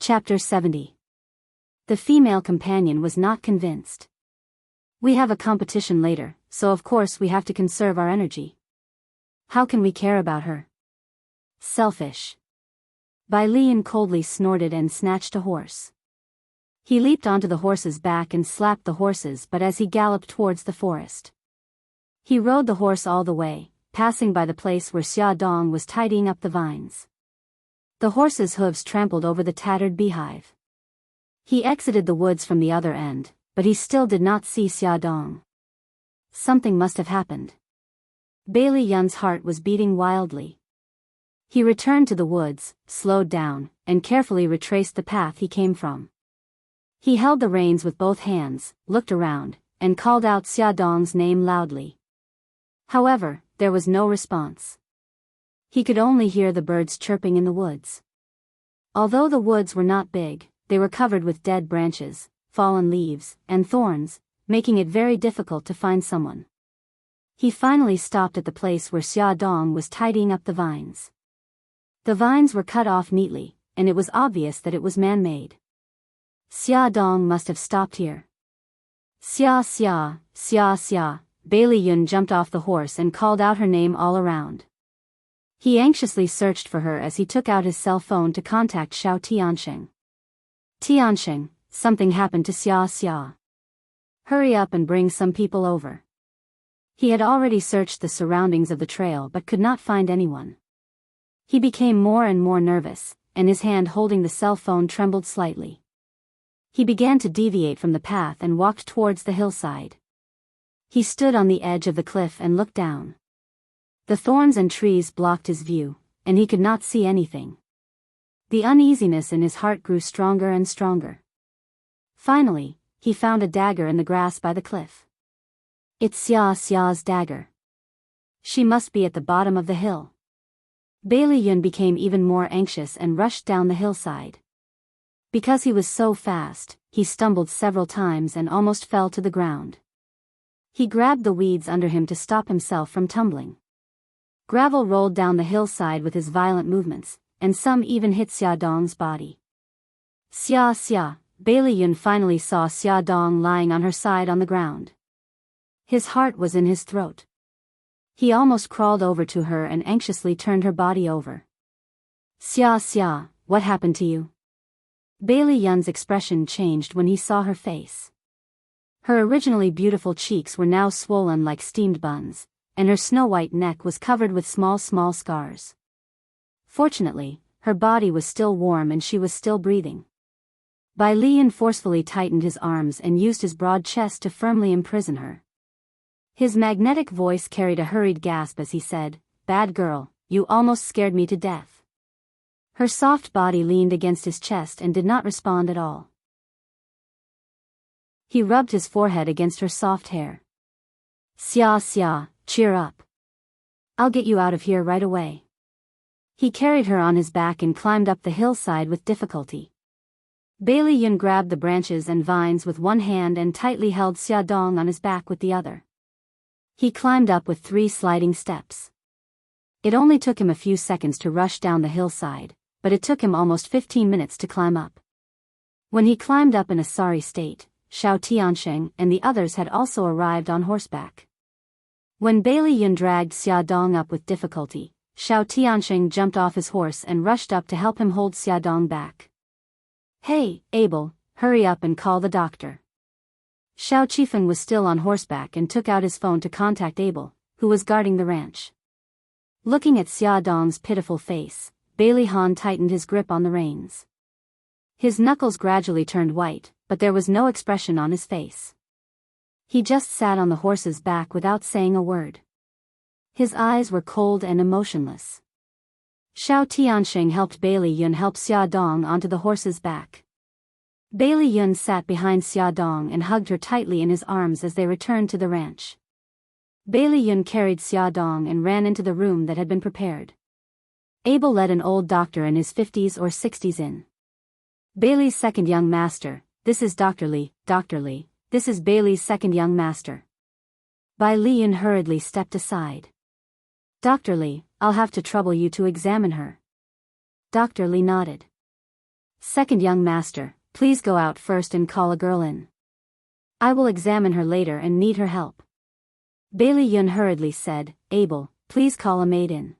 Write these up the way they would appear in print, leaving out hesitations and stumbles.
Chapter 70. The female companion was not convinced. We have a competition later, so of course we have to conserve our energy. How can we care about her? Selfish. Bai Lian coldly snorted and snatched a horse. He leaped onto the horse's back and slapped the horses, but as he galloped towards the forest, he rode the horse all the way, passing by the place where Xia Dong was tidying up the vines. The horse's hooves trampled over the tattered beehive. He exited the woods from the other end, but he still did not see Xia Dong. Something must have happened. Bai Lian's heart was beating wildly. He returned to the woods, slowed down, and carefully retraced the path he came from. He held the reins with both hands, looked around, and called out Xia Dong's name loudly. However, there was no response. He could only hear the birds chirping in the woods. Although the woods were not big, they were covered with dead branches, fallen leaves, and thorns, making it very difficult to find someone. He finally stopped at the place where Xia Dong was tidying up the vines. The vines were cut off neatly, and it was obvious that it was man-made. Xia Dong must have stopped here. Xia Xia, Xia Xia. Bai Lian jumped off the horse and called out her name all around. He anxiously searched for her as he took out his cell phone to contact Xiao Tiansheng. Tiansheng, something happened to Xia Xia. Hurry up and bring some people over. He had already searched the surroundings of the trail but could not find anyone. He became more and more nervous, and his hand holding the cell phone trembled slightly. He began to deviate from the path and walked towards the hillside. He stood on the edge of the cliff and looked down. The thorns and trees blocked his view, and he could not see anything. The uneasiness in his heart grew stronger and stronger. Finally, he found a dagger in the grass by the cliff. It's Xia Xia's dagger. She must be at the bottom of the hill. Bai Lian became even more anxious and rushed down the hillside. Because he was so fast, he stumbled several times and almost fell to the ground. He grabbed the weeds under him to stop himself from tumbling. Gravel rolled down the hillside with his violent movements, and some even hit Xia Dong's body. Xia Xia. Bai Lian finally saw Xia Dong lying on her side on the ground. His heart was in his throat. He almost crawled over to her and anxiously turned her body over. Xia Xia, what happened to you? Bai Lian's expression changed when he saw her face. Her originally beautiful cheeks were now swollen like steamed buns, and her snow-white neck was covered with small scars. Fortunately, her body was still warm and she was still breathing. Bai Lian forcefully tightened his arms and used his broad chest to firmly imprison her. His magnetic voice carried a hurried gasp as he said, "Bad girl, you almost scared me to death." Her soft body leaned against his chest and did not respond at all. He rubbed his forehead against her soft hair. Xia Xia, cheer up. I'll get you out of here right away. He carried her on his back and climbed up the hillside with difficulty. Bai Lian grabbed the branches and vines with one hand and tightly held Xia Dong on his back with the other. He climbed up with 3 sliding steps. It only took him a few seconds to rush down the hillside, but it took him almost 15 minutes to climb up. When he climbed up in a sorry state, Xiao Tiansheng and the others had also arrived on horseback. When Bai Lian dragged Xia Dong up with difficulty, Xiao Tiansheng jumped off his horse and rushed up to help him hold Xia Dong back. Hey, Abel, hurry up and call the doctor. Xiao Qifeng was still on horseback and took out his phone to contact Abel, who was guarding the ranch. Looking at Xia Dong's pitiful face, Bai Lian tightened his grip on the reins. His knuckles gradually turned white, but there was no expression on his face. He just sat on the horse's back without saying a word. His eyes were cold and emotionless. Xiao Tiansheng helped Bai Lian help Xia Dong onto the horse's back. Bai Lian sat behind Xia Dong and hugged her tightly in his arms as they returned to the ranch. Bai Lian carried Xia Dong and ran into the room that had been prepared. Abel led an old doctor in his 50s or 60s in. Bailey's second young master, this is Dr. Li, this is Bailey's second young master. Bai Lian hurriedly stepped aside. Dr. Li, I'll have to trouble you to examine her. Dr. Li nodded. Second young master, please go out first and call a girl in. I will examine her later and need her help. Bailey Yun hurriedly said, Abel, please call a maid in.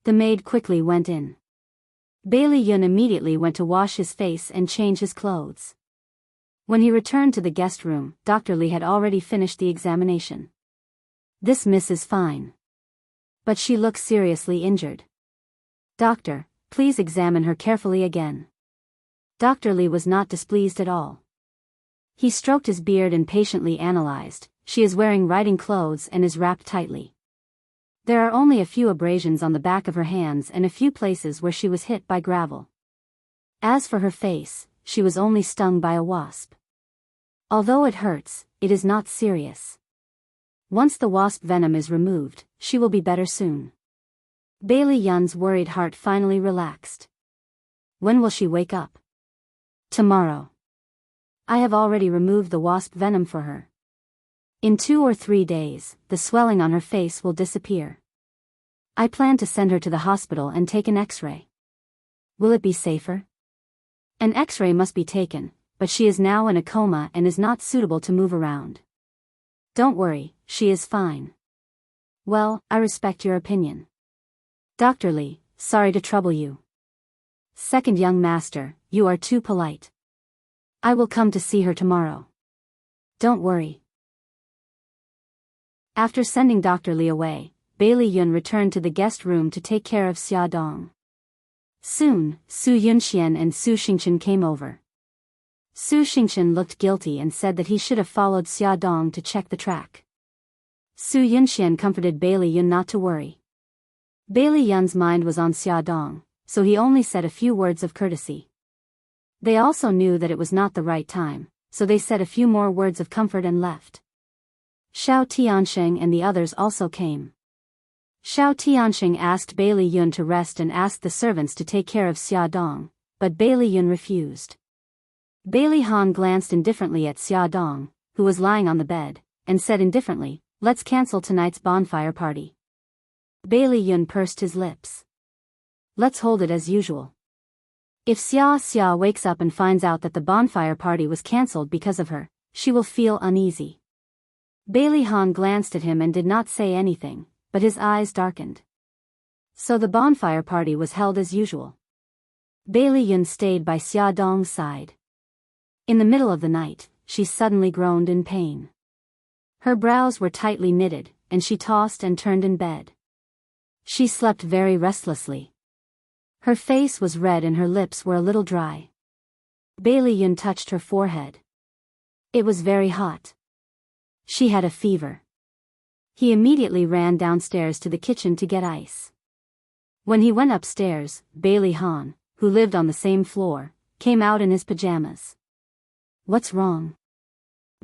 The maid quickly went in. Bailey Yun immediately went to wash his face and change his clothes. When he returned to the guest room, Dr. Lee had already finished the examination. This miss is fine. But she looks seriously injured. Doctor, please examine her carefully again. Dr. Lee was not displeased at all. He stroked his beard and patiently analyzed. She is wearing riding clothes and is wrapped tightly. There are only a few abrasions on the back of her hands and a few places where she was hit by gravel. As for her face, she was only stung by a wasp. Although it hurts, it is not serious. Once the wasp venom is removed, she will be better soon. Bailey Yun's worried heart finally relaxed. When will she wake up? Tomorrow. I have already removed the wasp venom for her. In 2 or 3 days, the swelling on her face will disappear. I plan to send her to the hospital and take an X-ray. Will it be safer? An X-ray must be taken, but she is now in a coma and is not suitable to move around. Don't worry, she is fine. Well, I respect your opinion. Dr. Lee, sorry to trouble you. Second young master, you are too polite. I will come to see her tomorrow. Don't worry. After sending Dr. Lee away, Bailey Yun returned to the guest room to take care of Xia Dong. Soon, Su Yunxian and Su Xingchen came over. Su Xingchen looked guilty and said that he should have followed Xia Dong to check the track. Su Yunxian comforted Bailey Yun not to worry. Bailey Yun's mind was on Xia Dong, so he only said a few words of courtesy. They also knew that it was not the right time, so they said a few more words of comfort and left. Xiao Tiansheng and the others also came. Xiao Tiansheng asked Bailey Yun to rest and asked the servants to take care of Xia Dong, but Bailey Yun refused. Bailey Han glanced indifferently at Xia Dong, who was lying on the bed, and said indifferently, "Let's cancel tonight's bonfire party." Bailey Yun pursed his lips. "Let's hold it as usual. If Xia wakes up and finds out that the bonfire party was cancelled because of her, she will feel uneasy." Bailey Han glanced at him and did not say anything, but his eyes darkened. So the bonfire party was held as usual. Bailey Yun stayed by Xia Dong's side. In the middle of the night, she suddenly groaned in pain. Her brows were tightly knitted, and she tossed and turned in bed. She slept very restlessly. Her face was red and her lips were a little dry. Bailey Yun touched her forehead. It was very hot. She had a fever. He immediately ran downstairs to the kitchen to get ice. When he went upstairs, Bailey Han, who lived on the same floor, came out in his pajamas. "What's wrong?"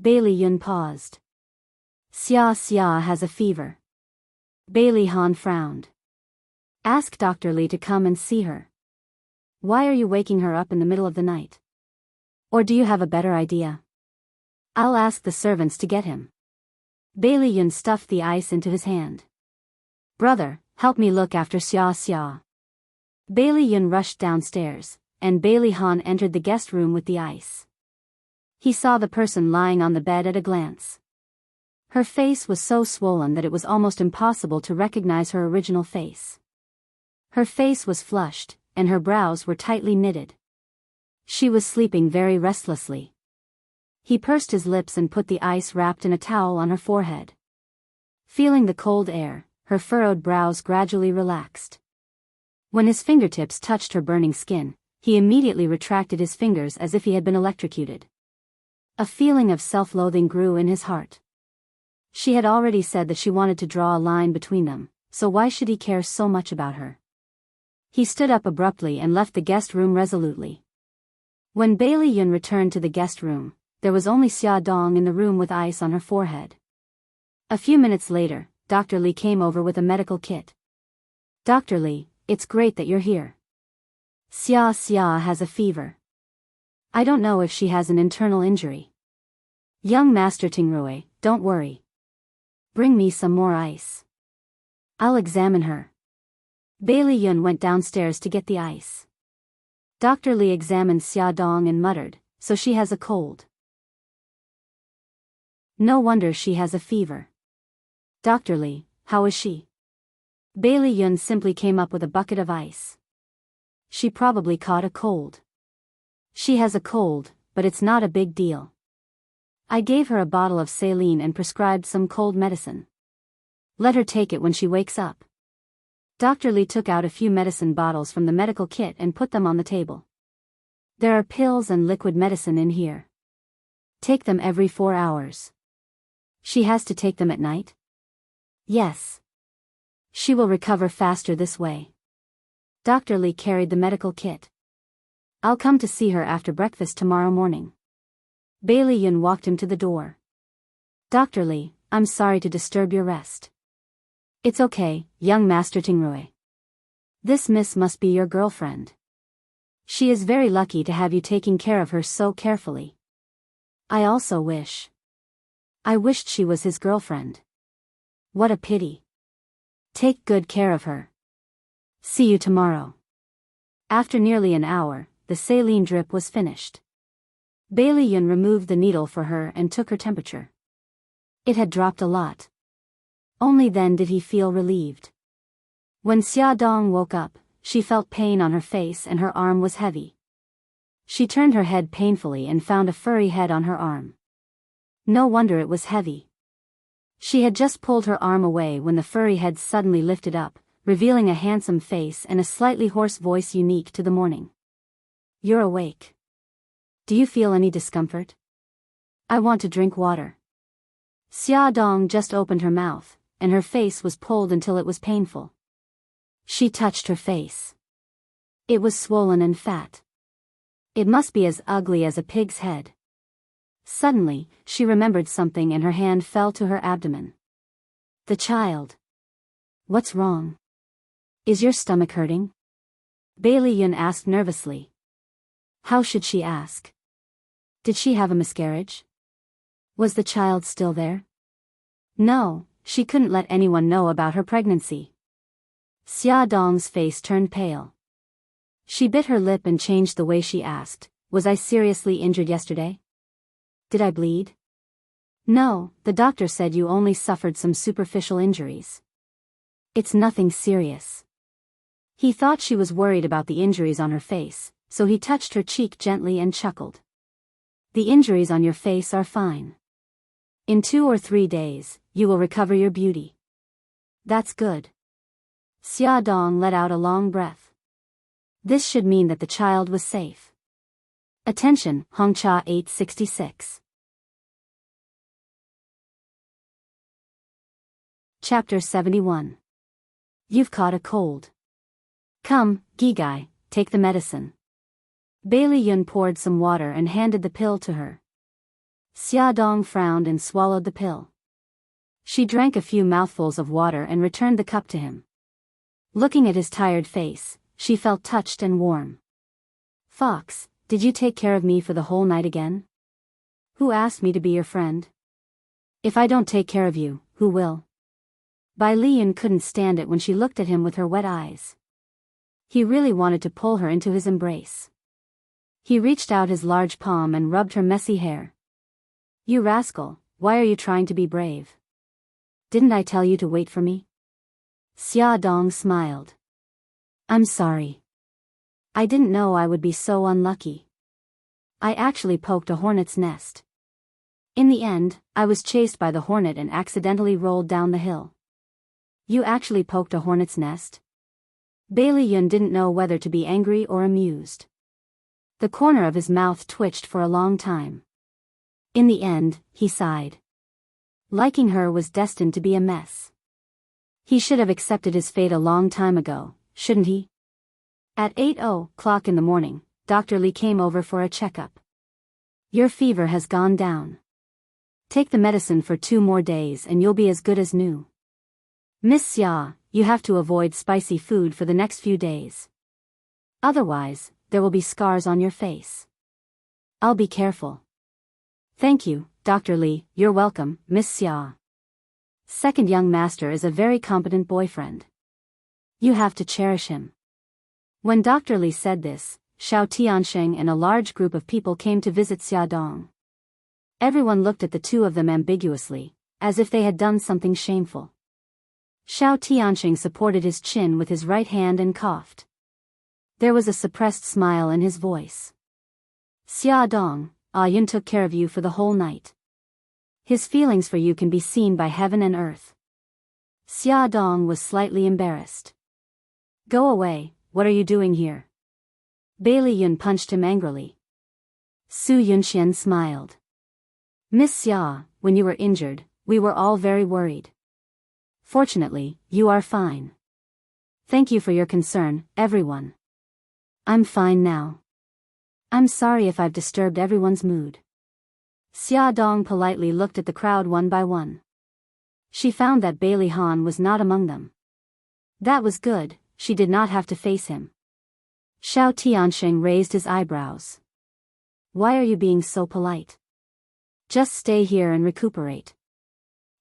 Bailey Yun paused. Xia has a fever." Bailey Han frowned. "Ask Dr. Lee to come and see her." "Why are you waking her up in the middle of the night? Or do you have a better idea?" "I'll ask the servants to get him." Bailey Yun stuffed the ice into his hand. "Brother, help me look after Xia." Bailey Yun rushed downstairs, and Bailey Han entered the guest room with the ice. He saw the person lying on the bed at a glance. Her face was so swollen that it was almost impossible to recognize her original face. Her face was flushed, and her brows were tightly knitted. She was sleeping very restlessly. He pursed his lips and put the ice wrapped in a towel on her forehead. Feeling the cold air, her furrowed brows gradually relaxed. When his fingertips touched her burning skin, he immediately retracted his fingers as if he had been electrocuted. A feeling of self-loathing grew in his heart. She had already said that she wanted to draw a line between them, so why should he care so much about her? He stood up abruptly and left the guest room resolutely. When Bailey Yun returned to the guest room, there was only Xia Dong in the room with ice on her forehead. A few minutes later, Dr. Lee came over with a medical kit. "Dr. Lee, it's great that you're here. Xia has a fever. I don't know if she has an internal injury. Young Master Tingrui, don't worry. Bring me some more ice. I'll examine her." Bailey Yun went downstairs to get the ice. Dr. Li examined Xia Dong and muttered, "So she has a cold. No wonder she has a fever. Dr. Li, how is she?" Bailey Yun simply came up with a bucket of ice. "She probably caught a cold. She has a cold, but it's not a big deal. I gave her a bottle of saline and prescribed some cold medicine. Let her take it when she wakes up." Dr. Li took out a few medicine bottles from the medical kit and put them on the table. "There are pills and liquid medicine in here. Take them every 4 hours. She has to take them at night?" "Yes. She will recover faster this way." Dr. Li carried the medical kit. "I'll come to see her after breakfast tomorrow morning." Bailey Yun walked him to the door. "Dr. Li, I'm sorry to disturb your rest." "It's okay, young Master Tingrui. This miss must be your girlfriend. She is very lucky to have you taking care of her so carefully. I also wish. I wished she was his girlfriend. What a pity. Take good care of her. See you tomorrow." After nearly an hour, the saline drip was finished. Bailey Yun removed the needle for her and took her temperature. It had dropped a lot. Only then did he feel relieved. When Xia Dong woke up, she felt pain on her face and her arm was heavy. She turned her head painfully and found a furry head on her arm. No wonder it was heavy. She had just pulled her arm away when the furry head suddenly lifted up, revealing a handsome face and a slightly hoarse voice unique to the morning. "You're awake. Do you feel any discomfort? I want to drink water." Xia Dong just opened her mouth, and her face was pulled until it was painful. She touched her face. It was swollen and fat. It must be as ugly as a pig's head. Suddenly, she remembered something and her hand fell to her abdomen. "The child. What's wrong? Is your stomach hurting?" Bailey Yun asked nervously. How should she ask? Did she have a miscarriage? Was the child still there? No, she couldn't let anyone know about her pregnancy. Xia Dong's face turned pale. She bit her lip and changed the way she asked, "Was I seriously injured yesterday? Did I bleed?" "No, the doctor said you only suffered some superficial injuries. It's nothing serious." He thought she was worried about the injuries on her face, so he touched her cheek gently and chuckled. "The injuries on your face are fine. In 2 or 3 days, you will recover your beauty." "That's good." Xia Dong let out a long breath. This should mean that the child was safe. Attention, Hongcha 866. Chapter 71. You've caught a cold. Come, Gigai, take the medicine. Bailey Yun poured some water and handed the pill to her. Xia Dong frowned and swallowed the pill. She drank a few mouthfuls of water and returned the cup to him. Looking at his tired face, she felt touched and warm. "Fox, did you take care of me for the whole night again? Who asked me to be your friend? If I don't take care of you, who will?" Bai Lian couldn't stand it when she looked at him with her wet eyes. He really wanted to pull her into his embrace. He reached out his large palm and rubbed her messy hair. "You rascal, why are you trying to be brave? Didn't I tell you to wait for me?" Xia Dong smiled. "I'm sorry. I didn't know I would be so unlucky. I actually poked a hornet's nest. In the end, I was chased by the hornet and accidentally rolled down the hill." "You actually poked a hornet's nest?" Bailey Yun didn't know whether to be angry or amused. The corner of his mouth twitched for a long time. In the end, he sighed. Liking her was destined to be a mess. He should have accepted his fate a long time ago, shouldn't he? At 8:00 in the morning, Dr. Li came over for a checkup. "Your fever has gone down. Take the medicine for 2 more days and you'll be as good as new. Miss Xia, you have to avoid spicy food for the next few days. Otherwise, there will be scars on your face." "I'll be careful." "Thank you, Dr. Li, you're welcome, Miss Xia. Second young master is a very competent boyfriend. You have to cherish him." When Dr. Li said this, Xiao Tiansheng and a large group of people came to visit Xia Dong. Everyone looked at the two of them ambiguously, as if they had done something shameful. Xiao Tiansheng supported his chin with his right hand and coughed. There was a suppressed smile in his voice. Xia Dong, Yun took care of you for the whole night. His feelings for you can be seen by heaven and earth. Xia Dong was slightly embarrassed. Go away, what are you doing here? Bailey Yun punched him angrily. Su Yunxian smiled. Miss Xia, when you were injured, we were all very worried. Fortunately, you are fine. Thank you for your concern, everyone. I'm fine now. I'm sorry if I've disturbed everyone's mood. Xia Dong politely looked at the crowd one by one. She found that Bailey Han was not among them. That was good, she did not have to face him. Xiao Tiansheng raised his eyebrows. Why are you being so polite? Just stay here and recuperate.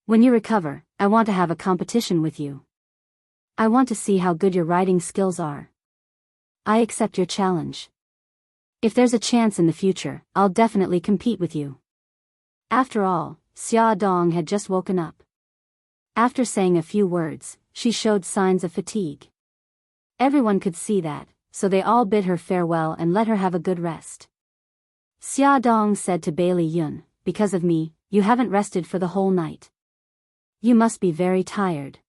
When you recover, I want to have a competition with you. I want to see how good your writing skills are. I accept your challenge. If there's a chance in the future, I'll definitely compete with you. After all, Xia Dong had just woken up. After saying a few words, she showed signs of fatigue. Everyone could see that, so they all bid her farewell and let her have a good rest. Xia Dong said to Bailey Yun, because of me, you haven't rested for the whole night. You must be very tired.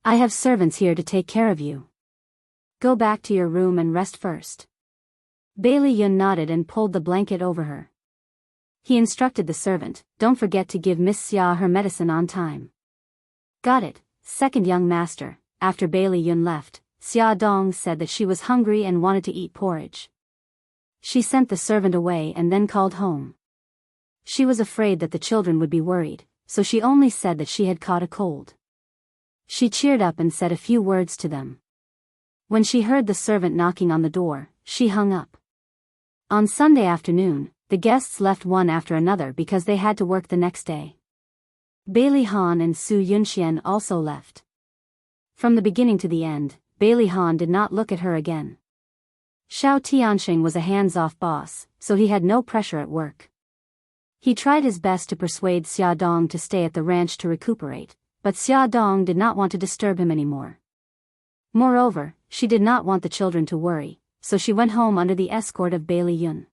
I have servants here to take care of you. Go back to your room and rest first. Bailey Yun nodded and pulled the blanket over her. He instructed the servant, don't forget to give Miss Xia her medicine on time. Got it, second young master. After Bailey Yun left, Xia Dong said that she was hungry and wanted to eat porridge. She sent the servant away and then called home. She was afraid that the children would be worried, so she only said that she had caught a cold. She cheered up and said a few words to them. When she heard the servant knocking on the door, she hung up. On Sunday afternoon, the guests left one after another because they had to work the next day. Bailey Han and Su Yunxian also left. From the beginning to the end, Bailey Han did not look at her again. Xiao Tiansheng was a hands-off boss, so he had no pressure at work. He tried his best to persuade Xia Dong to stay at the ranch to recuperate, but Xia Dong did not want to disturb him anymore. Moreover, she did not want the children to worry, so she went home under the escort of Bailey Yun.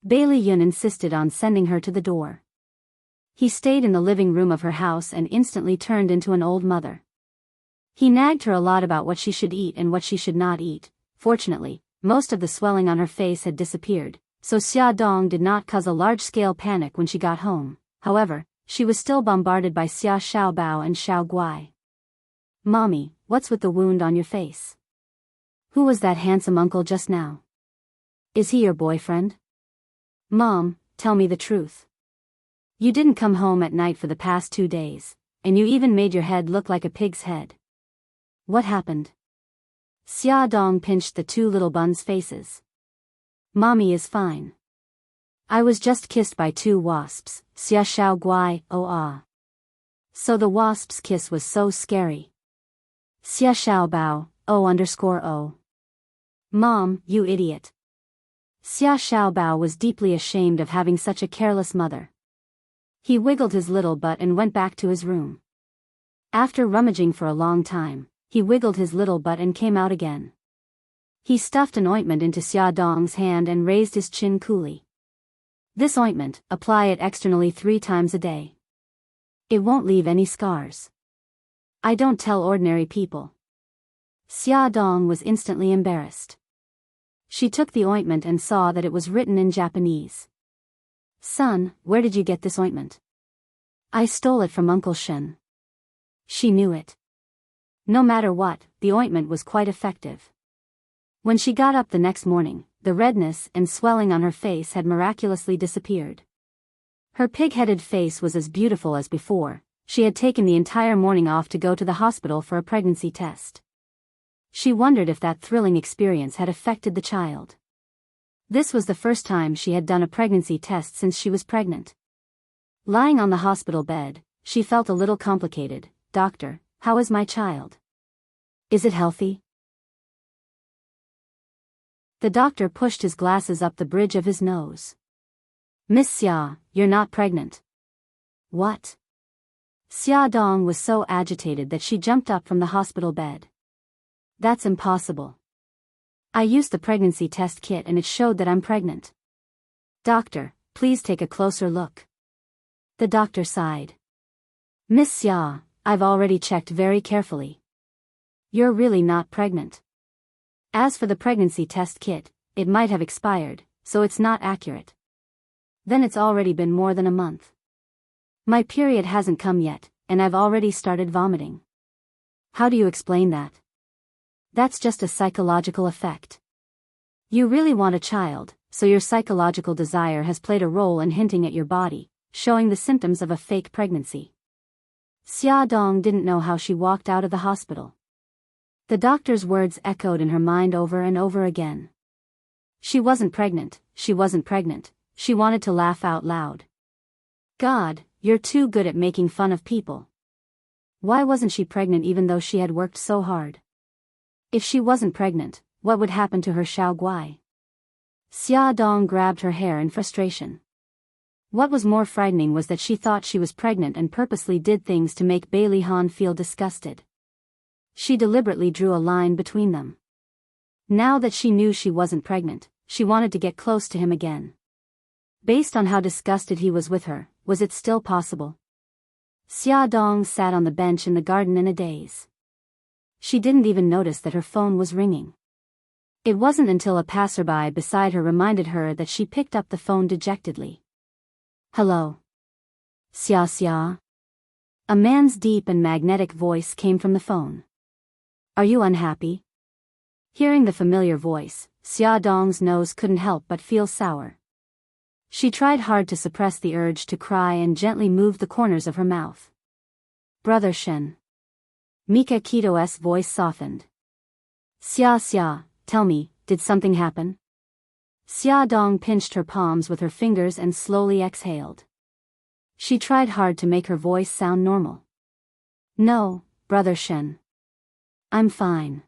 Bailey Yun insisted on sending her to the door. He stayed in the living room of her house and instantly turned into an old mother. He nagged her a lot about what she should eat and what she should not eat. Fortunately, most of the swelling on her face had disappeared, so Xia Dong did not cause a large-scale panic when she got home. However, she was still bombarded by Xia Xiaobao and Xiao Guai. Mommy, what's with the wound on your face? Who was that handsome uncle just now? Is he your boyfriend? Mom, tell me the truth. You didn't come home at night for the past 2 days, and you even made your head look like a pig's head. What happened? Xia Dong pinched the two little buns' faces. Mommy is fine. I was just kissed by 2 wasps, Xia Xiao Guai, oh ah. So the wasp's kiss was so scary. Xia Xiao Bao, oh_oh. Mom, you idiot. Xia Xiao Bao was deeply ashamed of having such a careless mother. He wiggled his little butt and went back to his room. After rummaging for a long time, he wiggled his little butt and came out again. He stuffed an ointment into Xia Dong's hand and raised his chin coolly. This ointment, apply it externally 3 times a day. It won't leave any scars. I don't tell ordinary people. Xia Dong was instantly embarrassed. She took the ointment and saw that it was written in Japanese. Son, where did you get this ointment? I stole it from Uncle Shen. She knew it. No matter what, the ointment was quite effective. When she got up the next morning, the redness and swelling on her face had miraculously disappeared. Her pig-headed face was as beautiful as before. She had taken the entire morning off to go to the hospital for a pregnancy test. She wondered if that thrilling experience had affected the child. This was the first time she had done a pregnancy test since she was pregnant. Lying on the hospital bed, she felt a little complicated. Doctor, how is my child? Is it healthy? The doctor pushed his glasses up the bridge of his nose. Miss Xia, you're not pregnant. What? Xia Dong was so agitated that she jumped up from the hospital bed. That's impossible. I used the pregnancy test kit and it showed that I'm pregnant. Doctor, please take a closer look. The doctor sighed. Miss Xia, I've already checked very carefully. You're really not pregnant. As for the pregnancy test kit, it might have expired, so it's not accurate. Then it's already been more than a month. My period hasn't come yet, and I've already started vomiting. How do you explain that? That's just a psychological effect. You really want a child, so your psychological desire has played a role in hinting at your body, showing the symptoms of a fake pregnancy. Xia Dong didn't know how she walked out of the hospital. The doctor's words echoed in her mind over and over again. She wasn't pregnant, she wasn't pregnant, she wanted to laugh out loud. God, you're too good at making fun of people. Why wasn't she pregnant even though she had worked so hard? If she wasn't pregnant, what would happen to her Xiao Guai? Xia Dong grabbed her hair in frustration. What was more frightening was that she thought she was pregnant and purposely did things to make Bai Lihan feel disgusted. She deliberately drew a line between them. Now that she knew she wasn't pregnant, she wanted to get close to him again. Based on how disgusted he was with her, was it still possible? Xia Dong sat on the bench in the garden in a daze. She didn't even notice that her phone was ringing. It wasn't until a passerby beside her reminded her that she picked up the phone dejectedly. Hello? Xia Xia? A man's deep and magnetic voice came from the phone. Are you unhappy? Hearing the familiar voice, Xia Dong's nose couldn't help but feel sour. She tried hard to suppress the urge to cry and gently moved the corners of her mouth. Brother Shen. Mika Kito's voice softened. Xia Xia, tell me, did something happen? Xia Dong pinched her palms with her fingers and slowly exhaled. She tried hard to make her voice sound normal. No, Brother Shen. I'm fine.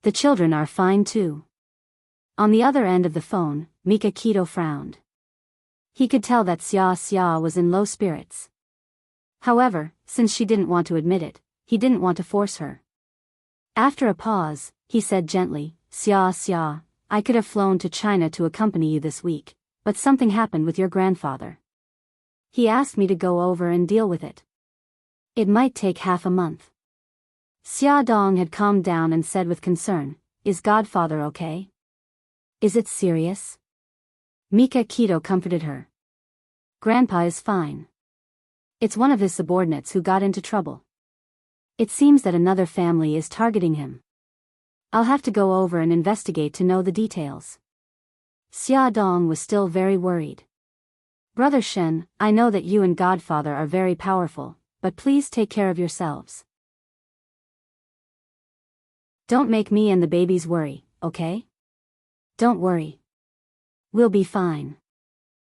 The children are fine too. On the other end of the phone, Mika Kito frowned. He could tell that Xia Xia was in low spirits. However, since she didn't want to admit it, he didn't want to force her. After a pause, he said gently, Xia Xia, I could have flown to China to accompany you this week, but something happened with your grandfather. He asked me to go over and deal with it. It might take half a month. Xia Dong had calmed down and said with concern, Is Godfather okay? Is it serious? Mika Kito comforted her. Grandpa is fine. It's one of his subordinates who got into trouble. It seems that another family is targeting him. I'll have to go over and investigate to know the details. Xia Dong was still very worried. Brother Shen, I know that you and Godfather are very powerful, but please take care of yourselves. Don't make me and the babies worry, okay? Don't worry. We'll be fine.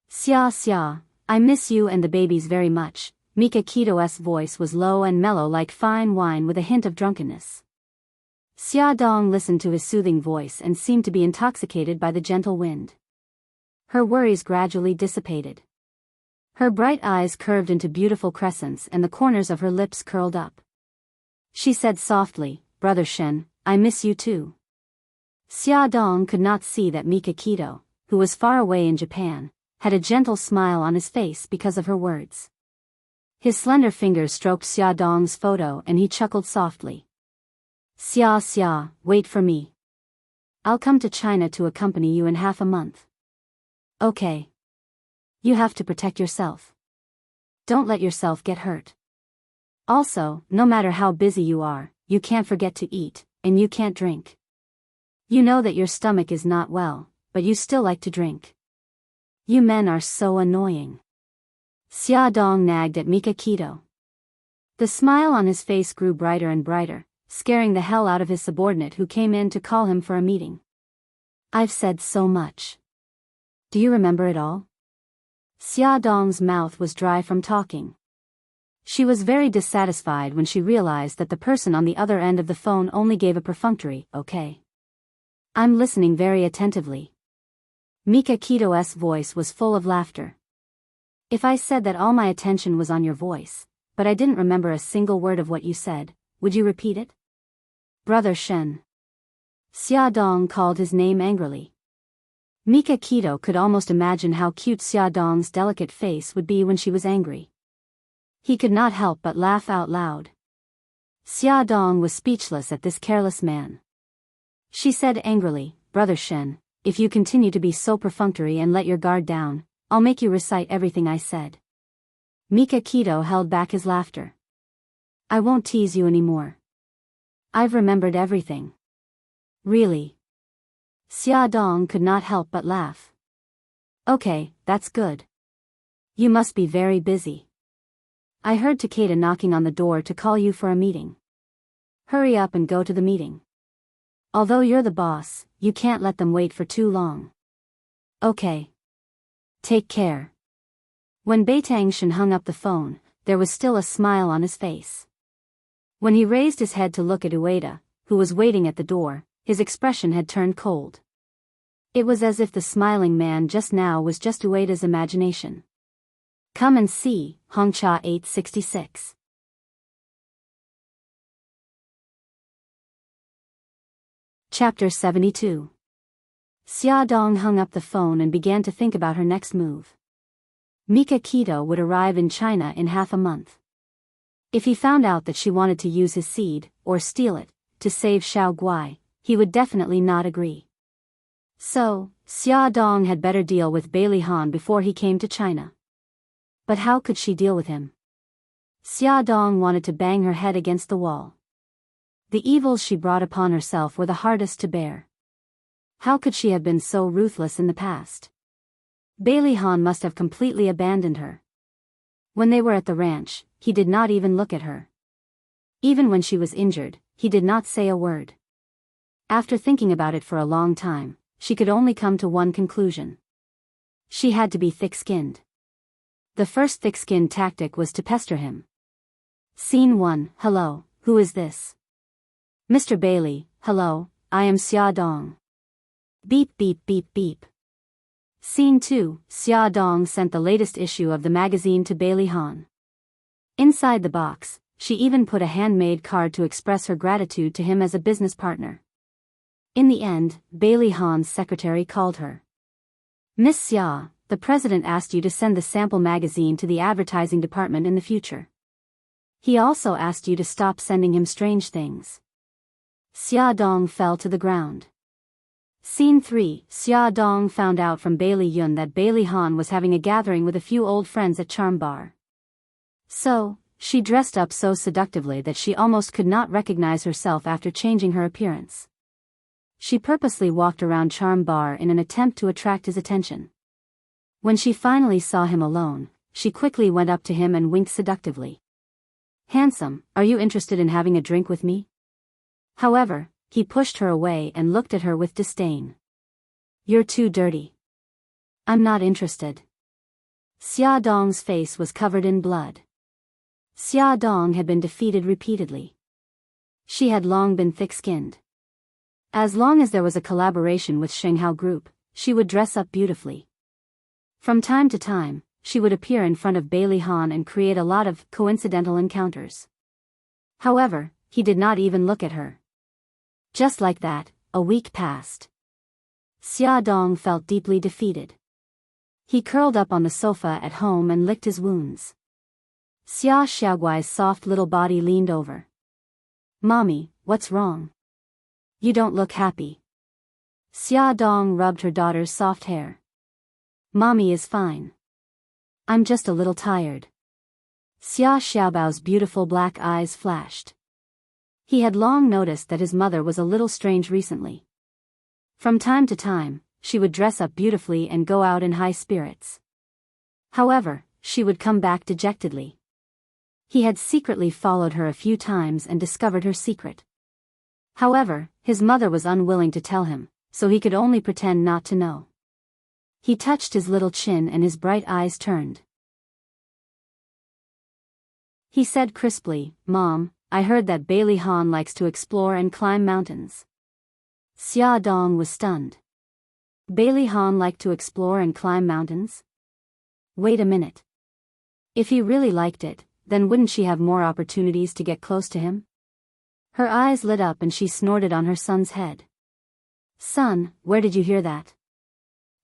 Xia Xia, I miss you and the babies very much. Mika Kito's voice was low and mellow like fine wine with a hint of drunkenness. Xia Dong listened to his soothing voice and seemed to be intoxicated by the gentle wind. Her worries gradually dissipated. Her bright eyes curved into beautiful crescents and the corners of her lips curled up. She said softly, Brother Shen, I miss you too. Xia Dong could not see that Mika Kito, who was far away in Japan, had a gentle smile on his face because of her words. His slender fingers stroked Xia Dong's photo and he chuckled softly. Xia Xia, wait for me. I'll come to China to accompany you in half a month. Okay. You have to protect yourself. Don't let yourself get hurt. Also, no matter how busy you are, you can't forget to eat, and you can't drink. You know that your stomach is not well, but you still like to drink. You men are so annoying. Xia Dong nagged at Mika Kito. The smile on his face grew brighter and brighter, scaring the hell out of his subordinate who came in to call him for a meeting. I've said so much. Do you remember it all? Xia Dong's mouth was dry from talking. She was very dissatisfied when she realized that the person on the other end of the phone only gave a perfunctory, okay. I'm listening very attentively. Mika Kito's voice was full of laughter. If I said that all my attention was on your voice, but I didn't remember a single word of what you said, would you repeat it? Brother Shen. Xia Dong called his name angrily. Mika Kito could almost imagine how cute Xia Dong's delicate face would be when she was angry. He could not help but laugh out loud. Xia Dong was speechless at this careless man. She said angrily, Brother Shen, if you continue to be so perfunctory and let your guard down, I'll make you recite everything I said. Mika Kito held back his laughter. I won't tease you anymore. I've remembered everything. Really? Xia Dong could not help but laugh. Okay, that's good. You must be very busy. I heard Takeda knocking on the door to call you for a meeting. Hurry up and go to the meeting. Although you're the boss, you can't let them wait for too long. Okay. Take care. When Beitang Shen hung up the phone, there was still a smile on his face. When he raised his head to look at Ueda, who was waiting at the door, his expression had turned cold. It was as if the smiling man just now was just Ueda's imagination. Come and see, Hongcha 866. Chapter 72. Xia Dong hung up the phone and began to think about her next move. Mika Kito would arrive in China in half a month. If he found out that she wanted to use his seed, or steal it, to save Xiao Guai, he would definitely not agree. So, Xia Dong had better deal with Bailey Han before he came to China. But how could she deal with him? Xia Dong wanted to bang her head against the wall. The evils she brought upon herself were the hardest to bear. How could she have been so ruthless in the past? Bailey Han must have completely abandoned her. When they were at the ranch, he did not even look at her. Even when she was injured, he did not say a word. After thinking about it for a long time, she could only come to one conclusion. She had to be thick-skinned. The first thick-skinned tactic was to pester him. Scene 1. Hello, who is this? Mr. Bailey, hello, I am Xia Dong. Beep beep beep beep. Scene 2. Xia Dong sent the latest issue of the magazine to Bailey Han. Inside the box, she even put a handmade card to express her gratitude to him as a business partner. In the end, Bailey Han's secretary called her. Miss Xia, the president asked you to send the sample magazine to the advertising department in the future. He also asked you to stop sending him strange things. Xia Dong fell to the ground. Scene 3. Xia Dong found out from Bailey Yun that Bailey Han was having a gathering with a few old friends at Charm Bar. So, she dressed up so seductively that she almost could not recognize herself after changing her appearance. She purposely walked around Charm Bar in an attempt to attract his attention. When she finally saw him alone, she quickly went up to him and winked seductively. Handsome, are you interested in having a drink with me? However, he pushed her away and looked at her with disdain. You're too dirty. I'm not interested. Xia Dong's face was covered in blood. Xia Dong had been defeated repeatedly. She had long been thick-skinned. As long as there was a collaboration with Shenghao Group, she would dress up beautifully. From time to time, she would appear in front of Bailey Han and create a lot of coincidental encounters. However, he did not even look at her. Just like that, a week passed. Xia Dong felt deeply defeated. He curled up on the sofa at home and licked his wounds. Xia Xiaoguai's soft little body leaned over. Mommy, what's wrong? You don't look happy. Xia Dong rubbed her daughter's soft hair. Mommy is fine. I'm just a little tired. Xia Xiaobao's beautiful black eyes flashed. He had long noticed that his mother was a little strange recently. From time to time, she would dress up beautifully and go out in high spirits. However, she would come back dejectedly. He had secretly followed her a few times and discovered her secret. However, his mother was unwilling to tell him, so he could only pretend not to know. He touched his little chin and his bright eyes turned. He said crisply, Mom, I heard that Bailey Han likes to explore and climb mountains. Xia Dong was stunned. Bailey Han liked to explore and climb mountains? Wait a minute. If he really liked it, then wouldn't she have more opportunities to get close to him? Her eyes lit up and she snorted on her son's head. Son, where did you hear that?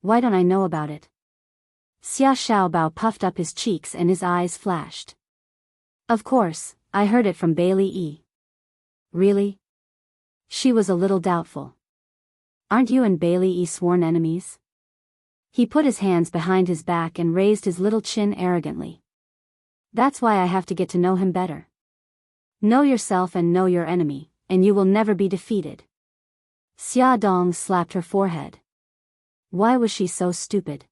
Why don't I know about it? Xia Xiaobao puffed up his cheeks and his eyes flashed. Of course, I heard it from Bailey Yi. Really? She was a little doubtful. Aren't you and Bailey Yi sworn enemies? He put his hands behind his back and raised his little chin arrogantly. That's why I have to get to know him better. Know yourself and know your enemy, and you will never be defeated. Xia Dong slapped her forehead. Why was she so stupid?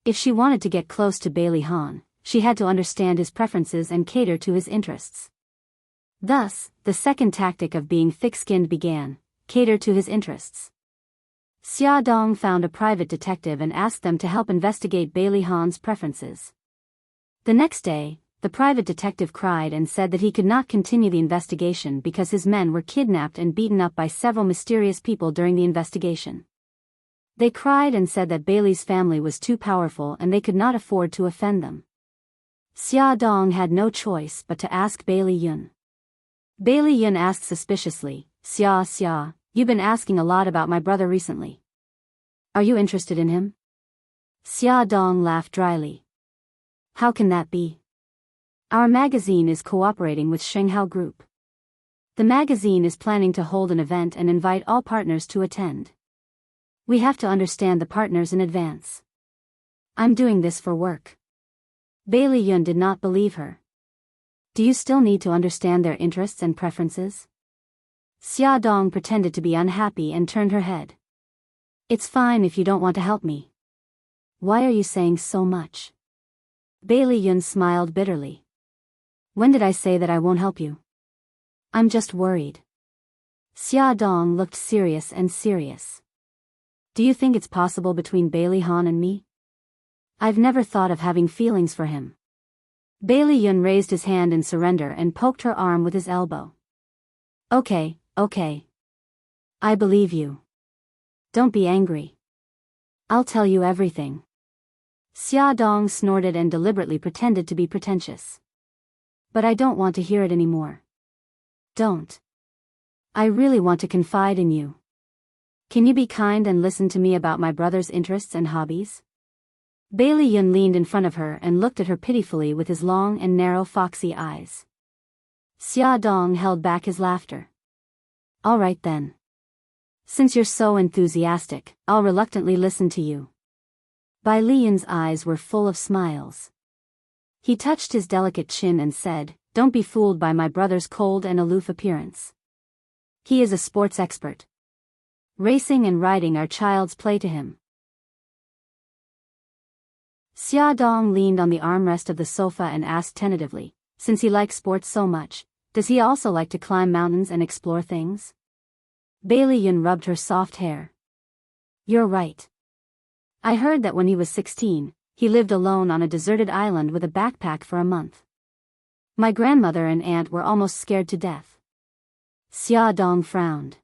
If she wanted to get close to Bailey Han, she had to understand his preferences and cater to his interests. Thus, the second tactic of being thick-skinned began: cater to his interests. Xia Dong found a private detective and asked them to help investigate Bailey Han's preferences. The next day, the private detective cried and said that he could not continue the investigation because his men were kidnapped and beaten up by several mysterious people during the investigation. They cried and said that Bailey's family was too powerful and they could not afford to offend them. Xia Dong had no choice but to ask Bailey Yun. Bailey Yun asked suspiciously, Xia, you've been asking a lot about my brother recently. Are you interested in him? Xia Dong laughed dryly. How can that be? Our magazine is cooperating with Shenghao Group. The magazine is planning to hold an event and invite all partners to attend. We have to understand the partners in advance. I'm doing this for work. Bailey Yun did not believe her. Do you still need to understand their interests and preferences? Xia Dong pretended to be unhappy and turned her head. It's fine if you don't want to help me. Why are you saying so much? Bailey Yun smiled bitterly. When did I say that I won't help you? I'm just worried. Xia Dong looked serious. Do you think it's possible between Bailey Han and me? I've never thought of having feelings for him. Bailey Yun raised his hand in surrender and poked her arm with his elbow. Okay. I believe you. Don't be angry. I'll tell you everything. Xia Dong snorted and deliberately pretended to be pretentious. But I don't want to hear it anymore. Don't. I really want to confide in you. Can you be kind and listen to me about my brother's interests and hobbies? Bailey Yun leaned in front of her and looked at her pitifully with his long and narrow foxy eyes. Xia Dong held back his laughter. All right then. Since you're so enthusiastic, I'll reluctantly listen to you. Bai Liyun's eyes were full of smiles. He touched his delicate chin and said, Don't be fooled by my brother's cold and aloof appearance. He is a sports expert. Racing and riding are child's play to him. Xia Dong leaned on the armrest of the sofa and asked tentatively, since he likes sports so much, does he also like to climb mountains and explore things? Bailey Yun rubbed her soft hair. You're right. I heard that when he was 16, he lived alone on a deserted island with a backpack for a month. My grandmother and aunt were almost scared to death. Xia Dong frowned.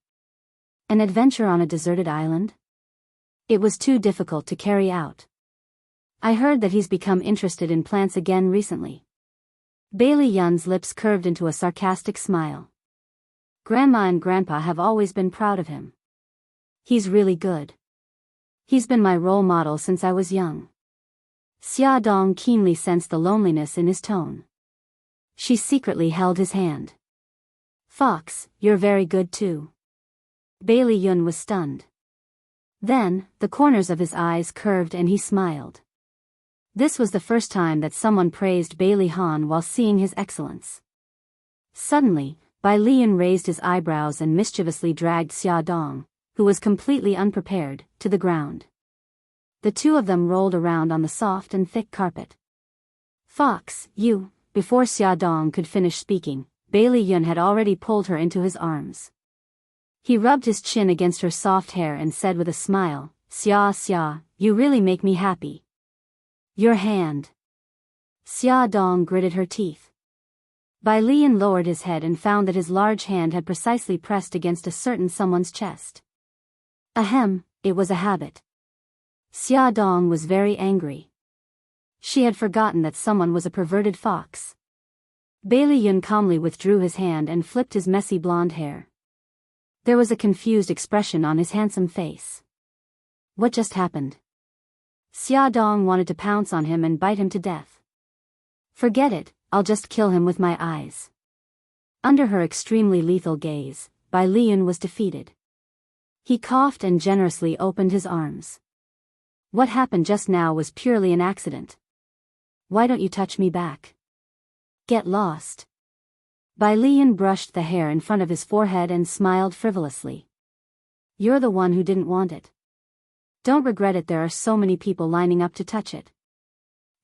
An adventure on a deserted island? It was too difficult to carry out. I heard that he's become interested in plants again recently. Bailey Yun's lips curved into a sarcastic smile. Grandma and Grandpa have always been proud of him. He's really good. He's been my role model since I was young. Xia Dong keenly sensed the loneliness in his tone. She secretly held his hand. Fox, you're very good too. Bailey Yun was stunned. Then, the corners of his eyes curved and he smiled. This was the first time that someone praised Bailey Han while seeing his excellence. Suddenly, Bai Liyun raised his eyebrows and mischievously dragged Xia Dong, who was completely unprepared, to the ground. The two of them rolled around on the soft and thick carpet. Fox, you, before Xia Dong could finish speaking, Bailey Yun had already pulled her into his arms. He rubbed his chin against her soft hair and said with a smile, Xia, you really make me happy. Your hand. Xia Dong gritted her teeth. Bai Liyun lowered his head and found that his large hand had precisely pressed against a certain someone's chest. Ahem, it was a habit. Xia Dong was very angry. She had forgotten that someone was a perverted fox. Bailey Yun calmly withdrew his hand and flipped his messy blonde hair. There was a confused expression on his handsome face. What just happened? Xia Dong wanted to pounce on him and bite him to death. Forget it, I'll just kill him with my eyes. Under her extremely lethal gaze, Bai Liyun was defeated. He coughed and generously opened his arms. What happened just now was purely an accident. Why don't you touch me back? Get lost. Bai Liyun brushed the hair in front of his forehead and smiled frivolously. You're the one who didn't want it. Don't regret it, there are so many people lining up to touch it.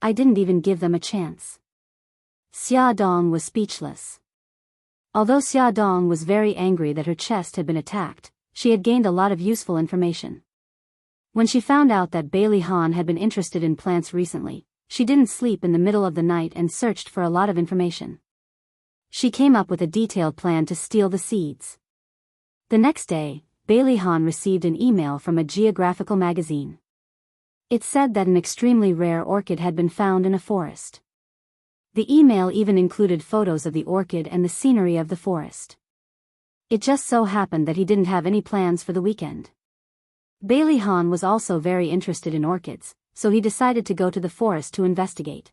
I didn't even give them a chance. Xia Dong was speechless. Although Xia Dong was very angry that her chest had been attacked, she had gained a lot of useful information. When she found out that Bailey Han had been interested in plants recently, she didn't sleep in the middle of the night and searched for a lot of information. She came up with a detailed plan to steal the seeds. The next day, Bailey Han received an email from a geographical magazine. It said that an extremely rare orchid had been found in a forest. The email even included photos of the orchid and the scenery of the forest. It just so happened that he didn't have any plans for the weekend. Bailey Han was also very interested in orchids, so he decided to go to the forest to investigate.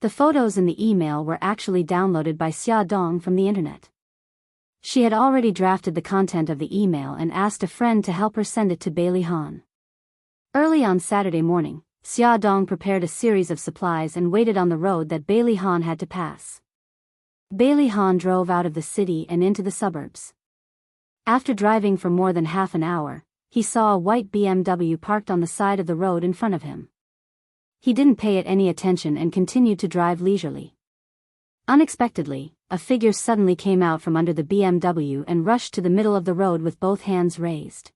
The photos in the email were actually downloaded by Xia Dong from the internet. She had already drafted the content of the email and asked a friend to help her send it to Bailey Han. Early on Saturday morning, Xia Dong prepared a series of supplies and waited on the road that Bailey Han had to pass. Bailey Han drove out of the city and into the suburbs. After driving for more than half an hour, he saw a white BMW parked on the side of the road in front of him. He didn't pay it any attention and continued to drive leisurely. Unexpectedly, a figure suddenly came out from under the BMW and rushed to the middle of the road with both hands raised.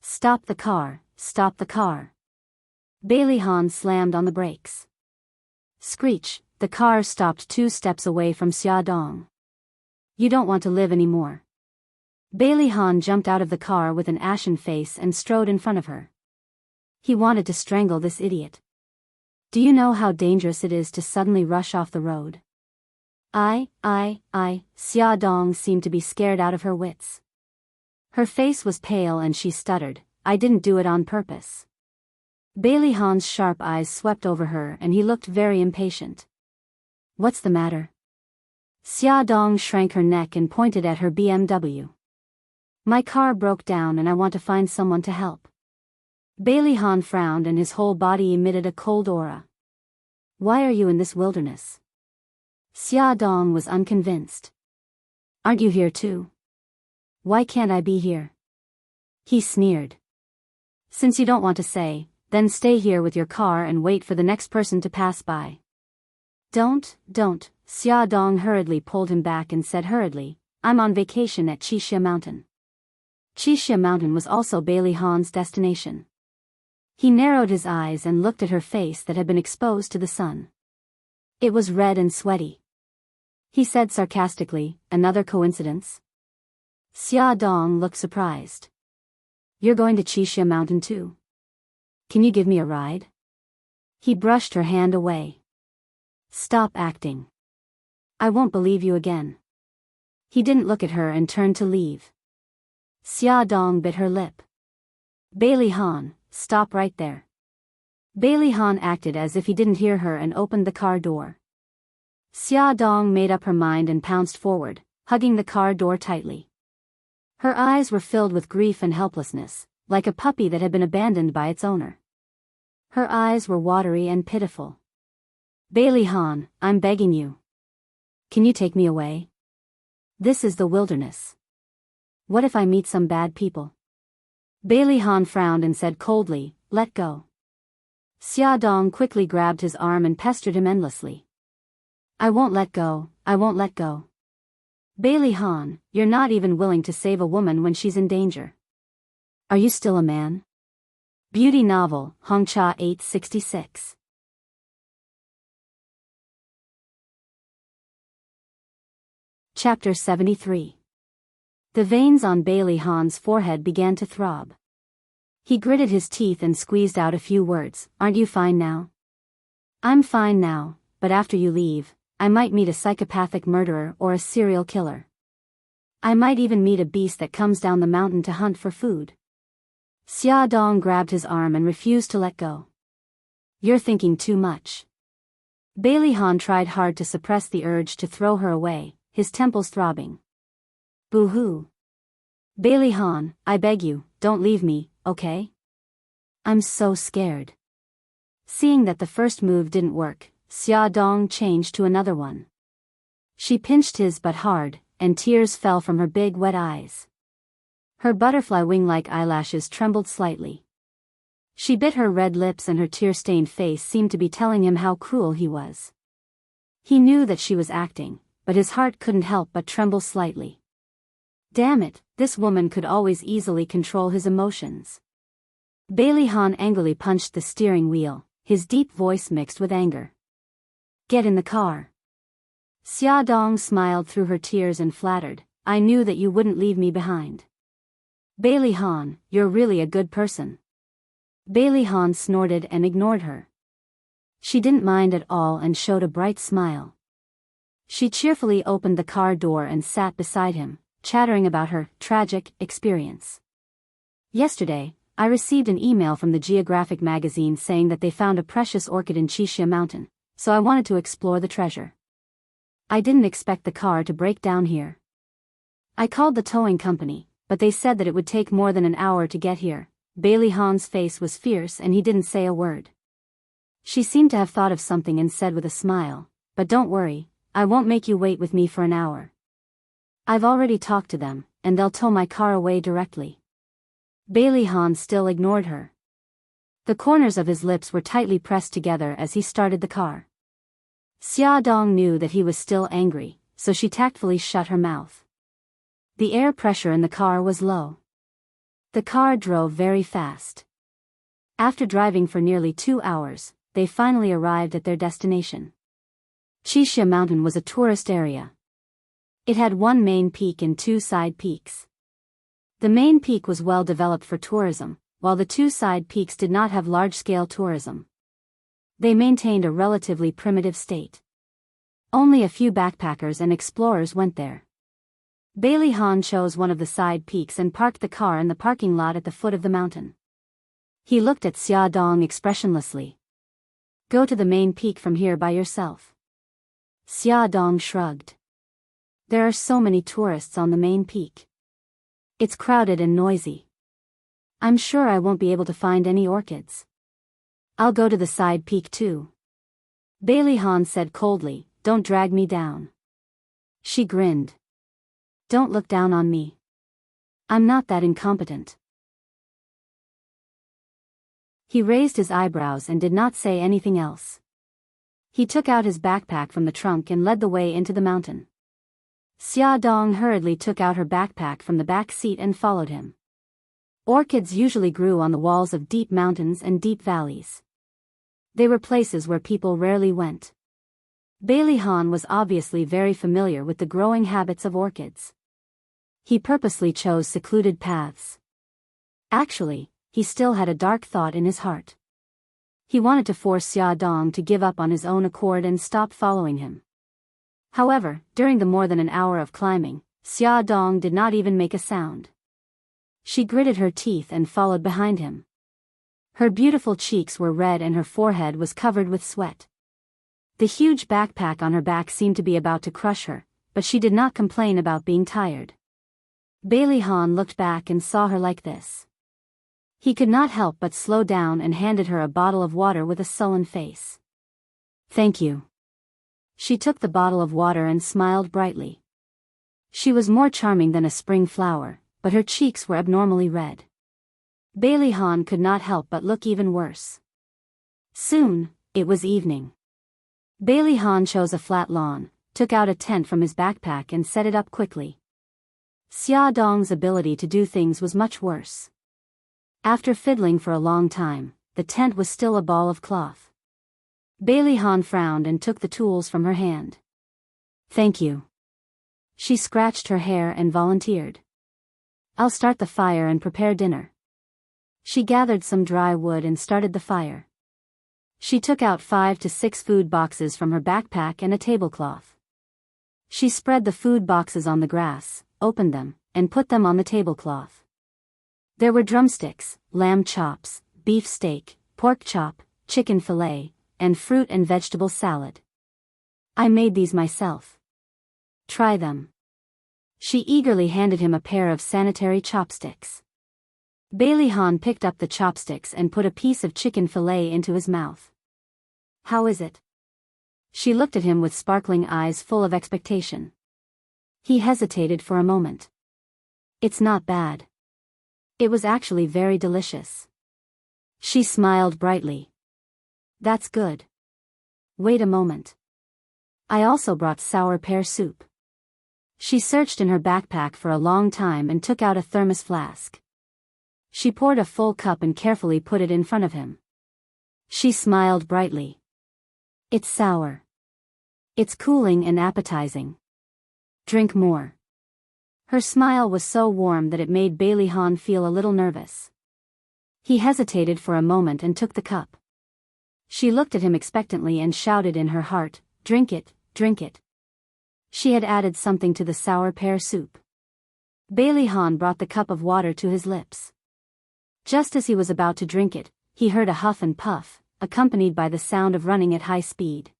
Stop the car, stop the car. Bailey Han slammed on the brakes. Screech, the car stopped 2 steps away from Xia Dong. You don't want to live anymore. Bailey Han jumped out of the car with an ashen face and strode in front of her. He wanted to strangle this idiot. Do you know how dangerous it is to suddenly rush off the road? Xia Dong seemed to be scared out of her wits. Her face was pale and she stuttered, I didn't do it on purpose. Bailey Han's sharp eyes swept over her and he looked very impatient. What's the matter? Xia Dong shrank her neck and pointed at her BMW. My car broke down and I want to find someone to help. Bailey Han frowned and his whole body emitted a cold aura. Why are you in this wilderness? Xia Dong was unconvinced. Aren't you here too? Why can't I be here? He sneered. Since you don't want to say, then stay here with your car and wait for the next person to pass by. Don't. Xia Dong hurriedly pulled him back and said hurriedly, I'm on vacation at Qixia Mountain. Qixia Mountain was also Bailey Han's destination. He narrowed his eyes and looked at her face that had been exposed to the sun. It was red and sweaty. He said sarcastically, another coincidence? Xia Dong looked surprised. You're going to Qixia Mountain too? Can you give me a ride? He brushed her hand away. Stop acting. I won't believe you again. He didn't look at her and turned to leave. Xia Dong bit her lip. Bailey Han, stop right there. Bailey Han acted as if he didn't hear her and opened the car door. Xia Dong made up her mind and pounced forward, hugging the car door tightly. Her eyes were filled with grief and helplessness, like a puppy that had been abandoned by its owner. Her eyes were watery and pitiful. Bailey Han, I'm begging you. Can you take me away? This is the wilderness. What if I meet some bad people? Bailey Han frowned and said coldly, let go. Xia Dong quickly grabbed his arm and pestered him endlessly. I won't let go, I won't let go. Bailey Han, you're not even willing to save a woman when she's in danger. Are you still a man? Beauty novel, Hongcha 866. Chapter 73. The veins on Bailey Han's forehead began to throb. He gritted his teeth and squeezed out a few words. Aren't you fine now? I'm fine now, but after you leave, I might meet a psychopathic murderer or a serial killer. I might even meet a beast that comes down the mountain to hunt for food. Xia Dong grabbed his arm and refused to let go. You're thinking too much. Bailey Han tried hard to suppress the urge to throw her away, his temples throbbing. Boo-hoo. Bailey Han, I beg you, don't leave me, okay? I'm so scared. Seeing that the first move didn't work, Xia Dong changed to another one. She pinched his butt hard, and tears fell from her big wet eyes. Her butterfly wing-like eyelashes trembled slightly. She bit her red lips and her tear-stained face seemed to be telling him how cruel he was. He knew that she was acting, but his heart couldn't help but tremble slightly. Damn it, this woman could always easily control his emotions. Bailey Han angrily punched the steering wheel, his deep voice mixed with anger. Get in the car. Xia Dong smiled through her tears and flattered, I knew that you wouldn't leave me behind. Bailey Han, you're really a good person. Bailey Han snorted and ignored her. She didn't mind at all and showed a bright smile. She cheerfully opened the car door and sat beside him, chattering about her tragic experience. Yesterday, I received an email from the Geographic magazine saying that they found a precious orchid in Qixia Mountain, so I wanted to explore the treasure. I didn't expect the car to break down here. I called the towing company, but they said that it would take more than an hour to get here. Bailey Han's face was fierce and he didn't say a word. She seemed to have thought of something and said with a smile, but don't worry, I won't make you wait with me for an hour. I've already talked to them, and they'll tow my car away directly. Bailey Han still ignored her. The corners of his lips were tightly pressed together as he started the car. Xia Dong knew that he was still angry, so she tactfully shut her mouth. The air pressure in the car was low. The car drove very fast. After driving for nearly 2 hours, they finally arrived at their destination. Qixia Mountain was a tourist area. It had one main peak and 2 side peaks. The main peak was well developed for tourism, while the 2 side peaks did not have large-scale tourism. They maintained a relatively primitive state. Only a few backpackers and explorers went there. Bailey Han chose one of the side peaks and parked the car in the parking lot at the foot of the mountain. He looked at Xia Dong expressionlessly. Go to the main peak from here by yourself. Xia Dong shrugged. There are so many tourists on the main peak. It's crowded and noisy. I'm sure I won't be able to find any orchids. I'll go to the side peak too. Bailey Han said coldly, don't drag me down. She grinned. Don't look down on me. I'm not that incompetent. He raised his eyebrows and did not say anything else. He took out his backpack from the trunk and led the way into the mountain. Xia Dong hurriedly took out her backpack from the back seat and followed him. Orchids usually grew on the walls of deep mountains and deep valleys. They were places where people rarely went. Bailey Han was obviously very familiar with the growing habits of orchids. He purposely chose secluded paths. Actually, he still had a dark thought in his heart. He wanted to force Xia Dong to give up on his own accord and stop following him. However, during the more than an hour of climbing, Xia Dong did not even make a sound. She gritted her teeth and followed behind him. Her beautiful cheeks were red and her forehead was covered with sweat. The huge backpack on her back seemed to be about to crush her, but she did not complain about being tired. Bailey Han looked back and saw her like this. He could not help but slow down and handed her a bottle of water with a sullen face. Thank you. She took the bottle of water and smiled brightly. She was more charming than a spring flower, but her cheeks were abnormally red. Bailey Han could not help but look even worse. Soon, it was evening. Bailey Han chose a flat lawn, took out a tent from his backpack and set it up quickly. Xia Dong's ability to do things was much worse. After fiddling for a long time, the tent was still a ball of cloth. Bailey Han frowned and took the tools from her hand. Thank you. She scratched her hair and volunteered. I'll start the fire and prepare dinner. She gathered some dry wood and started the fire. She took out 5 to 6 food boxes from her backpack and a tablecloth. She spread the food boxes on the grass, opened them, and put them on the tablecloth. There were drumsticks, lamb chops, beef steak, pork chop, chicken fillet, and fruit and vegetable salad. I made these myself. Try them. She eagerly handed him a pair of sanitary chopsticks. Bailey picked up the chopsticks and put a piece of chicken fillet into his mouth. How is it? She looked at him with sparkling eyes full of expectation. He hesitated for a moment. It's not bad. It was actually very delicious. She smiled brightly. That's good. Wait a moment. I also brought sour pear soup. She searched in her backpack for a long time and took out a thermos flask. She poured a full cup and carefully put it in front of him. She smiled brightly. It's sour. It's cooling and appetizing. Drink more. Her smile was so warm that it made Bailey feel a little nervous. He hesitated for a moment and took the cup. She looked at him expectantly and shouted in her heart, "Drink it, drink it." She had added something to the sour pear soup. Bailey brought the cup of water to his lips. Just as he was about to drink it, he heard a huff and puff, accompanied by the sound of running at high speed.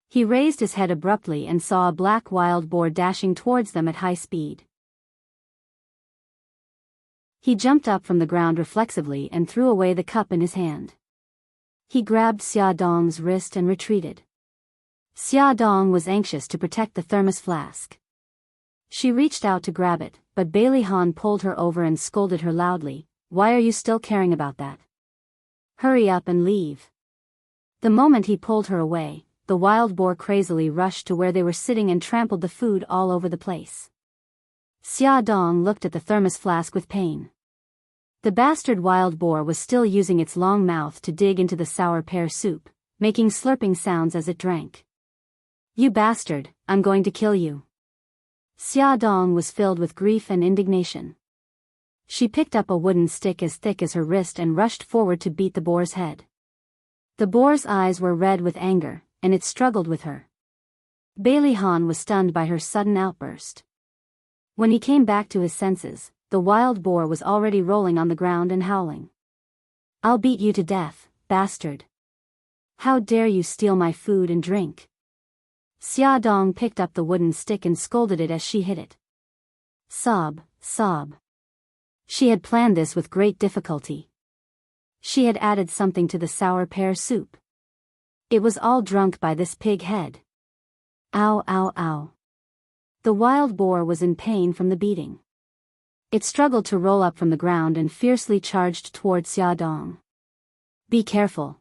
He raised his head abruptly and saw a black wild boar dashing towards them at high speed. He jumped up from the ground reflexively and threw away the cup in his hand. He grabbed Xia Dong's wrist and retreated. Xia Dong was anxious to protect the thermos flask. She reached out to grab it, but Bailey pulled her over and scolded her loudly. Why are you still caring about that? Hurry up and leave. The moment he pulled her away, the wild boar crazily rushed to where they were sitting and trampled the food all over the place. Xia Dong looked at the thermos flask with pain. The bastard wild boar was still using its long mouth to dig into the sour pear soup, making slurping sounds as it drank. You bastard, I'm going to kill you. Xia Dong was filled with grief and indignation. She picked up a wooden stick as thick as her wrist and rushed forward to beat the boar's head. The boar's eyes were red with anger, and it struggled with her. Bailey was stunned by her sudden outburst. When he came back to his senses, the wild boar was already rolling on the ground and howling. I'll beat you to death, bastard. How dare you steal my food and drink? Xia Dong picked up the wooden stick and scolded it as she hit it. Sob, sob. She had planned this with great difficulty. She had added something to the sour pear soup. It was all drunk by this pig head. Ow, ow, ow. The wild boar was in pain from the beating. It struggled to roll up from the ground and fiercely charged toward Xia Dong. Be careful.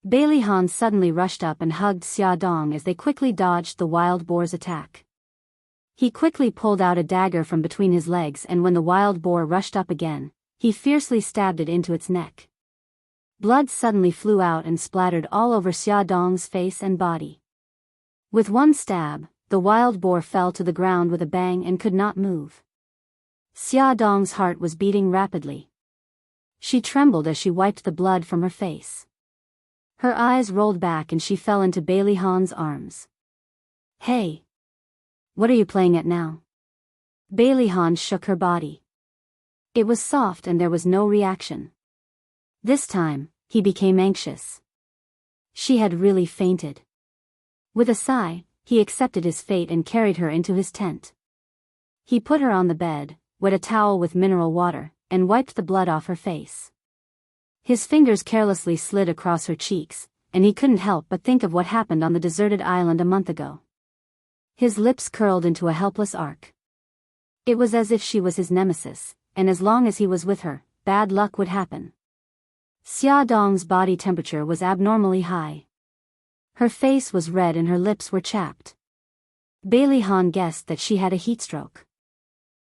Bailey suddenly rushed up and hugged Xia Dong as they quickly dodged the wild boar's attack. He quickly pulled out a dagger from between his legs, and when the wild boar rushed up again, he fiercely stabbed it into its neck. Blood suddenly flew out and splattered all over Xia Dong's face and body. With one stab, the wild boar fell to the ground with a bang and could not move. Xia Dong's heart was beating rapidly. She trembled as she wiped the blood from her face. Her eyes rolled back and she fell into Bailey arms. Hey! What are you playing at now? Bailey shook her body. It was soft and there was no reaction. This time, he became anxious. She had really fainted. With a sigh, he accepted his fate and carried her into his tent. He put her on the bed, wet a towel with mineral water, and wiped the blood off her face. His fingers carelessly slid across her cheeks, and he couldn't help but think of what happened on the deserted island a month ago. His lips curled into a helpless arc. It was as if she was his nemesis, and as long as he was with her, bad luck would happen. Xia Dong's body temperature was abnormally high. Her face was red and her lips were chapped. Bailey guessed that she had a heat stroke.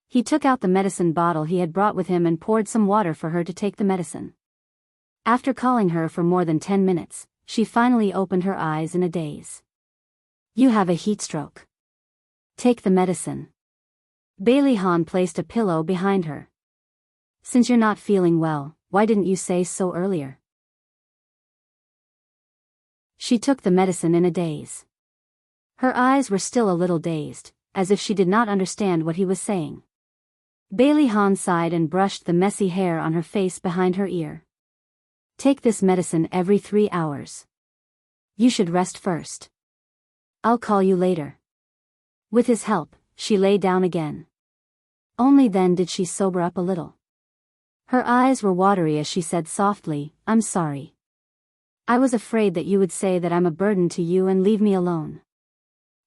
He took out the medicine bottle he had brought with him and poured some water for her to take the medicine. After calling her for more than 10 minutes, she finally opened her eyes in a daze. You have a heat stroke. Take the medicine. Bailey Han placed a pillow behind her. Since you're not feeling well, why didn't you say so earlier? She took the medicine in a daze. Her eyes were still a little dazed, as if she did not understand what he was saying. Bailey Han sighed and brushed the messy hair on her face behind her ear. Take this medicine every 3 hours. You should rest first. I'll call you later. With his help, she lay down again. Only then did she sober up a little. Her eyes were watery as she said softly, I'm sorry. I was afraid that you would say that I'm a burden to you and leave me alone.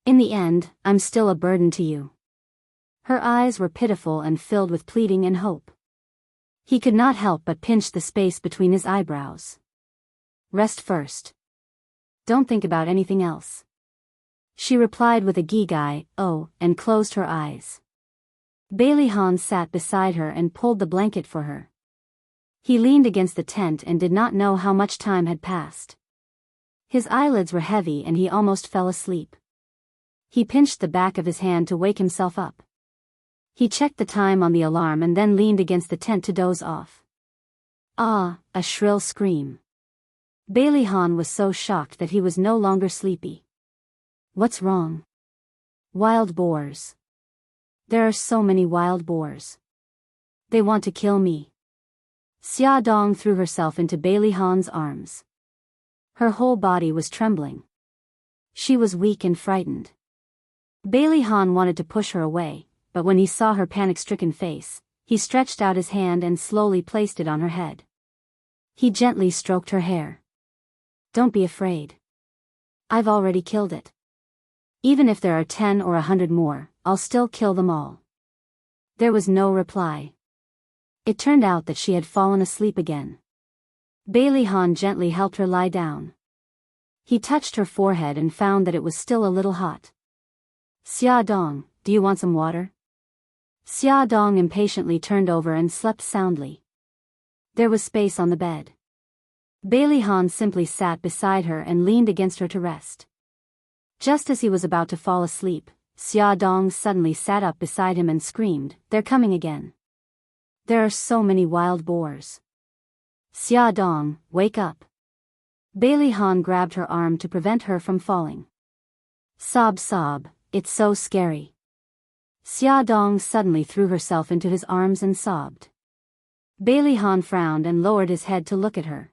In the end, I'm still a burden to you. Her eyes were pitiful and filled with pleading and hope. He could not help but pinch the space between his eyebrows. Rest first. Don't think about anything else. She replied with a gigai, oh, and closed her eyes. Bailey Han sat beside her and pulled the blanket for her. He leaned against the tent and did not know how much time had passed. His eyelids were heavy and he almost fell asleep. He pinched the back of his hand to wake himself up. He checked the time on the alarm and then leaned against the tent to doze off. Ah, a shrill scream. Bailey Han was so shocked that he was no longer sleepy. What's wrong? Wild boars. There are so many wild boars. They want to kill me. Xia Dong threw herself into Bailey Han's arms. Her whole body was trembling. She was weak and frightened. Bailey Han wanted to push her away, but when he saw her panic-stricken face, he stretched out his hand and slowly placed it on her head. He gently stroked her hair. Don't be afraid. I've already killed it. Even if there are 10 or 100 more, I'll still kill them all. There was no reply. It turned out that she had fallen asleep again. Bailey Han gently helped her lie down. He touched her forehead and found that it was still a little hot. Xia Dong, do you want some water? Xia Dong impatiently turned over and slept soundly. There was space on the bed. Bailey Han simply sat beside her and leaned against her to rest. Just as he was about to fall asleep, Xia Dong suddenly sat up beside him and screamed, they're coming again. There are so many wild boars. Xia Dong, wake up. Bailey Han grabbed her arm to prevent her from falling. Sob, it's so scary. Xia Dong suddenly threw herself into his arms and sobbed. Bailey Han frowned and lowered his head to look at her.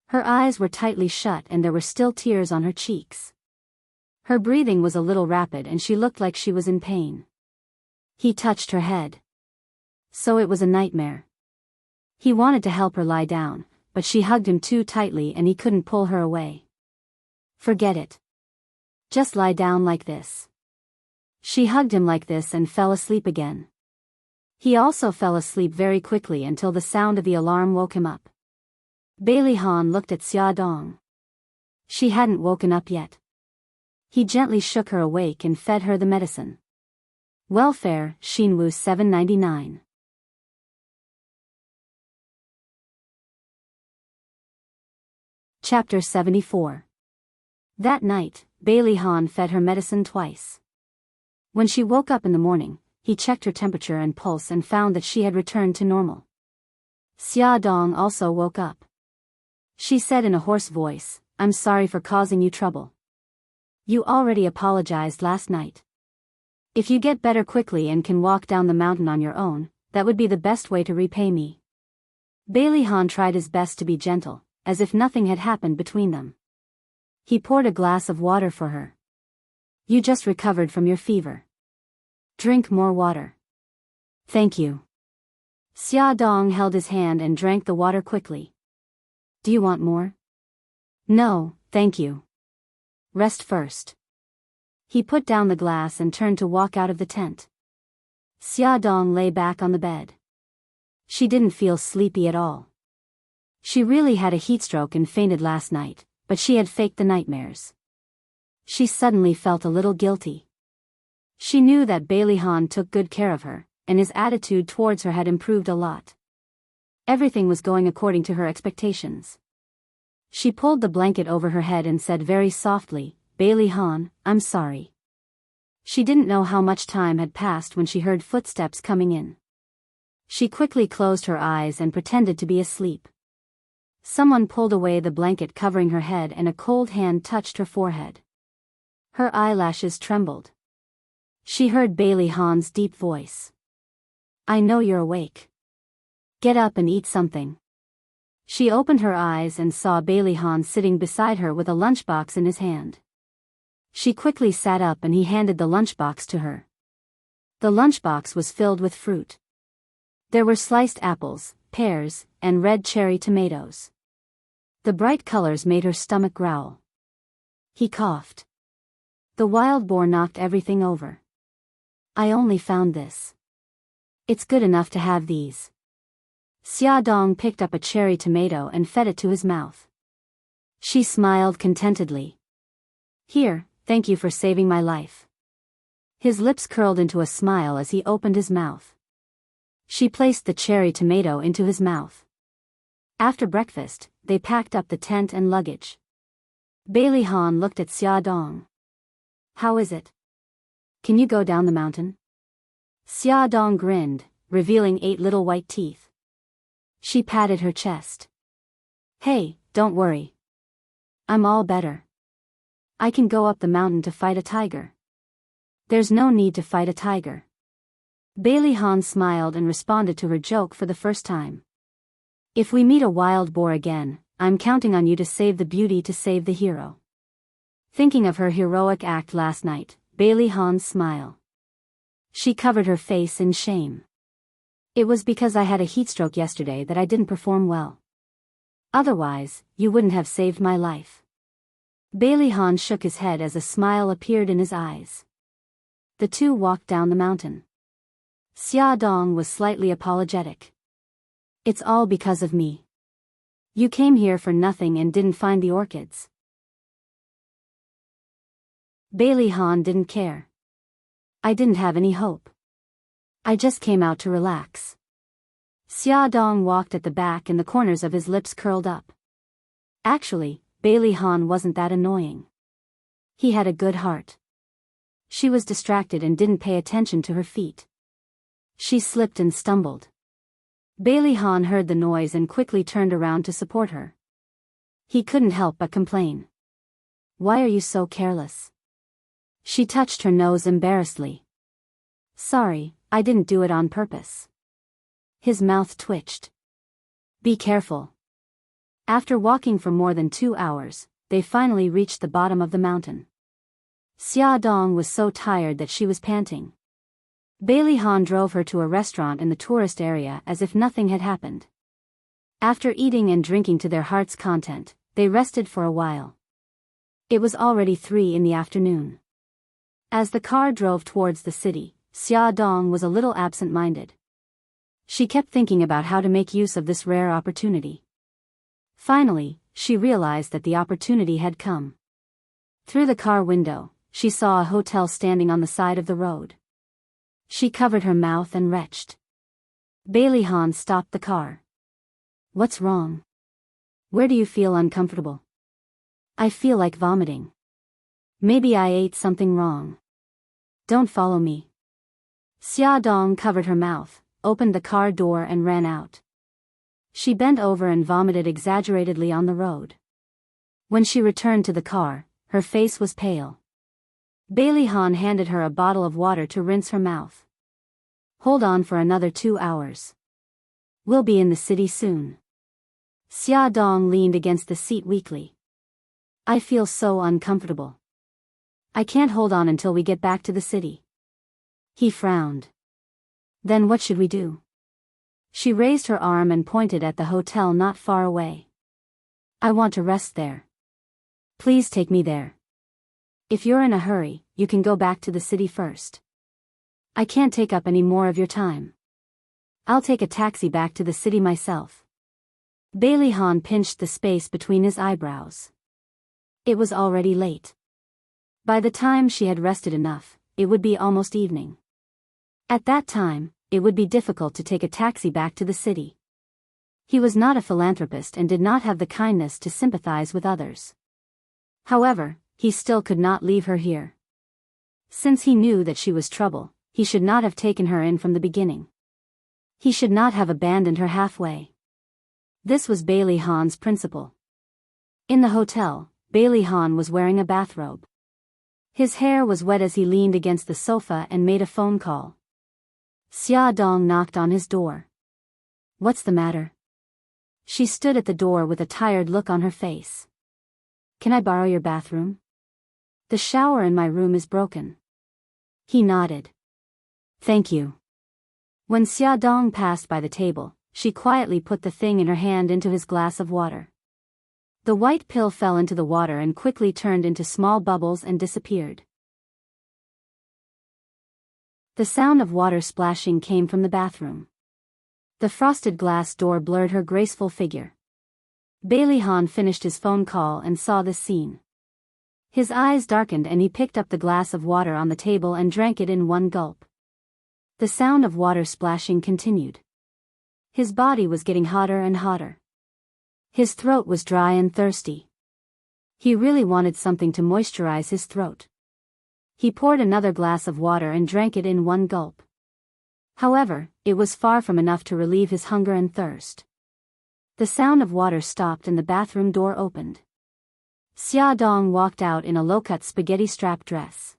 Her eyes were tightly shut and there were still tears on her cheeks. Her breathing was a little rapid and she looked like she was in pain. He touched her head. So it was a nightmare. He wanted to help her lie down, but she hugged him too tightly and he couldn't pull her away. Forget it. Just lie down like this. She hugged him like this and fell asleep again. He also fell asleep very quickly until the sound of the alarm woke him up. Bailey Han looked at Xia Dong. She hadn't woken up yet. He gently shook her awake and fed her the medicine. Welfare, Xinwu 799. Chapter 74. That night, Bailey Han fed her medicine twice. When she woke up in the morning, he checked her temperature and pulse and found that she had returned to normal. Xia Dong also woke up. She said in a hoarse voice, I'm sorry for causing you trouble. You already apologized last night. If you get better quickly and can walk down the mountain on your own, that would be the best way to repay me. Bailey Han tried his best to be gentle, as if nothing had happened between them. He poured a glass of water for her. You just recovered from your fever. Drink more water. Thank you. Xia Dong held his hand and drank the water quickly. Do you want more? No, thank you. Rest first. He put down the glass and turned to walk out of the tent. Xia Dong lay back on the bed. She didn't feel sleepy at all. She really had a heatstroke and fainted last night, but she had faked the nightmares. She suddenly felt a little guilty. She knew that Bailey Han took good care of her, and his attitude towards her had improved a lot. Everything was going according to her expectations. She pulled the blanket over her head and said very softly, Bailey Han, I'm sorry. She didn't know how much time had passed when she heard footsteps coming in. She quickly closed her eyes and pretended to be asleep. Someone pulled away the blanket covering her head and a cold hand touched her forehead. Her eyelashes trembled. She heard Bailey Hahn's deep voice. "I know you're awake. Get up and eat something." She opened her eyes and saw Bailey Hahn sitting beside her with a lunchbox in his hand. She quickly sat up and he handed the lunchbox to her. The lunchbox was filled with fruit. There were sliced apples, pears, and red cherry tomatoes. The bright colors made her stomach growl. He coughed. "The wild boar knocked everything over. I only found this. It's good enough to have these." Xiaodong picked up a cherry tomato and fed it to his mouth. She smiled contentedly. "Here, thank you for saving my life." His lips curled into a smile as he opened his mouth. She placed the cherry tomato into his mouth. After breakfast, they packed up the tent and luggage. Bailey Hahn looked at Xiaodong. "How is it? Can you go down the mountain?" Xiaodong grinned, revealing 8 little white teeth. She patted her chest. "Hey, don't worry. I'm all better. I can go up the mountain to fight a tiger." "There's no need to fight a tiger." Bailey Hahn smiled and responded to her joke for the first time. "If we meet a wild boar again, I'm counting on you to save the beauty to save the hero." Thinking of her heroic act last night, Bailey Hahn's smile. She covered her face in shame. "It was because I had a heatstroke yesterday that I didn't perform well. Otherwise, you wouldn't have saved my life." Bailey Hahn shook his head as a smile appeared in his eyes. The two walked down the mountain. Xiaodong was slightly apologetic. "It's all because of me. You came here for nothing and didn't find the orchids." Bailey Hahn didn't care. "I didn't have any hope. I just came out to relax." Xiaodong walked at the back and the corners of his lips curled up. Actually, Bailey Hahn wasn't that annoying. He had a good heart. She was distracted and didn't pay attention to her feet. She slipped and stumbled. Bailey Hahn heard the noise and quickly turned around to support her. He couldn't help but complain. "Why are you so careless?" She touched her nose embarrassedly. "Sorry, I didn't do it on purpose." His mouth twitched. "Be careful." After walking for more than 2 hours, they finally reached the bottom of the mountain. Xiaodong was so tired that she was panting. Bailey Hahn drove her to a restaurant in the tourist area as if nothing had happened. After eating and drinking to their heart's content, they rested for a while. It was already 3 in the afternoon. As the car drove towards the city, Xiaodong was a little absent-minded. She kept thinking about how to make use of this rare opportunity. Finally, she realized that the opportunity had come. Through the car window, she saw a hotel standing on the side of the road. She covered her mouth and retched. Bailey Hahn stopped the car. "What's wrong? Where do you feel uncomfortable?" "I feel like vomiting. Maybe I ate something wrong. Don't follow me." Xiaodong covered her mouth, opened the car door and ran out. She bent over and vomited exaggeratedly on the road. When she returned to the car, her face was pale. Bailey Hahn handed her a bottle of water to rinse her mouth. "Hold on for another 2 hours. We'll be in the city soon." Xiaodong leaned against the seat weakly. "I feel so uncomfortable. I can't hold on until we get back to the city." He frowned. "Then what should we do?" She raised her arm and pointed at the hotel not far away. "I want to rest there. Please take me there. If you're in a hurry, you can go back to the city first. I can't take up any more of your time. I'll take a taxi back to the city myself." Bailey Hahn pinched the space between his eyebrows. It was already late. By the time she had rested enough, it would be almost evening. At that time, it would be difficult to take a taxi back to the city. He was not a philanthropist and did not have the kindness to sympathize with others. However, he still could not leave her here. Since he knew that she was trouble, he should not have taken her in from the beginning. He should not have abandoned her halfway. This was Bailey Hahn's principle. In the hotel, Bailey Hahn was wearing a bathrobe. His hair was wet as he leaned against the sofa and made a phone call. Xia Dong knocked on his door. "What's the matter?" She stood at the door with a tired look on her face. "Can I borrow your bathroom? The shower in my room is broken." He nodded. "Thank you." When Xia Dong passed by the table, she quietly put the thing in her hand into his glass of water. The white pill fell into the water and quickly turned into small bubbles and disappeared. The sound of water splashing came from the bathroom. The frosted glass door blurred her graceful figure. Bailey Hahn finished his phone call and saw this scene. His eyes darkened and he picked up the glass of water on the table and drank it in one gulp. The sound of water splashing continued. His body was getting hotter and hotter. His throat was dry and thirsty. He really wanted something to moisturize his throat. He poured another glass of water and drank it in one gulp. However, it was far from enough to relieve his hunger and thirst. The sound of water stopped and the bathroom door opened. Xia Dong walked out in a low-cut spaghetti strap dress.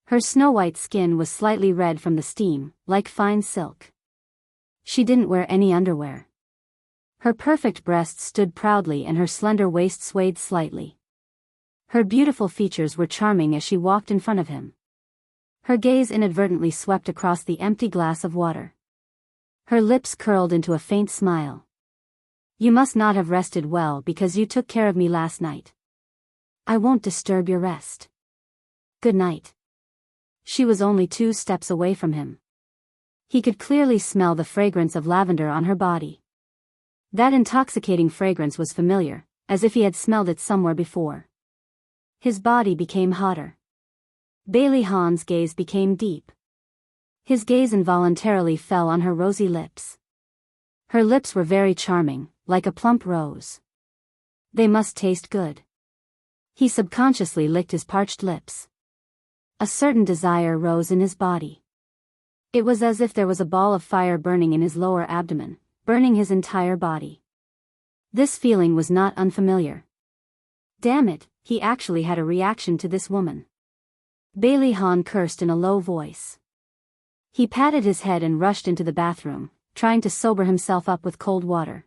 Her snow-white skin was slightly red from the steam, like fine silk. She didn't wear any underwear. Her perfect breasts stood proudly and her slender waist swayed slightly. Her beautiful features were charming as she walked in front of him. Her gaze inadvertently swept across the empty glass of water. Her lips curled into a faint smile. "You must not have rested well because you took care of me last night. I won't disturb your rest. Good night." She was only 2 steps away from him. He could clearly smell the fragrance of lavender on her body. That intoxicating fragrance was familiar, as if he had smelled it somewhere before. His body became hotter. Bailey Hahn's gaze became deep. His gaze involuntarily fell on her rosy lips. Her lips were very charming, like a plump rose. They must taste good. He subconsciously licked his parched lips. A certain desire rose in his body. It was as if there was a ball of fire burning in his lower abdomen, burning his entire body. This feeling was not unfamiliar. Damn it, he actually had a reaction to this woman. Bailey Hahn cursed in a low voice. He patted his head and rushed into the bathroom, trying to sober himself up with cold water.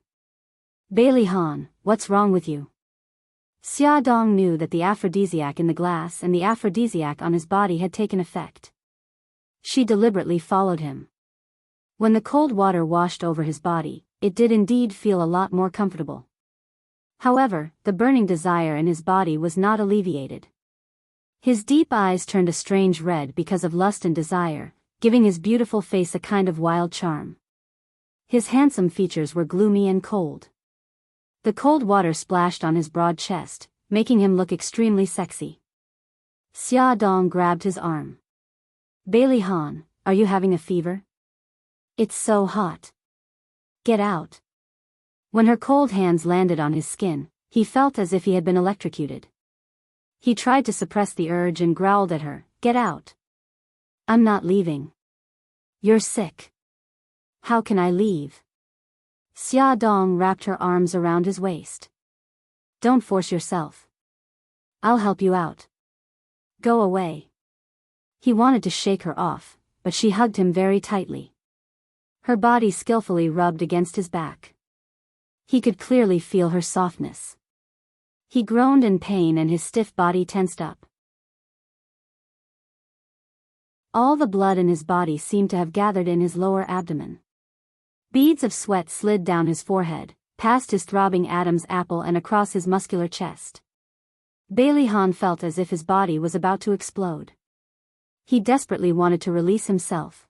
"Bailey Hahn, what's wrong with you?" Xia Dong knew that the aphrodisiac in the glass and the aphrodisiac on his body had taken effect. She deliberately followed him. When the cold water washed over his body, it did indeed feel a lot more comfortable. However, the burning desire in his body was not alleviated. His deep eyes turned a strange red because of lust and desire, giving his beautiful face a kind of wild charm. His handsome features were gloomy and cold. The cold water splashed on his broad chest, making him look extremely sexy. Xia Dong grabbed his arm. "Bailey Hahn, are you having a fever? It's so hot. Get out." When her cold hands landed on his skin, he felt as if he had been electrocuted. He tried to suppress the urge and growled at her, "Get out. I'm not leaving. You're sick. How can I leave?" Xia Dong wrapped her arms around his waist. "Don't force yourself. I'll help you out. Go away." He wanted to shake her off, but she hugged him very tightly. Her body skillfully rubbed against his back. He could clearly feel her softness. He groaned in pain and his stiff body tensed up. All the blood in his body seemed to have gathered in his lower abdomen. Beads of sweat slid down his forehead, past his throbbing Adam's apple and across his muscular chest. Bailey Hahn felt as if his body was about to explode. He desperately wanted to release himself.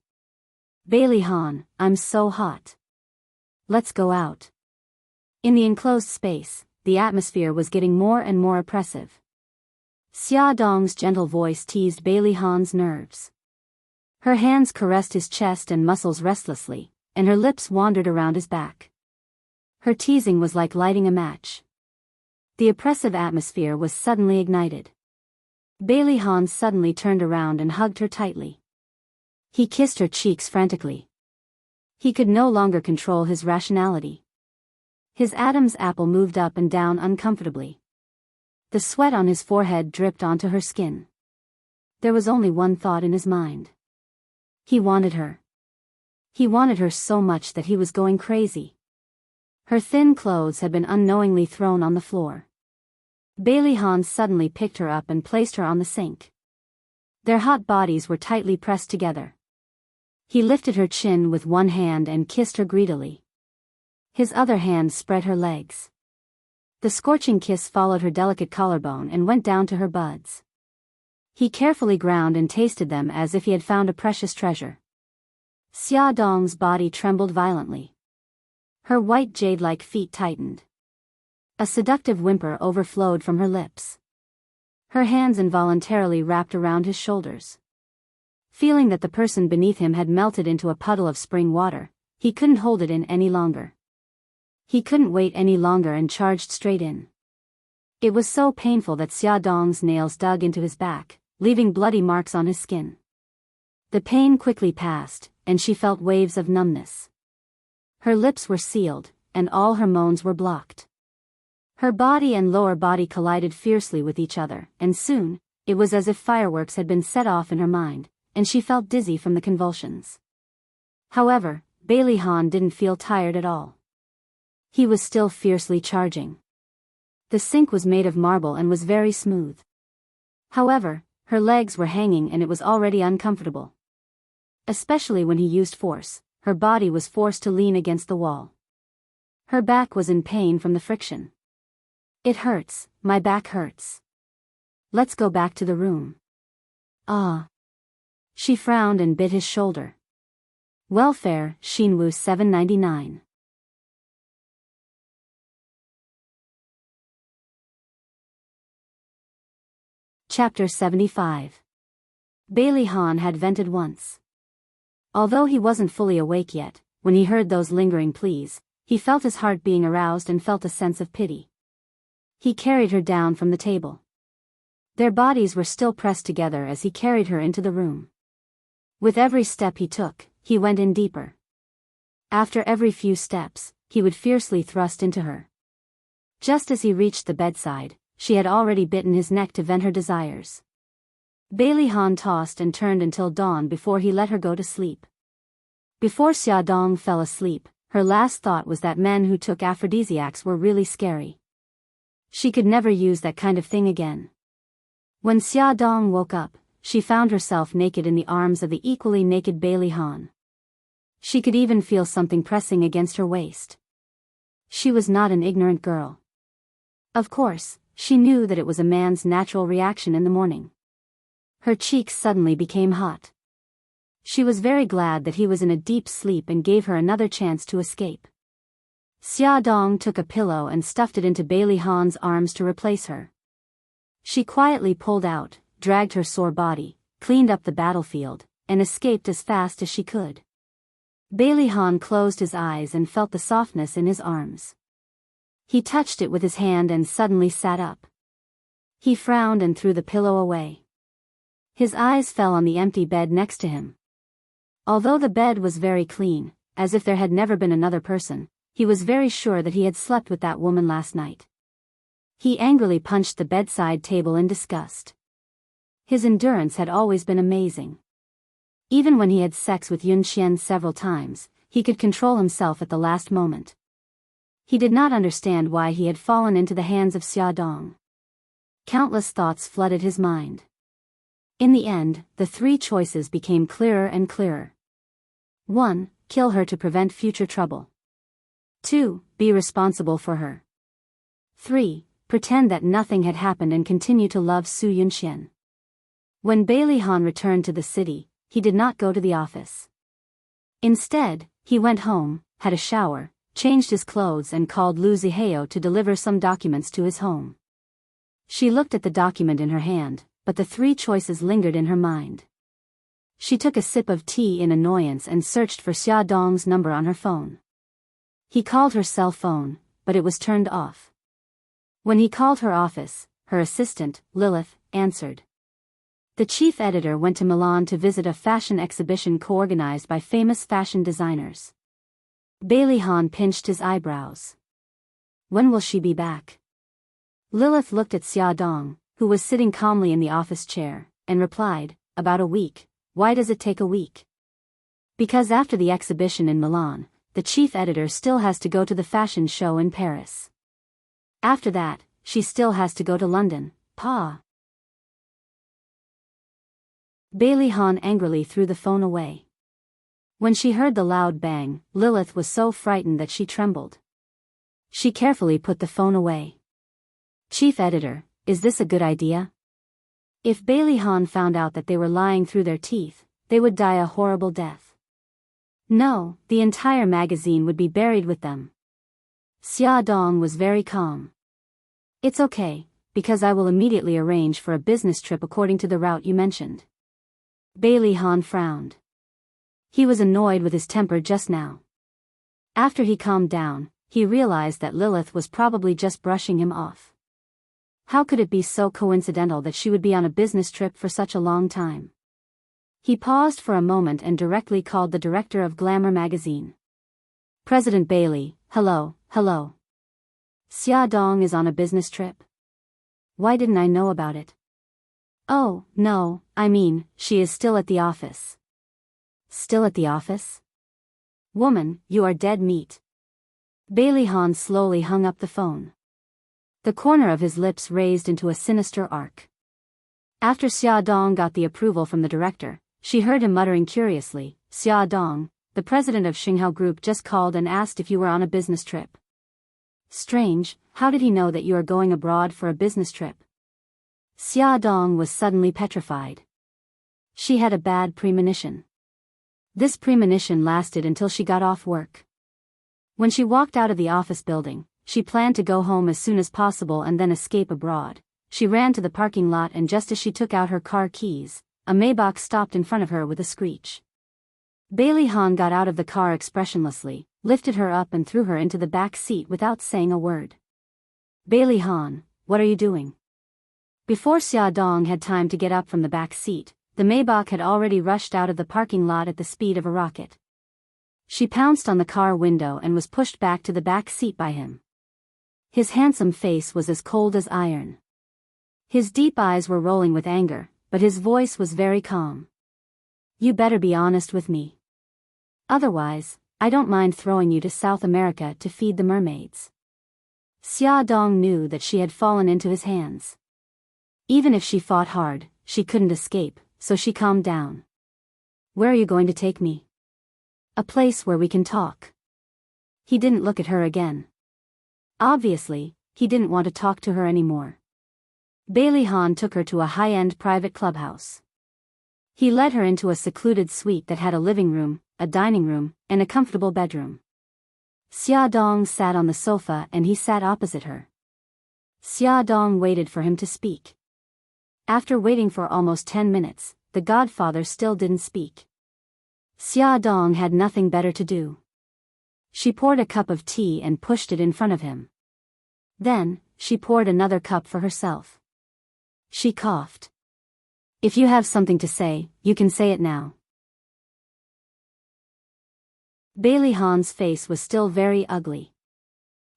"Bailey Hahn, I'm so hot. Let's go out." In the enclosed space, the atmosphere was getting more and more oppressive. Xia Dong's gentle voice teased Bailey Hahn's nerves. Her hands caressed his chest and muscles restlessly, and her lips wandered around his back. Her teasing was like lighting a match. The oppressive atmosphere was suddenly ignited. Bailey Han suddenly turned around and hugged her tightly. He kissed her cheeks frantically. He could no longer control his rationality. His Adam's apple moved up and down uncomfortably. The sweat on his forehead dripped onto her skin. There was only one thought in his mind. He wanted her. He wanted her so much that he was going crazy. Her thin clothes had been unknowingly thrown on the floor. Bailey Han suddenly picked her up and placed her on the sink. Their hot bodies were tightly pressed together. He lifted her chin with one hand and kissed her greedily. His other hand spread her legs. The scorching kiss followed her delicate collarbone and went down to her buds. He carefully ground and tasted them as if he had found a precious treasure. Xia Dong's body trembled violently. Her white jade-like feet tightened. A seductive whimper overflowed from her lips. Her hands involuntarily wrapped around his shoulders. Feeling that the person beneath him had melted into a puddle of spring water, he couldn't hold it in any longer. He couldn't wait any longer and charged straight in. It was so painful that Xia Dong's nails dug into his back, leaving bloody marks on his skin. The pain quickly passed, and she felt waves of numbness. Her lips were sealed, and all her moans were blocked. Her body and lower body collided fiercely with each other, and soon, it was as if fireworks had been set off in her mind, and she felt dizzy from the convulsions. However, Bailey Han didn't feel tired at all. He was still fiercely charging. The sink was made of marble and was very smooth. However, her legs were hanging and it was already uncomfortable. Especially when he used force, her body was forced to lean against the wall. Her back was in pain from the friction. It hurts, my back hurts. Let's go back to the room. Ah. She frowned and bit his shoulder. Welfare, Shinwoo 799. Chapter 75. Bailey Han had vented once. Although he wasn't fully awake yet, when he heard those lingering pleas, he felt his heart being aroused and felt a sense of pity. He carried her down from the table. Their bodies were still pressed together as he carried her into the room. With every step he took, he went in deeper. After every few steps, he would fiercely thrust into her. Just as he reached the bedside, she had already bitten his neck to vent her desires. Bailey Han tossed and turned until dawn before he let her go to sleep. Before Xia Dong fell asleep, her last thought was that men who took aphrodisiacs were really scary. She could never use that kind of thing again. When Xia Dong woke up, she found herself naked in the arms of the equally naked Bailey Han. She could even feel something pressing against her waist. She was not an ignorant girl. Of course, she knew that it was a man's natural reaction in the morning. Her cheeks suddenly became hot. She was very glad that he was in a deep sleep and gave her another chance to escape. Xia Dong took a pillow and stuffed it into Bailey Han's arms to replace her. She quietly pulled out, dragged her sore body, cleaned up the battlefield, and escaped as fast as she could. Bailey Han closed his eyes and felt the softness in his arms. He touched it with his hand and suddenly sat up. He frowned and threw the pillow away. His eyes fell on the empty bed next to him. Although the bed was very clean, as if there had never been another person, he was very sure that he had slept with that woman last night. He angrily punched the bedside table in disgust. His endurance had always been amazing. Even when he had sex with Yun Xian several times, he could control himself at the last moment. He did not understand why he had fallen into the hands of Xia Dong. Countless thoughts flooded his mind. In the end, the three choices became clearer and clearer. 1. Kill her to prevent future trouble. 2. Be responsible for her. 3. Pretend that nothing had happened and continue to love Su Yunxian. When Bailey Han returned to the city, he did not go to the office. Instead, he went home, had a shower, changed his clothes and called Lu Zihao to deliver some documents to his home. She looked at the document in her hand, but the three choices lingered in her mind. She took a sip of tea in annoyance and searched for Xia Dong's number on her phone. He called her cell phone, but it was turned off. When he called her office, her assistant, Lilith, answered. The chief editor went to Milan to visit a fashion exhibition co-organized by famous fashion designers. Bailey Han pinched his eyebrows. When will she be back? Lilith looked at Xia Dong, who was sitting calmly in the office chair, and replied, about a week. Why does it take a week? Because after the exhibition in Milan, the chief editor still has to go to the fashion show in Paris. After that, she still has to go to London, Pa. Bailey Han angrily threw the phone away. When she heard the loud bang, Lilith was so frightened that she trembled. She carefully put the phone away. Chief editor, is this a good idea? If Bailey Han found out that they were lying through their teeth, they would die a horrible death. No, the entire magazine would be buried with them. Xia Dong was very calm. It's okay, because I will immediately arrange for a business trip according to the route you mentioned. Bailey Han frowned. He was annoyed with his temper just now. After he calmed down, he realized that Lilith was probably just brushing him off. How could it be so coincidental that she would be on a business trip for such a long time? He paused for a moment and directly called the director of Glamour magazine. President Bailey, hello. Xia Dong is on a business trip? Why didn't I know about it? Oh, no, I mean, she is still at the office. Still at the office? Woman, you are dead meat. Bailey Han slowly hung up the phone. The corner of his lips raised into a sinister arc. After Xia Dong got the approval from the director, she heard him muttering curiously, Xia Dong, the president of Xinghao Group just called and asked if you were on a business trip. Strange, how did he know that you are going abroad for a business trip? Xia Dong was suddenly petrified. She had a bad premonition. This premonition lasted until she got off work. When she walked out of the office building, she planned to go home as soon as possible and then escape abroad. She ran to the parking lot, and just as she took out her car keys, a Maybach stopped in front of her with a screech. Bailey Han got out of the car expressionlessly, lifted her up and threw her into the back seat without saying a word. Bailey Han, what are you doing? Before Xia Dong had time to get up from the back seat, the Maybach had already rushed out of the parking lot at the speed of a rocket. She pounced on the car window and was pushed back to the back seat by him. His handsome face was as cold as iron. His deep eyes were rolling with anger, but his voice was very calm. You better be honest with me. Otherwise, I don't mind throwing you to South America to feed the mermaids. Xia Dong knew that she had fallen into his hands. Even if she fought hard, she couldn't escape, so she calmed down. Where are you going to take me? A place where we can talk. He didn't look at her again. Obviously, he didn't want to talk to her anymore. Bailey Han took her to a high-end private clubhouse. He led her into a secluded suite that had a living room, a dining room, and a comfortable bedroom. Xia Dong sat on the sofa and he sat opposite her. Xia Dong waited for him to speak. After waiting for almost 10 minutes, the godfather still didn't speak. Xia Dong had nothing better to do. She poured a cup of tea and pushed it in front of him. Then, she poured another cup for herself. She coughed. If you have something to say, you can say it now. Bailey Han's face was still very ugly.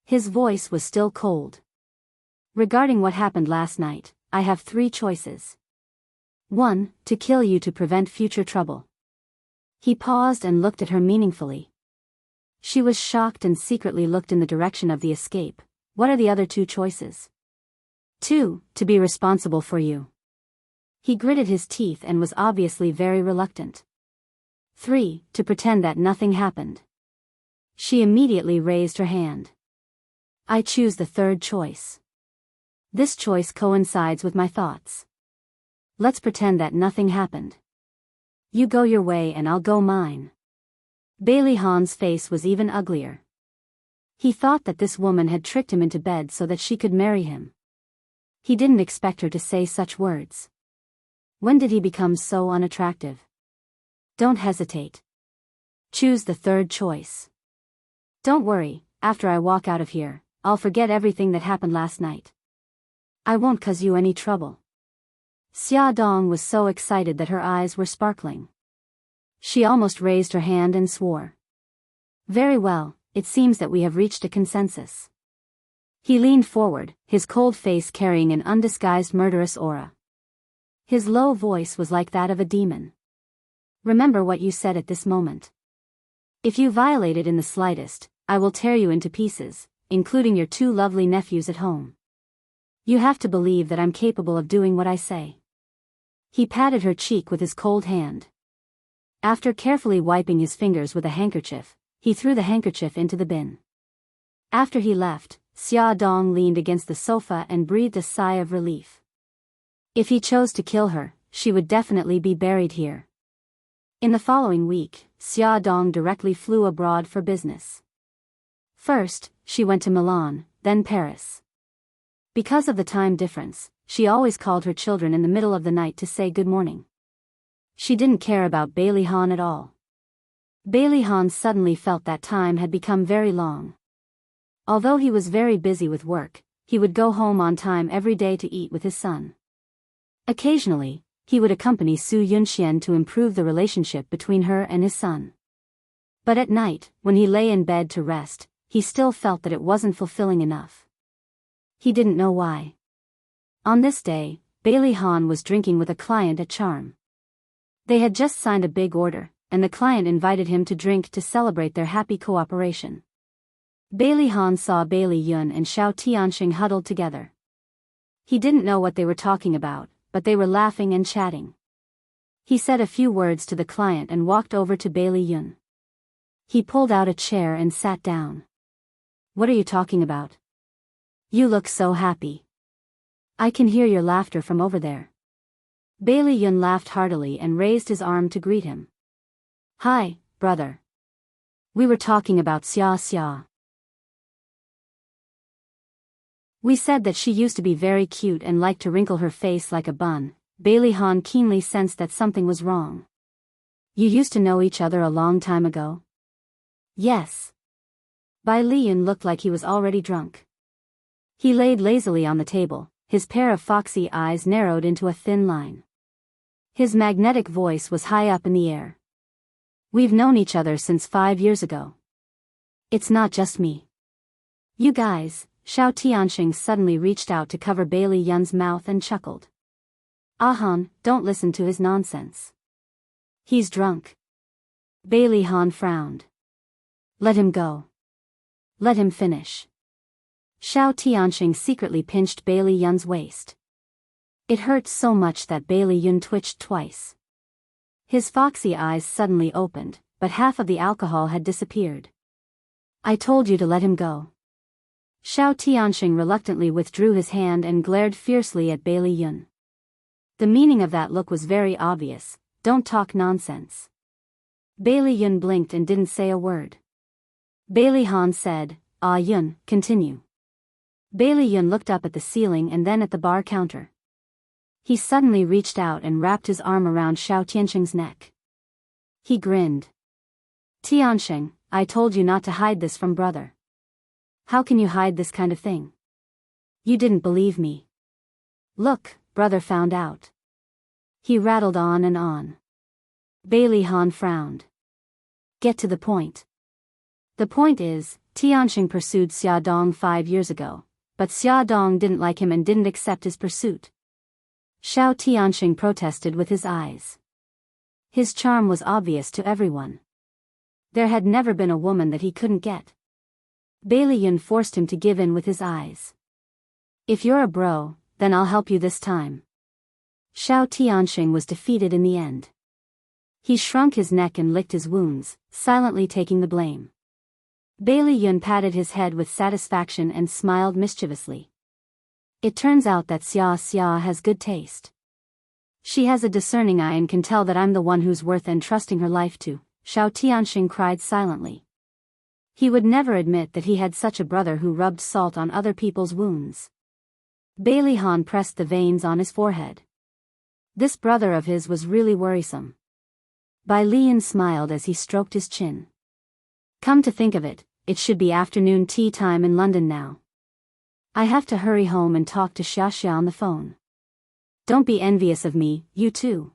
His voice was still cold. Regarding what happened last night, I have 3 choices. 1. To kill you to prevent future trouble. He paused and looked at her meaningfully. She was shocked and secretly looked in the direction of the escape. What are the other 2 choices? 2. To be responsible for you. He gritted his teeth and was obviously very reluctant. 3. To pretend that nothing happened. She immediately raised her hand. I choose the 3rd choice. This choice coincides with my thoughts. Let's pretend that nothing happened. You go your way and I'll go mine. Bailey Han's face was even uglier. He thought that this woman had tricked him into bed so that she could marry him. He didn't expect her to say such words. When did he become so unattractive? Don't hesitate. Choose the 3rd choice. Don't worry, after I walk out of here, I'll forget everything that happened last night. I won't cause you any trouble. Xia Dong was so excited that her eyes were sparkling. She almost raised her hand and swore. Very well, it seems that we have reached a consensus. He leaned forward, his cold face carrying an undisguised murderous aura. His low voice was like that of a demon. Remember what you said at this moment. If you violate it in the slightest, I will tear you into pieces, including your two lovely nephews at home. You have to believe that I'm capable of doing what I say. He patted her cheek with his cold hand. After carefully wiping his fingers with a handkerchief, he threw the handkerchief into the bin. After he left, Xia Dong leaned against the sofa and breathed a sigh of relief. If he chose to kill her, she would definitely be buried here. In the following week, Xia Dong directly flew abroad for business. First, she went to Milan, then Paris. Because of the time difference, she always called her children in the middle of the night to say good morning. She didn't care about Bailey Han at all. Bailey Han suddenly felt that time had become very long. Although he was very busy with work, he would go home on time every day to eat with his son. Occasionally, he would accompany Su Yunxian to improve the relationship between her and his son. But at night, when he lay in bed to rest, he still felt that it wasn't fulfilling enough. He didn't know why. On this day, Bailey Han was drinking with a client at Charm. They had just signed a big order, and the client invited him to drink to celebrate their happy cooperation. Bailey Han saw Bailey Yun and Xiao Tianxing huddled together. He didn't know what they were talking about, but they were laughing and chatting. He said a few words to the client and walked over to Bailey Yun. He pulled out a chair and sat down. What are you talking about? You look so happy. I can hear your laughter from over there. Bailey Yun laughed heartily and raised his arm to greet him. Hi, brother. We were talking about Xia Xia. We said that she used to be very cute and liked to wrinkle her face like a bun. Bailey Han keenly sensed that something was wrong. You used to know each other a long time ago? Yes. Bai Liyun looked like he was already drunk. He laid lazily on the table, his pair of foxy eyes narrowed into a thin line. His magnetic voice was high up in the air. We've known each other since 5 years ago. It's not just me. You guys. Xiao Tianxing suddenly reached out to cover Bailey Yun's mouth and chuckled. Han, don't listen to his nonsense. He's drunk. Bailey Han frowned. Let him go. Let him finish. Xiao Tianxing secretly pinched Bailey Yun's waist. It hurt so much that Bailey Yun twitched twice. His foxy eyes suddenly opened, but half of the alcohol had disappeared. I told you to let him go. Xiao Tianxing reluctantly withdrew his hand and glared fiercely at Bailey Yun. The meaning of that look was very obvious. Don't talk nonsense. Bailey Yun blinked and didn't say a word. Bailey Han said, Yun, continue. Bailey Yun looked up at the ceiling and then at the bar counter. He suddenly reached out and wrapped his arm around Xiao Tianxing's neck. He grinned. Tianxing, I told you not to hide this from brother. How can you hide this kind of thing? You didn't believe me. Look, brother found out. He rattled on and on. Bailey Han frowned. Get to the point. The point is, Tianxing pursued Xia Dong 5 years ago, but Xia Dong didn't like him and didn't accept his pursuit. Xiao Tianxing protested with his eyes. His charm was obvious to everyone. There had never been a woman that he couldn't get. Bailey Yun forced him to give in with his eyes. If you're a bro, then I'll help you this time. Xiao Tianxing was defeated in the end. He shrunk his neck and licked his wounds, silently taking the blame. Bailey Yun patted his head with satisfaction and smiled mischievously. It turns out that Xia Xia has good taste. She has a discerning eye and can tell that I'm the one who's worth entrusting her life to, Xiao Tianxing cried silently. He would never admit that he had such a brother who rubbed salt on other people's wounds. Bailey Han pressed the veins on his forehead. This brother of his was really worrisome. Bai Lian smiled as he stroked his chin. Come to think of it, it should be afternoon tea time in London now. I have to hurry home and talk to Xia Xia on the phone. Don't be envious of me, you too.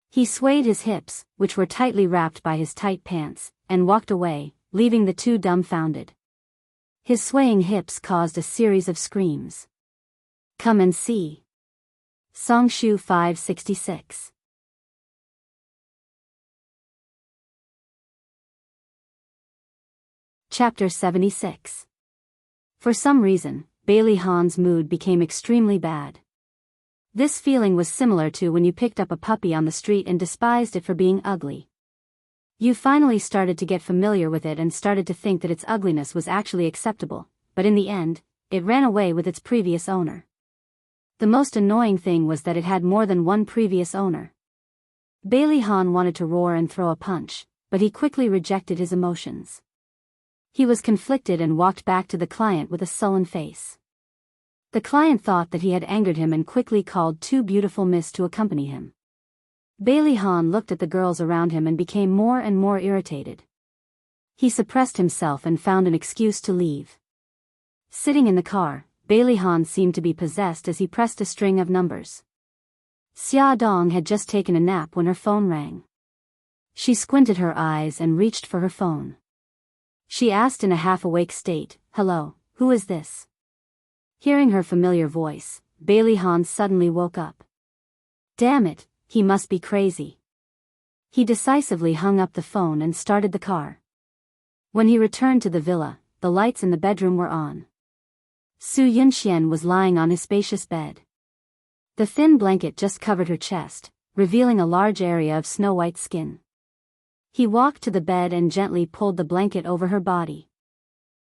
He swayed his hips, which were tightly wrapped by his tight pants, and walked away, leaving the two dumbfounded. His swaying hips caused a series of screams. Come and see. Songshu 566. Chapter 76. For some reason, Bailey Han's mood became extremely bad. This feeling was similar to when you picked up a puppy on the street and despised it for being ugly. You finally started to get familiar with it and started to think that its ugliness was actually acceptable, but in the end, it ran away with its previous owner. The most annoying thing was that it had more than one previous owner. Bailey Han wanted to roar and throw a punch, but he quickly rejected his emotions. He was conflicted and walked back to the client with a sullen face. The client thought that he had angered him and quickly called two beautiful miss to accompany him. Bailey Han looked at the girls around him and became more and more irritated. He suppressed himself and found an excuse to leave. Sitting in the car, Bailey Han seemed to be possessed as he pressed a string of numbers. Xia Dong had just taken a nap when her phone rang. She squinted her eyes and reached for her phone. She asked in a half-awake state, "Hello, who is this?" Hearing her familiar voice, Bailey Han suddenly woke up. Damn it, he must be crazy. He decisively hung up the phone and started the car. When he returned to the villa, the lights in the bedroom were on. Su Yunxian was lying on his spacious bed. The thin blanket just covered her chest, revealing a large area of snow-white skin. He walked to the bed and gently pulled the blanket over her body.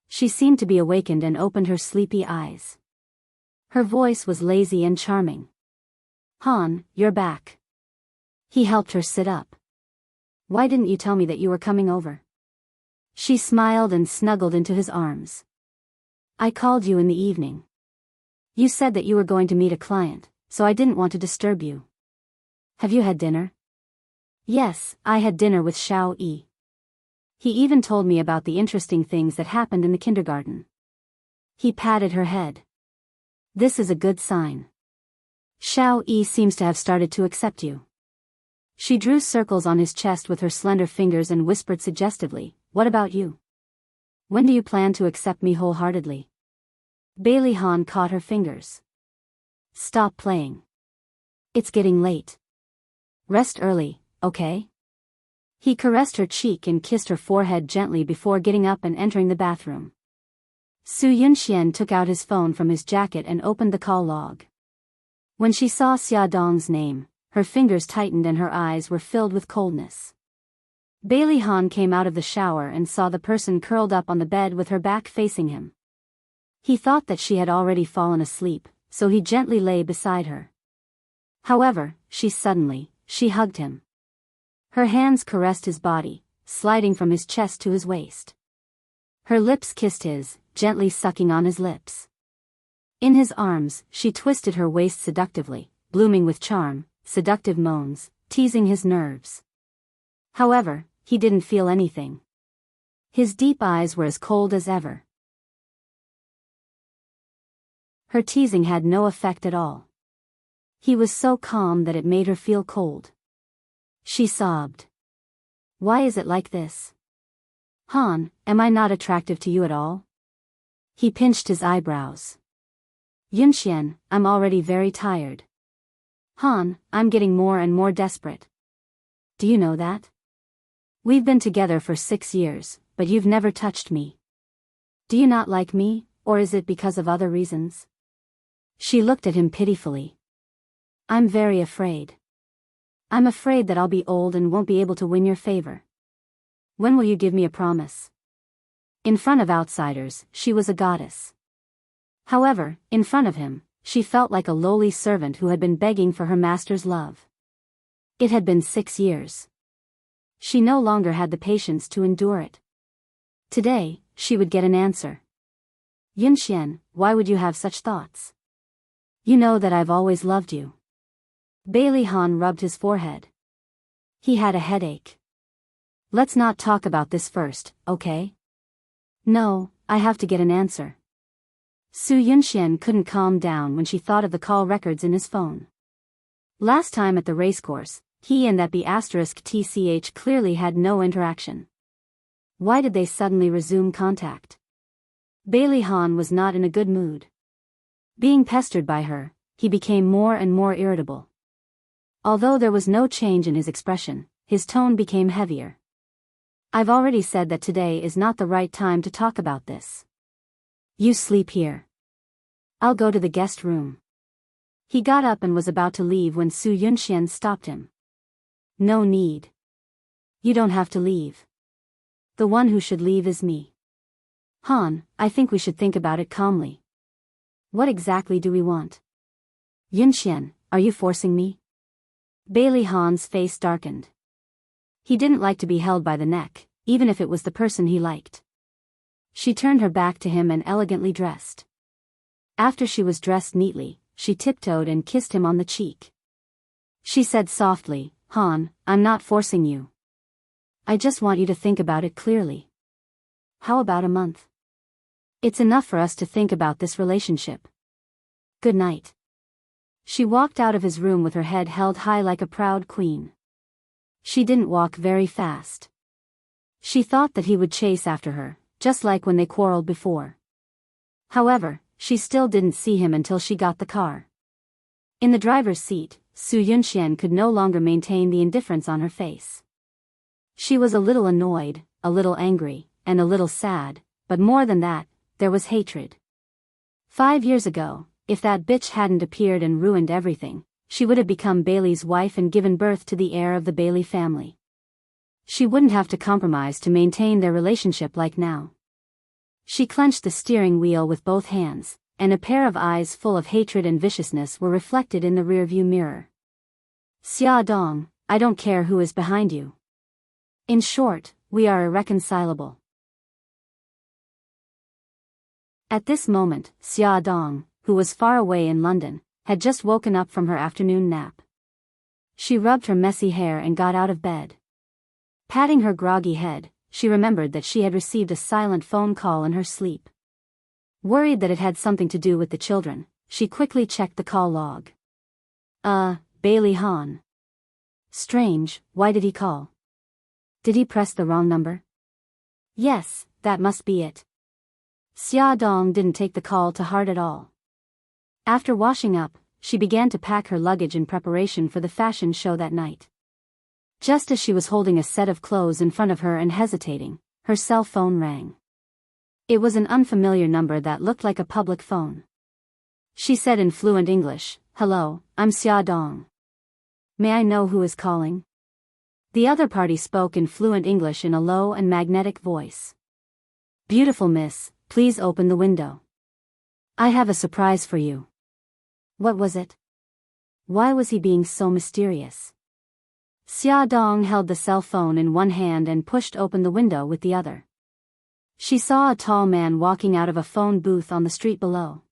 She seemed to be awakened and opened her sleepy eyes. Her voice was lazy and charming. "Han, you're back." He helped her sit up. "Why didn't you tell me that you were coming over?" She smiled and snuggled into his arms. "I called you in the evening. You said that you were going to meet a client, so I didn't want to disturb you. Have you had dinner?" "Yes, I had dinner with Xiao Yi. He even told me about the interesting things that happened in the kindergarten." He patted her head. "This is a good sign. Xiao Yi seems to have started to accept you." She drew circles on his chest with her slender fingers and whispered suggestively, "What about you? When do you plan to accept me wholeheartedly?" Bailey Han caught her fingers. "Stop playing. It's getting late. Rest early, okay?" He caressed her cheek and kissed her forehead gently before getting up and entering the bathroom. Su Yunxian took out his phone from his jacket and opened the call log. When she saw Xia Dong's name, her fingers tightened and her eyes were filled with coldness. Bailey Han came out of the shower and saw the person curled up on the bed with her back facing him. He thought that she had already fallen asleep, so he gently lay beside her. However, she hugged him. Her hands caressed his body, sliding from his chest to his waist. Her lips kissed his, gently sucking on his lips. In his arms, she twisted her waist seductively, blooming with charm, seductive moans, teasing his nerves. However, he didn't feel anything. His deep eyes were as cold as ever. Her teasing had no effect at all. He was so calm that it made her feel cold. She sobbed. "Why is it like this? Han, am I not attractive to you at all?" He pinched his eyebrows. "Yunxian, I'm already very tired. Han, I'm getting more and more desperate. Do you know that? We've been together for 6 years, but you've never touched me. Do you not like me, or is it because of other reasons?" She looked at him pitifully. "I'm very afraid. I'm afraid that I'll be old and won't be able to win your favor. When will you give me a promise?" In front of outsiders, she was a goddess. However, in front of him, she felt like a lowly servant who had been begging for her master's love. It had been 6 years. She no longer had the patience to endure it. Today, she would get an answer. "Yunxian, why would you have such thoughts? You know that I've always loved you." Bailey Han rubbed his forehead. He had a headache. "Let's not talk about this first, okay?" "No, I have to get an answer." Su Yunxian couldn't calm down when she thought of the call records in his phone. Last time at the racecourse, he and that B*TCH clearly had no interaction. Why did they suddenly resume contact? Bailey Han was not in a good mood. Being pestered by her, he became more and more irritable. Although there was no change in his expression, his tone became heavier. I've already said that today is not the right time to talk about this. You sleep here. I'll go to the guest room. He got up and was about to leave when Su Yunxian stopped him. No need. You don't have to leave. The one who should leave is me. Han, I think we should think about it calmly. What exactly do we want? Yunxian, are you forcing me? Bailey Han's face darkened. He didn't like to be held by the neck, even if it was the person he liked. She turned her back to him and elegantly dressed. After she was dressed neatly, she tiptoed and kissed him on the cheek. She said softly, Han, I'm not forcing you. I just want you to think about it clearly. How about a month? It's enough for us to think about this relationship. Good night. She walked out of his room with her head held high like a proud queen. She didn't walk very fast. She thought that he would chase after her, just like when they quarreled before. However, she still didn't see him until she got the car. In the driver's seat, Su Yunxian could no longer maintain the indifference on her face. She was a little annoyed, a little angry, and a little sad, but more than that, there was hatred. 5 years ago, if that bitch hadn't appeared and ruined everything, she would have become Bailey's wife and given birth to the heir of the Bailey family. She wouldn't have to compromise to maintain their relationship like now. She clenched the steering wheel with both hands, and a pair of eyes full of hatred and viciousness were reflected in the rearview mirror. Xia Dong, I don't care who is behind you. In short, we are irreconcilable. At this moment, Xia Dong, who was far away in London, had just woken up from her afternoon nap. She rubbed her messy hair and got out of bed. Patting her groggy head, she remembered that she had received a silent phone call in her sleep. Worried that it had something to do with the children, she quickly checked the call log. Bailey Han. Strange, why did he call? Did he press the wrong number? Yes, that must be it. Xia Dong didn't take the call to heart at all. After washing up, she began to pack her luggage in preparation for the fashion show that night. Just as she was holding a set of clothes in front of her and hesitating, her cell phone rang. It was an unfamiliar number that looked like a public phone. She said in fluent English, "Hello, I'm Xia Dong. May I know who is calling?" The other party spoke in fluent English in a low and magnetic voice. "Beautiful miss, please open the window. I have a surprise for you." What was it? Why was he being so mysterious? Xia Dong held the cell phone in one hand and pushed open the window with the other. She saw a tall man walking out of a phone booth on the street below.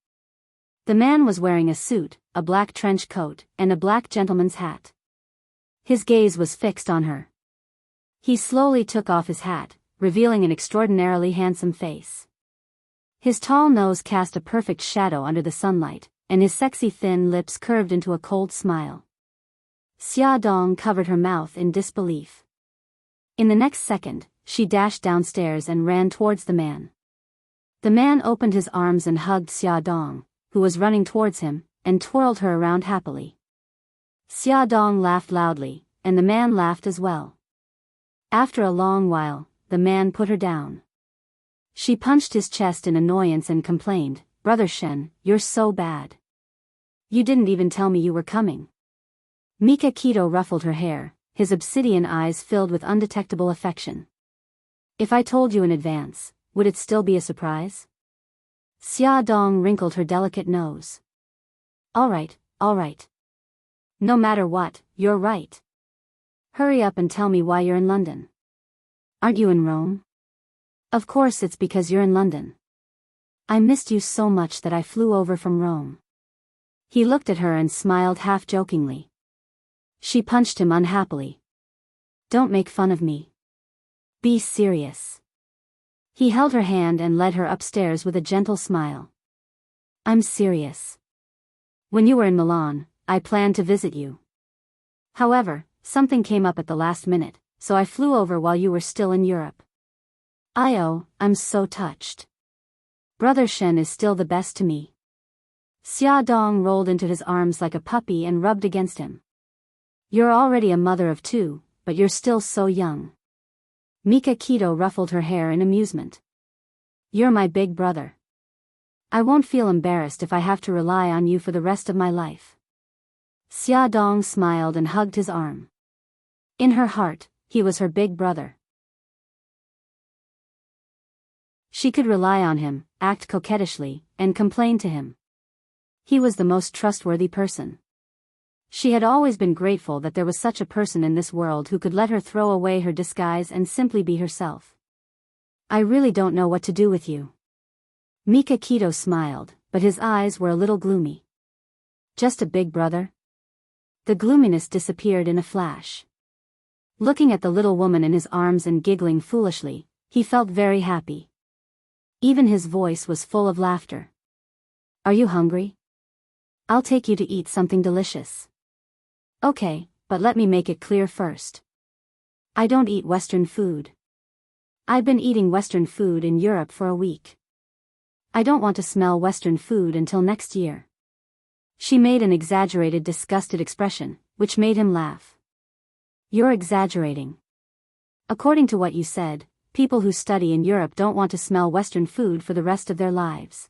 The man was wearing a suit, a black trench coat, and a black gentleman's hat. His gaze was fixed on her. He slowly took off his hat, revealing an extraordinarily handsome face. His tall nose cast a perfect shadow under the sunlight, and his sexy thin lips curved into a cold smile. Xia Dong covered her mouth in disbelief. In the next second, she dashed downstairs and ran towards the man. The man opened his arms and hugged Xia Dong, who was running towards him, and twirled her around happily. Xia Dong laughed loudly, and the man laughed as well. After a long while, the man put her down. She punched his chest in annoyance and complained, "Brother Shen, you're so bad. You didn't even tell me you were coming." Mika Keto ruffled her hair, his obsidian eyes filled with undetectable affection. "If I told you in advance, would it still be a surprise?" Xia Dong wrinkled her delicate nose. All right. No matter what, you're right. Hurry up and tell me why you're in London. Aren't you in Rome? Of course it's because you're in London. I missed you so much that I flew over from Rome." He looked at her and smiled half-jokingly. She punched him unhappily. "Don't make fun of me. Be serious." He held her hand and led her upstairs with a gentle smile. "I'm serious. When you were in Milan, I planned to visit you. However, something came up at the last minute, so I flew over while you were still in Europe. I'm so touched. Brother Shen is still the best to me. Xia Dong rolled into his arms like a puppy and rubbed against him. You're already a mother of two, but you're still so young. Mika Keto ruffled her hair in amusement. You're my big brother. I won't feel embarrassed if I have to rely on you for the rest of my life. Xia Dong smiled and hugged his arm. In her heart, he was her big brother. She could rely on him, act coquettishly, and complain to him. He was the most trustworthy person. She had always been grateful that there was such a person in this world who could let her throw away her disguise and simply be herself. I really don't know what to do with you. Mika Keto smiled, but his eyes were a little gloomy. Just a big brother? The gloominess disappeared in a flash. Looking at the little woman in his arms and giggling foolishly, he felt very happy. Even his voice was full of laughter. Are you hungry? I'll take you to eat something delicious. Okay, but let me make it clear first. I don't eat Western food. I've been eating Western food in Europe for a week. I don't want to smell Western food until next year. She made an exaggerated, disgusted expression, which made him laugh. You're exaggerating. According to what you said, people who study in Europe don't want to smell Western food for the rest of their lives.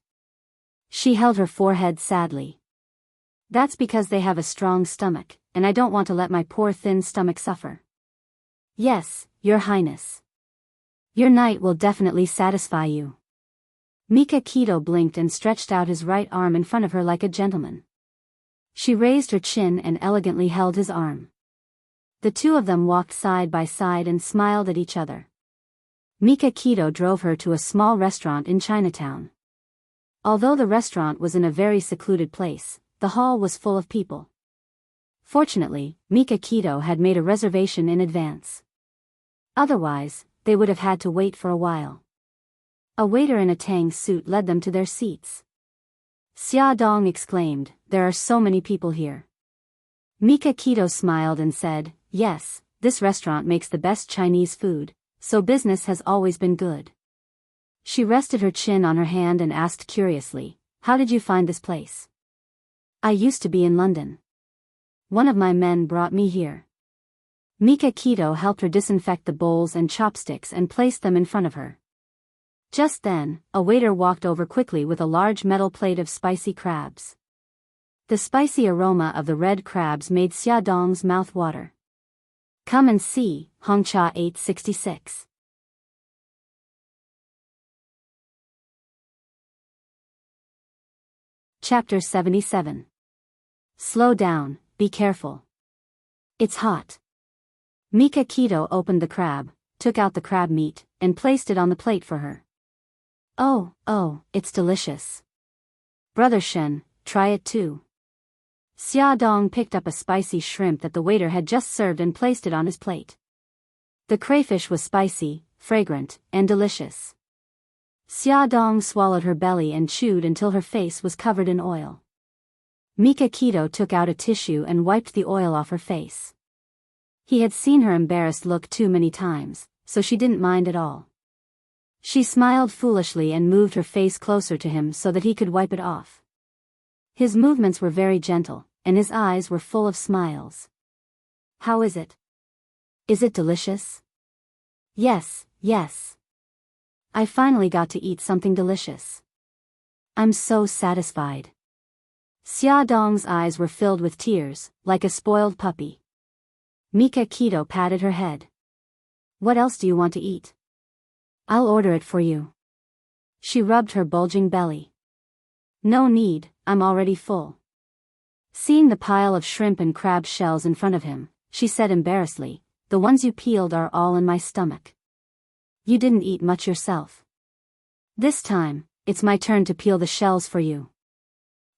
She held her forehead sadly. That's because they have a strong stomach, and I don't want to let my poor thin stomach suffer. Yes, Your Highness. Your night will definitely satisfy you. Mika Keto blinked and stretched out his right arm in front of her like a gentleman. She raised her chin and elegantly held his arm. The two of them walked side by side and smiled at each other. Mika Keto drove her to a small restaurant in Chinatown. Although the restaurant was in a very secluded place, the hall was full of people. Fortunately, Mika Keto had made a reservation in advance. Otherwise, they would have had to wait for a while. A waiter in a tang suit led them to their seats. Xia Dong exclaimed, "There are so many people here." Mika Keto smiled and said, "Yes, this restaurant makes the best Chinese food, so business has always been good." She rested her chin on her hand and asked curiously, "How did you find this place?" "I used to be in London. One of my men brought me here." Mika Keto helped her disinfect the bowls and chopsticks and placed them in front of her. Just then, a waiter walked over quickly with a large metal plate of spicy crabs. The spicy aroma of the red crabs made Xia Dong's mouth water. Come and see, Hongcha 866. Chapter 77. Slow down, be careful. It's hot. Mika Keto opened the crab, took out the crab meat, and placed it on the plate for her. Oh, it's delicious. Brother Shen, try it too. Xia Dong picked up a spicy shrimp that the waiter had just served and placed it on his plate. The crayfish was spicy, fragrant, and delicious. Xia Dong swallowed her belly and chewed until her face was covered in oil. Mika Keto took out a tissue and wiped the oil off her face. He had seen her embarrassed look too many times, so she didn't mind at all. She smiled foolishly and moved her face closer to him so that he could wipe it off. His movements were very gentle, and his eyes were full of smiles. How is it? Is it delicious? Yes. I finally got to eat something delicious. I'm so satisfied. Xia Dong's eyes were filled with tears, like a spoiled puppy. Mika Keto patted her head. What else do you want to eat? I'll order it for you. She rubbed her bulging belly. No need, I'm already full. Seeing the pile of shrimp and crab shells in front of him, she said embarrassedly, "The ones you peeled are all in my stomach. You didn't eat much yourself. This time, it's my turn to peel the shells for you."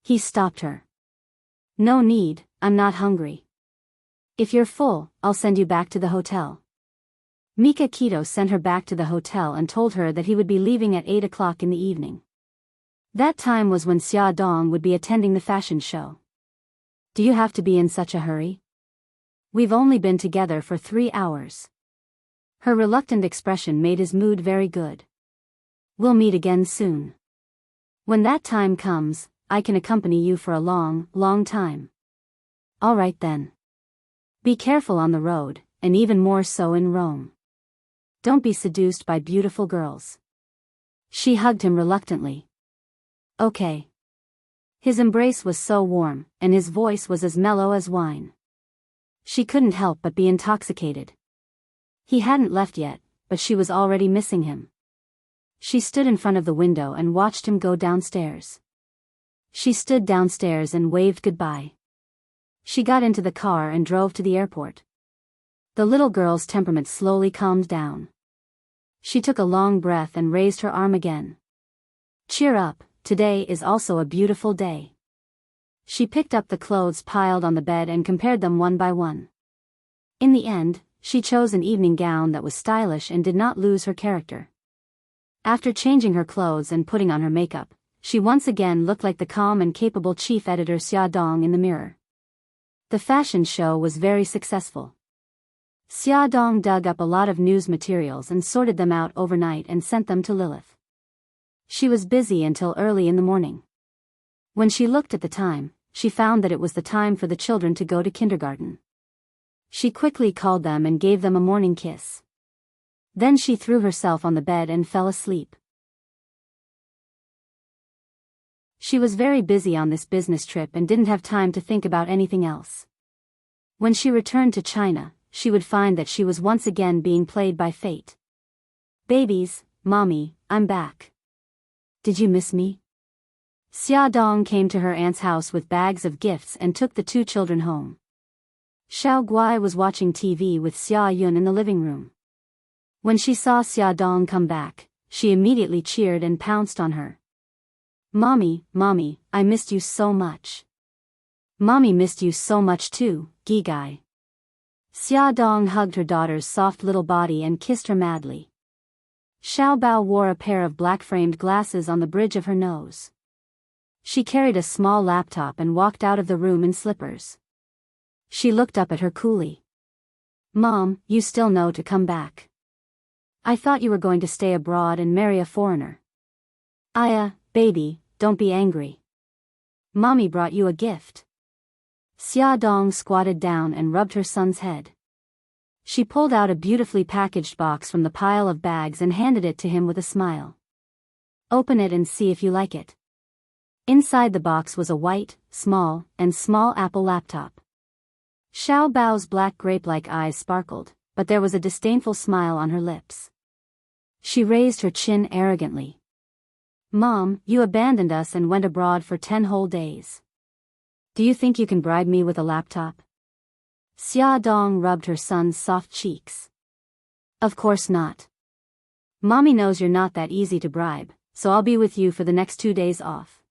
He stopped her. No need, I'm not hungry. If you're full, I'll send you back to the hotel. Mika Keto sent her back to the hotel and told her that he would be leaving at 8 o'clock in the evening. That time was when Xia Dong would be attending the fashion show. Do you have to be in such a hurry? We've only been together for 3 hours. Her reluctant expression made his mood very good. We'll meet again soon. When that time comes, I can accompany you for a long, long time. All right then. Be careful on the road, and even more so in Rome. Don't be seduced by beautiful girls. She hugged him reluctantly. Okay. His embrace was so warm, and his voice was as mellow as wine. She couldn't help but be intoxicated. He hadn't left yet, but she was already missing him. She stood in front of the window and watched him go downstairs. She stood downstairs and waved goodbye. She got into the car and drove to the airport. The little girl's temperament slowly calmed down. She took a long breath and raised her arm again. Cheer up, today is also a beautiful day. She picked up the clothes piled on the bed and compared them one by one. In the end, she chose an evening gown that was stylish and did not lose her character. After changing her clothes and putting on her makeup, she once again looked like the calm and capable chief editor Xia Dong in the mirror. The fashion show was very successful. Xia Dong dug up a lot of news materials and sorted them out overnight and sent them to Lilith. She was busy until early in the morning. When she looked at the time, she found that it was the time for the children to go to kindergarten. She quickly called them and gave them a morning kiss. Then she threw herself on the bed and fell asleep. She was very busy on this business trip and didn't have time to think about anything else. When she returned to China, she would find that she was once again being played by fate. Babies, Mommy, I'm back. Did you miss me? Xia Dong came to her aunt's house with bags of gifts and took the 2 children home. Xiao Guai was watching TV with Xia Yun in the living room. When she saw Xia Dong come back, she immediately cheered and pounced on her. Mommy, Mommy, I missed you so much. Mommy missed you so much too, Gigai. Xia Dong hugged her daughter's soft little body and kissed her madly. Xiao Bao wore a pair of black-framed glasses on the bridge of her nose. She carried a small laptop and walked out of the room in slippers. She looked up at her coolly. Mom, you still know to come back. I thought you were going to stay abroad and marry a foreigner. Aya, baby, don't be angry. Mommy brought you a gift. Xia Dong squatted down and rubbed her son's head. She pulled out a beautifully packaged box from the pile of bags and handed it to him with a smile. Open it and see if you like it. Inside the box was a white, small Apple laptop. Xiao Bao's black grape-like eyes sparkled, but there was a disdainful smile on her lips. She raised her chin arrogantly. Mom, you abandoned us and went abroad for 10 whole days. Do you think you can bribe me with a laptop? Xia Dong rubbed her son's soft cheeks. Of course not. Mommy knows you're not that easy to bribe, so I'll be with you for the next 2 days off.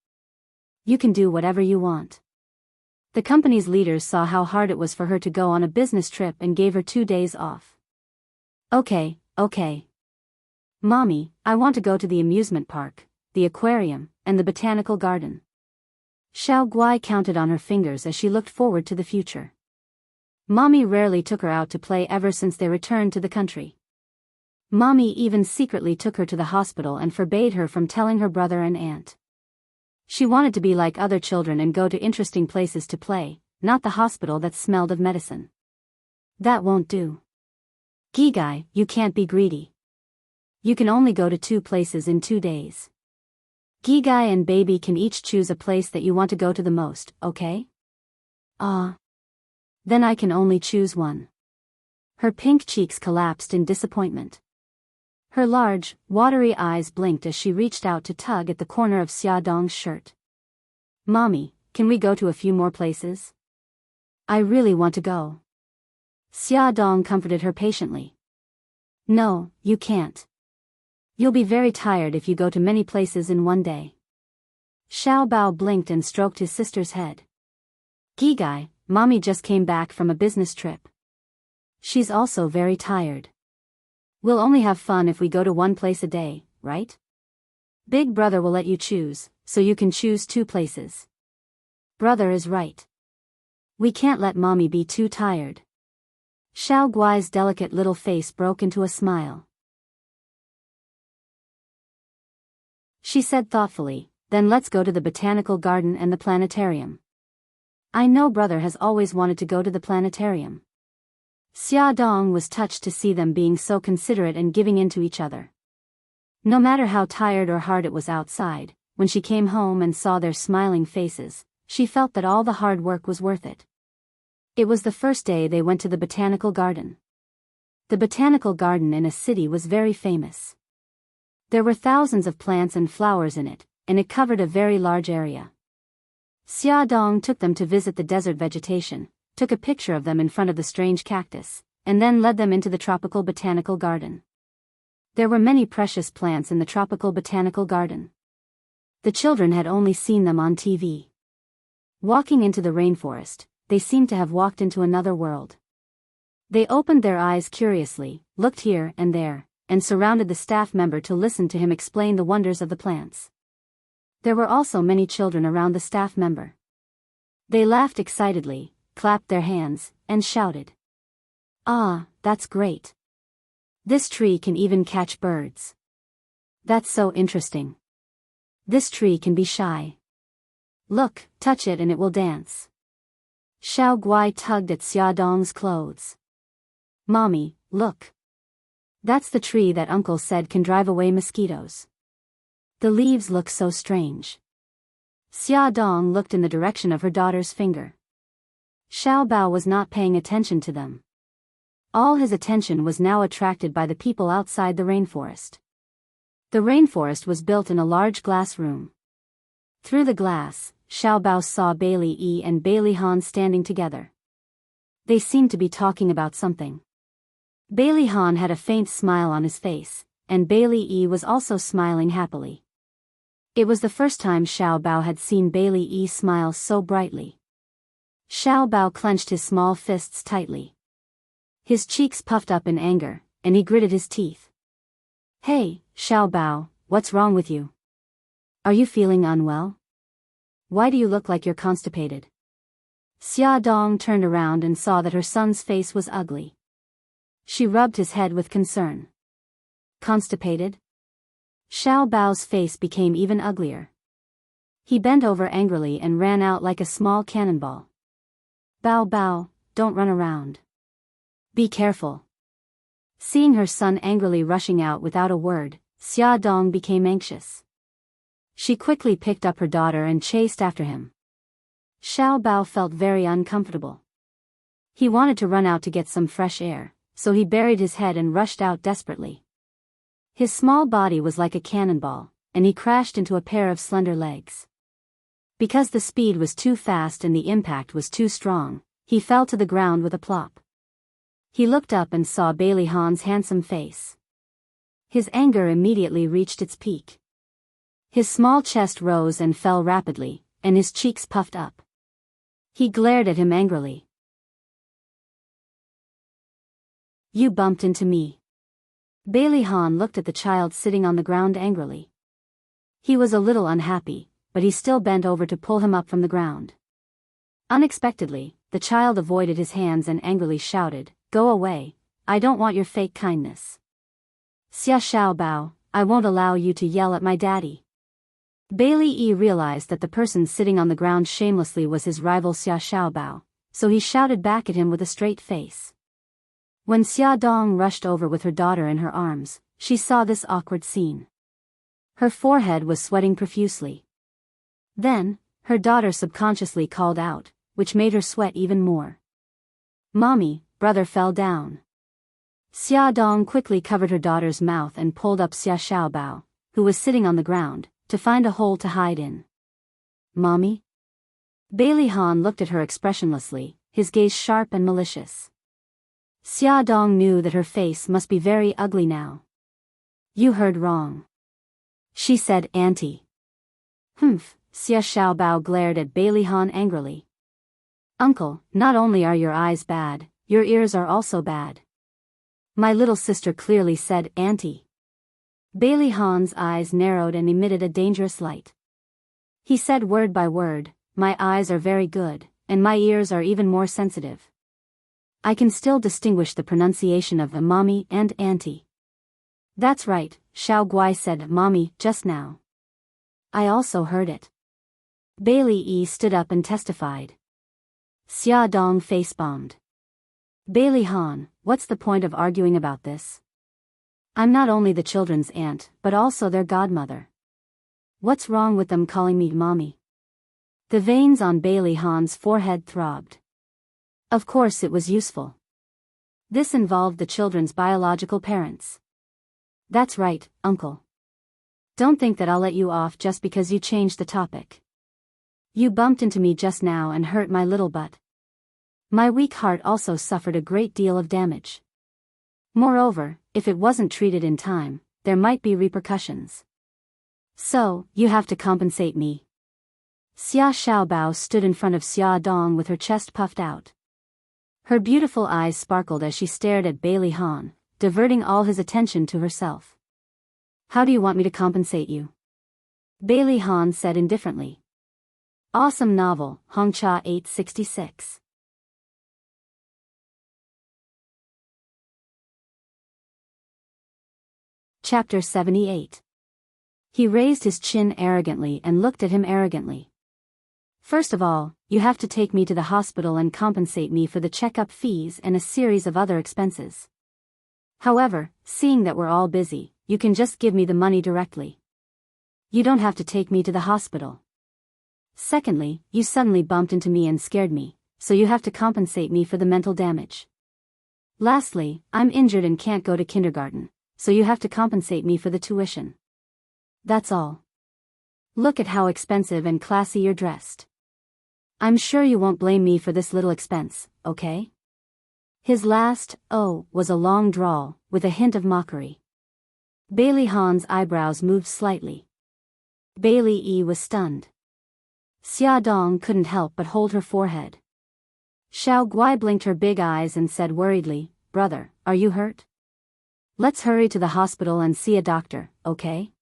You can do whatever you want. The company's leaders saw how hard it was for her to go on a business trip and gave her 2 days off. Okay. Mommy, I want to go to the amusement park, the aquarium, and the botanical garden. Xiao Guai counted on her fingers as she looked forward to the future. Mommy rarely took her out to play ever since they returned to the country. Mommy even secretly took her to the hospital and forbade her from telling her brother and aunt. She wanted to be like other children and go to interesting places to play, not the hospital that smelled of medicine. That won't do. Gigai, you can't be greedy. You can only go to 2 places in 2 days. Gigai and baby can each choose a place that you want to go to the most, okay? Then I can only choose one. Her pink cheeks collapsed in disappointment. Her large, watery eyes blinked as she reached out to tug at the corner of Xia Dong's shirt. Mommy, can we go to a few more places? I really want to go. Xia Dong comforted her patiently. No, you can't. You'll be very tired if you go to many places in one day. Xiao Bao blinked and stroked his sister's head. Gigai, Mommy just came back from a business trip. She's also very tired. We'll only have fun if we go to 1 place a day, right? Big brother will let you choose, so you can choose 2 places. Brother is right. We can't let Mommy be too tired. Xiao Guai's delicate little face broke into a smile. She said thoughtfully, "Then let's go to the botanical garden and the planetarium." "I know brother has always wanted to go to the planetarium." Xia Dong was touched to see them being so considerate and giving in to each other. No matter how tired or hard it was outside, when she came home and saw their smiling faces, she felt that all the hard work was worth it. It was the first day they went to the botanical garden. The botanical garden in a city was very famous. There were thousands of plants and flowers in it, and it covered a very large area. Xia Dong took them to visit the desert vegetation, took a picture of them in front of the strange cactus, and then led them into the tropical botanical garden. There were many precious plants in the tropical botanical garden. The children had only seen them on TV. Walking into the rainforest, they seemed to have walked into another world. They opened their eyes curiously, looked here and there, and surrounded the staff member to listen to him explain the wonders of the plants. There were also many children around the staff member. They laughed excitedly, clapped their hands, and shouted, "Ah, that's great. This tree can even catch birds. That's so interesting. This tree can be shy. Look, touch it and it will dance." Xiao Guai tugged at Xia Dong's clothes. "Mommy, look. That's the tree that Uncle said can drive away mosquitoes. The leaves look so strange." Xia Dong looked in the direction of her daughter's finger. Xiao Bao was not paying attention to them. All his attention was now attracted by the people outside the rainforest. The rainforest was built in a large glass room. Through the glass, Xiao Bao saw Bailey Yi and Bailey Han standing together. They seemed to be talking about something. Bailey Han had a faint smile on his face, and Bailey Yi was also smiling happily. It was the first time Xiao Bao had seen Bailey Yi smile so brightly. Xiao Bao clenched his small fists tightly. His cheeks puffed up in anger, and he gritted his teeth. "Hey, Xiao Bao, what's wrong with you? Are you feeling unwell? Why do you look like you're constipated?" Xia Dong turned around and saw that her son's face was ugly. She rubbed his head with concern. "Constipated?" Xiao Bao's face became even uglier. He bent over angrily and ran out like a small cannonball. "Bao Bao, don't run around. Be careful." Seeing her son angrily rushing out without a word, Xia Dong became anxious. She quickly picked up her daughter and chased after him. Xiao Bao felt very uncomfortable. He wanted to run out to get some fresh air, so he buried his head and rushed out desperately. His small body was like a cannonball, and he crashed into a pair of slender legs. Because the speed was too fast and the impact was too strong, he fell to the ground with a plop. He looked up and saw Bailey Han's handsome face. His anger immediately reached its peak. His small chest rose and fell rapidly, and his cheeks puffed up. He glared at him angrily. "You bumped into me." Bailey Han looked at the child sitting on the ground angrily. He was a little unhappy, but he still bent over to pull him up from the ground. Unexpectedly, the child avoided his hands and angrily shouted, "Go away, I don't want your fake kindness." "Xia Xiao Bao, I won't allow you to yell at my daddy." Bailey Yi realized that the person sitting on the ground shamelessly was his rival Xia Xiao Bao, so he shouted back at him with a straight face. When Xia Dong rushed over with her daughter in her arms, she saw this awkward scene. Her forehead was sweating profusely. Then, her daughter subconsciously called out, which made her sweat even more. "Mommy, brother fell down." Xia Dong quickly covered her daughter's mouth and pulled up Xia Xiao Bao, who was sitting on the ground, to find a hole to hide in. "Mommy?" Bailey Han looked at her expressionlessly, his gaze sharp and malicious. Xia Dong knew that her face must be very ugly now. "You heard wrong," she said, "Auntie." "Humph," Xia Xiao Bao glared at Bailey Han angrily. "Uncle, not only are your eyes bad, your ears are also bad." "My little sister clearly said, Auntie." Bailey Han's eyes narrowed and emitted a dangerous light. He said word by word, "My eyes are very good, and my ears are even more sensitive." I can still distinguish the pronunciation of the mommy and auntie. That's right, Xiao Guai said mommy just now. I also heard it. Bailey Yi stood up and testified. Xia Dong face-bombed. Bailey Han, what's the point of arguing about this? I'm not only the children's aunt, but also their godmother. What's wrong with them calling me mommy? The veins on Bailey Han's forehead throbbed. Of course it was useful. This involved the children's biological parents. That's right, uncle. Don't think that I'll let you off just because you changed the topic. You bumped into me just now and hurt my little butt. My weak heart also suffered a great deal of damage. Moreover, if it wasn't treated in time, there might be repercussions. So, you have to compensate me. Xia Xiaobao stood in front of Xia Dong with her chest puffed out. Her beautiful eyes sparkled as she stared at Bailey Han, diverting all his attention to herself. How do you want me to compensate you? Bailey Han said indifferently. Awesome novel, Hongcha 866. Chapter 78. He raised his chin arrogantly and looked at him arrogantly. First of all, you have to take me to the hospital and compensate me for the checkup fees and a series of other expenses. However, seeing that we're all busy, you can just give me the money directly. You don't have to take me to the hospital. Secondly, you suddenly bumped into me and scared me, so you have to compensate me for the mental damage. Lastly, I'm injured and can't go to kindergarten, so you have to compensate me for the tuition. That's all. Look at how expensive and classy you're dressed. I'm sure you won't blame me for this little expense, okay? His last, "oh," was a long drawl, with a hint of mockery. Bailey Han's eyebrows moved slightly. Bailey Yi was stunned. Xia Dong couldn't help but hold her forehead. Xiao Guai blinked her big eyes and said worriedly, "Brother, are you hurt? Let's hurry to the hospital and see a doctor, okay?"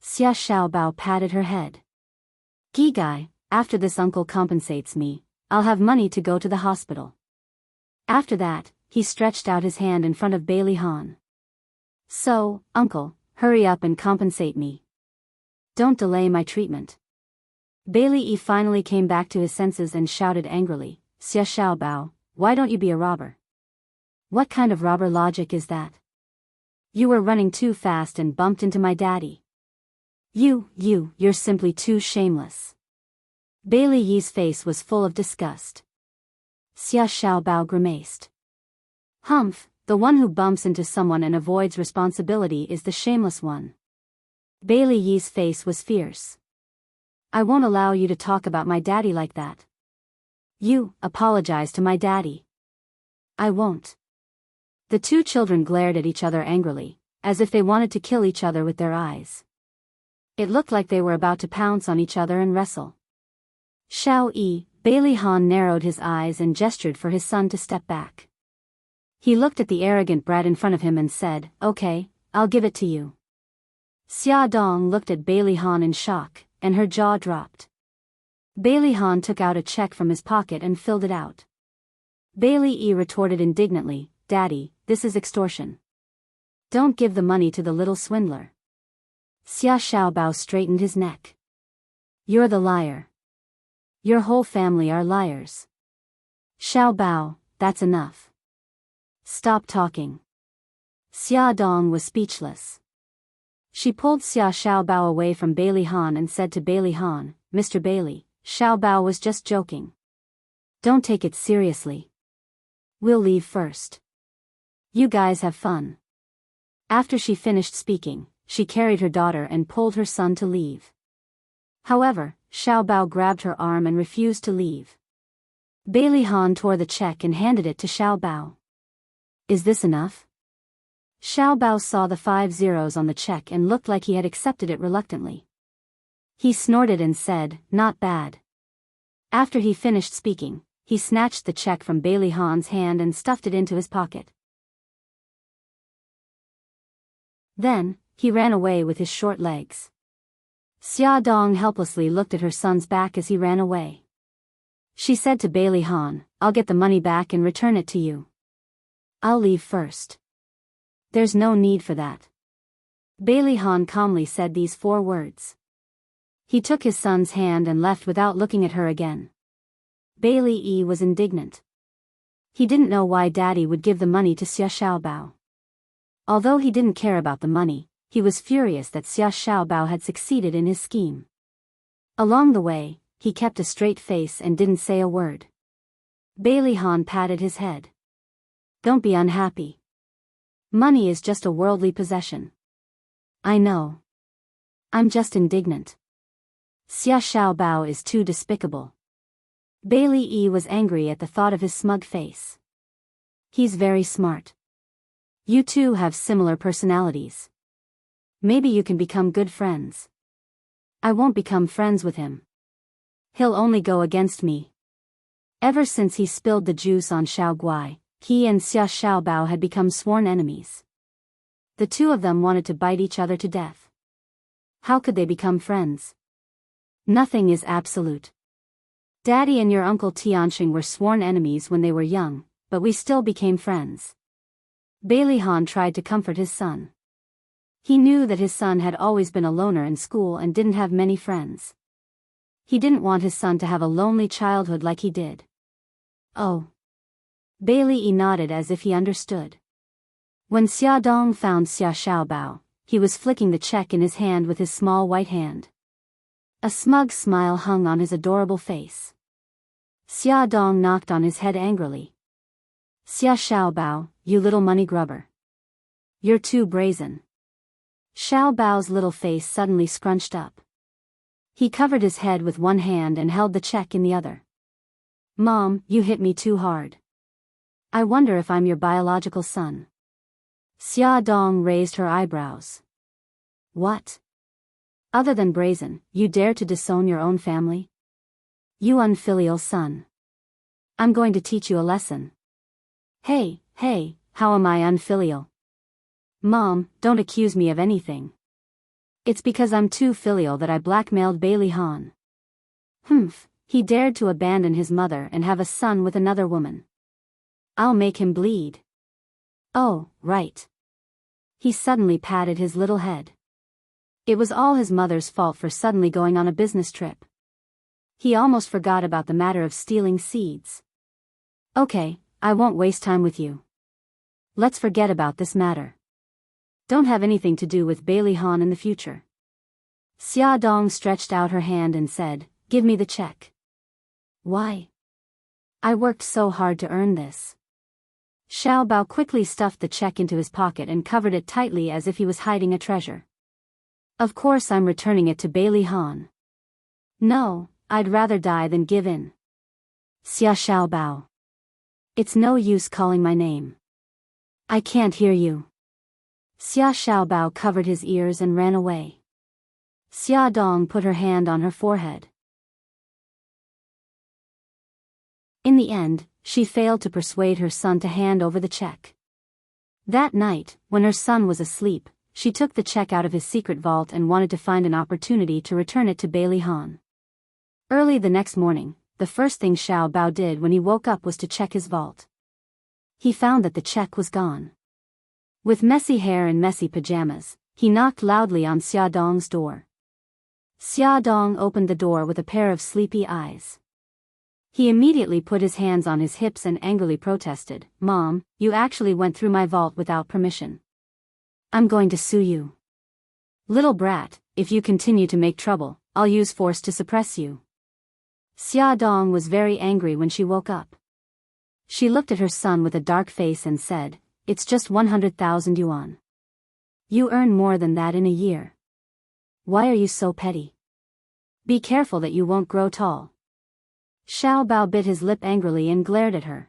Xia Xiaobao patted her head. Gigai, after this uncle compensates me, I'll have money to go to the hospital. After that, he stretched out his hand in front of Bailey Han. So, uncle, hurry up and compensate me. Don't delay my treatment. Bailey Yi finally came back to his senses and shouted angrily, Xia Xiaobao, why don't you be a robber? What kind of robber logic is that? You were running too fast and bumped into my daddy. You're simply too shameless. Bailey Yi's face was full of disgust. Xia Xiaobao grimaced. Humph, the one who bumps into someone and avoids responsibility is the shameless one. Bailey Yi's face was fierce. I won't allow you to talk about my daddy like that. You, apologize to my daddy. I won't. The two children glared at each other angrily, as if they wanted to kill each other with their eyes. It looked like they were about to pounce on each other and wrestle. Xiao Yi, Bailey Han narrowed his eyes and gestured for his son to step back. He looked at the arrogant brat in front of him and said, okay, I'll give it to you. Xia Dong looked at Bailey Han in shock, and her jaw dropped. Bailey Han took out a check from his pocket and filled it out. Bailey Yi retorted indignantly, Daddy, this is extortion. Don't give the money to the little swindler. Xia Xiaobao straightened his neck. You're the liar. Your whole family are liars. Xiaobao, that's enough. Stop talking. Xia Dong was speechless. She pulled Xia Xiaobao away from Bailey Han and said to Bailey Han, Mr. Bailey, Xiaobao was just joking. Don't take it seriously. We'll leave first. You guys have fun. After she finished speaking, she carried her daughter and pulled her son to leave. However, Xiaobao grabbed her arm and refused to leave. Bailey Han tore the check and handed it to Xiaobao. Is this enough? Xiaobao saw the 5 zeros on the check and looked like he had accepted it reluctantly. He snorted and said, not bad. After he finished speaking, he snatched the check from Bailey Han's hand and stuffed it into his pocket. Then, he ran away with his short legs. Xia Dong helplessly looked at her son's back as he ran away. She said to Bailey Han, I'll get the money back and return it to you. I'll leave first. There's no need for that. Bailey Han calmly said these 4 words. He took his son's hand and left without looking at her again. Bailey Yi was indignant. He didn't know why Daddy would give the money to Xia Xiaobao. Although he didn't care about the money, he was furious that Xia Xiaobao had succeeded in his scheme. Along the way, he kept a straight face and didn't say a word. Bailey Han patted his head. Don't be unhappy. Money is just a worldly possession. I know. I'm just indignant. Xia Xiaobao is too despicable. Bailey Yi was angry at the thought of his smug face. He's very smart. You two have similar personalities. Maybe you can become good friends. I won't become friends with him. He'll only go against me. Ever since he spilled the juice on Xiao Guai, he and Xia Xiaobao had become sworn enemies. The two of them wanted to bite each other to death. How could they become friends? Nothing is absolute. Daddy and your uncle Tianxing were sworn enemies when they were young, but we still became friends. Bailey Han tried to comfort his son. He knew that his son had always been a loner in school and didn't have many friends. He didn't want his son to have a lonely childhood like he did. Oh. Bailey Yi nodded as if he understood. When Xia Dong found Xia Xiaobao, he was flicking the check in his hand with his small white hand. A smug smile hung on his adorable face. Xia Dong knocked on his head angrily. Xia Xiaobao, you little money grubber. You're too brazen. Xiaobao's little face suddenly scrunched up. He covered his head with one hand and held the check in the other. Mom, you hit me too hard. I wonder if I'm your biological son. Xia Dong raised her eyebrows. What? Other than brazen, you dare to disown your own family? You unfilial son. I'm going to teach you a lesson. Hey, how am I unfilial? Mom, don't accuse me of anything. It's because I'm too filial that I blackmailed Bailey Han. Humph, he dared to abandon his mother and have a son with another woman. I'll make him bleed. Oh, right. He suddenly patted his little head. It was all his mother's fault for suddenly going on a business trip. He almost forgot about the matter of stealing seeds. Okay, I won't waste time with you. Let's forget about this matter. Don't have anything to do with Bailey Han in the future. Xia Dong stretched out her hand and said, Give me the check. Why? I worked so hard to earn this. Xiao Bao quickly stuffed the check into his pocket and covered it tightly as if he was hiding a treasure. Of course I'm returning it to Bailey Han. No, I'd rather die than give in. Xia Xiaobao. It's no use calling my name. I can't hear you. Xia Xiaobao covered his ears and ran away. Xia Dong put her hand on her forehead. In the end, she failed to persuade her son to hand over the check. That night, when her son was asleep, she took the check out of his secret vault and wanted to find an opportunity to return it to Bailey Han. Early the next morning, the first thing Xiao Bao did when he woke up was to check his vault. He found that the check was gone. With messy hair and messy pajamas, he knocked loudly on Xia Dong's door. Xia Dong opened the door with a pair of sleepy eyes. He immediately put his hands on his hips and angrily protested, Mom, you actually went through my vault without permission. I'm going to sue you. Little brat, if you continue to make trouble, I'll use force to suppress you. Xia Dong was very angry when she woke up. She looked at her son with a dark face and said, It's just 100,000 yuan. You earn more than that in a year. Why are you so petty? Be careful that you won't grow tall. Xiao Bao bit his lip angrily and glared at her.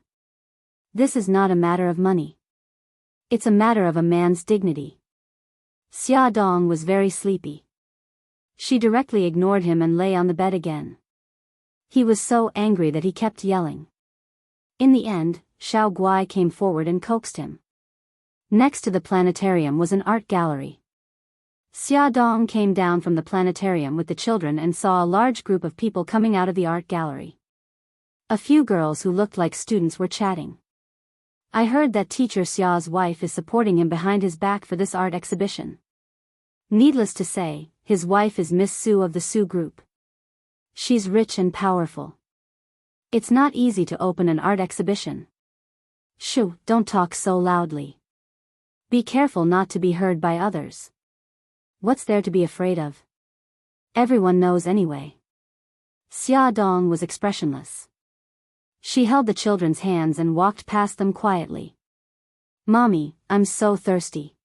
This is not a matter of money. It's a matter of a man's dignity. Xia Dong was very sleepy. She directly ignored him and lay on the bed again. He was so angry that he kept yelling. In the end, Xiao Guai came forward and coaxed him. Next to the planetarium was an art gallery. Xia Dong came down from the planetarium with the children and saw a large group of people coming out of the art gallery. A few girls who looked like students were chatting. I heard that teacher Xia's wife is supporting him behind his back for this art exhibition. Needless to say, his wife is Miss Su of the Su group. She's rich and powerful. It's not easy to open an art exhibition. Shoo, don't talk so loudly. Be careful not to be heard by others. What's there to be afraid of? Everyone knows anyway. Xia Dong was expressionless. She held the children's hands and walked past them quietly. Mommy, I'm so thirsty.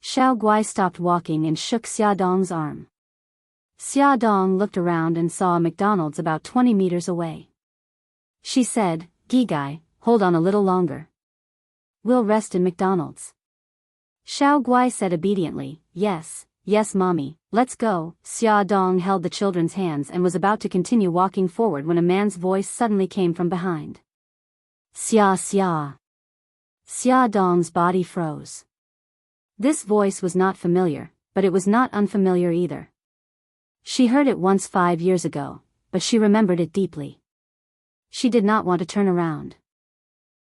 Xiao Guai stopped walking and shook Xia Dong's arm. Xia Dong looked around and saw a McDonald's about 20 meters away. She said, Gigai, hold on a little longer. We'll rest in McDonald's. Xiao Guai said obediently, yes, mommy, let's go. Xia Dong held the children's hands and was about to continue walking forward when a man's voice suddenly came from behind. Xia. Xia Dong's body froze. This voice was not familiar, but it was not unfamiliar either. She heard it once 5 years ago, but she remembered it deeply. She did not want to turn around.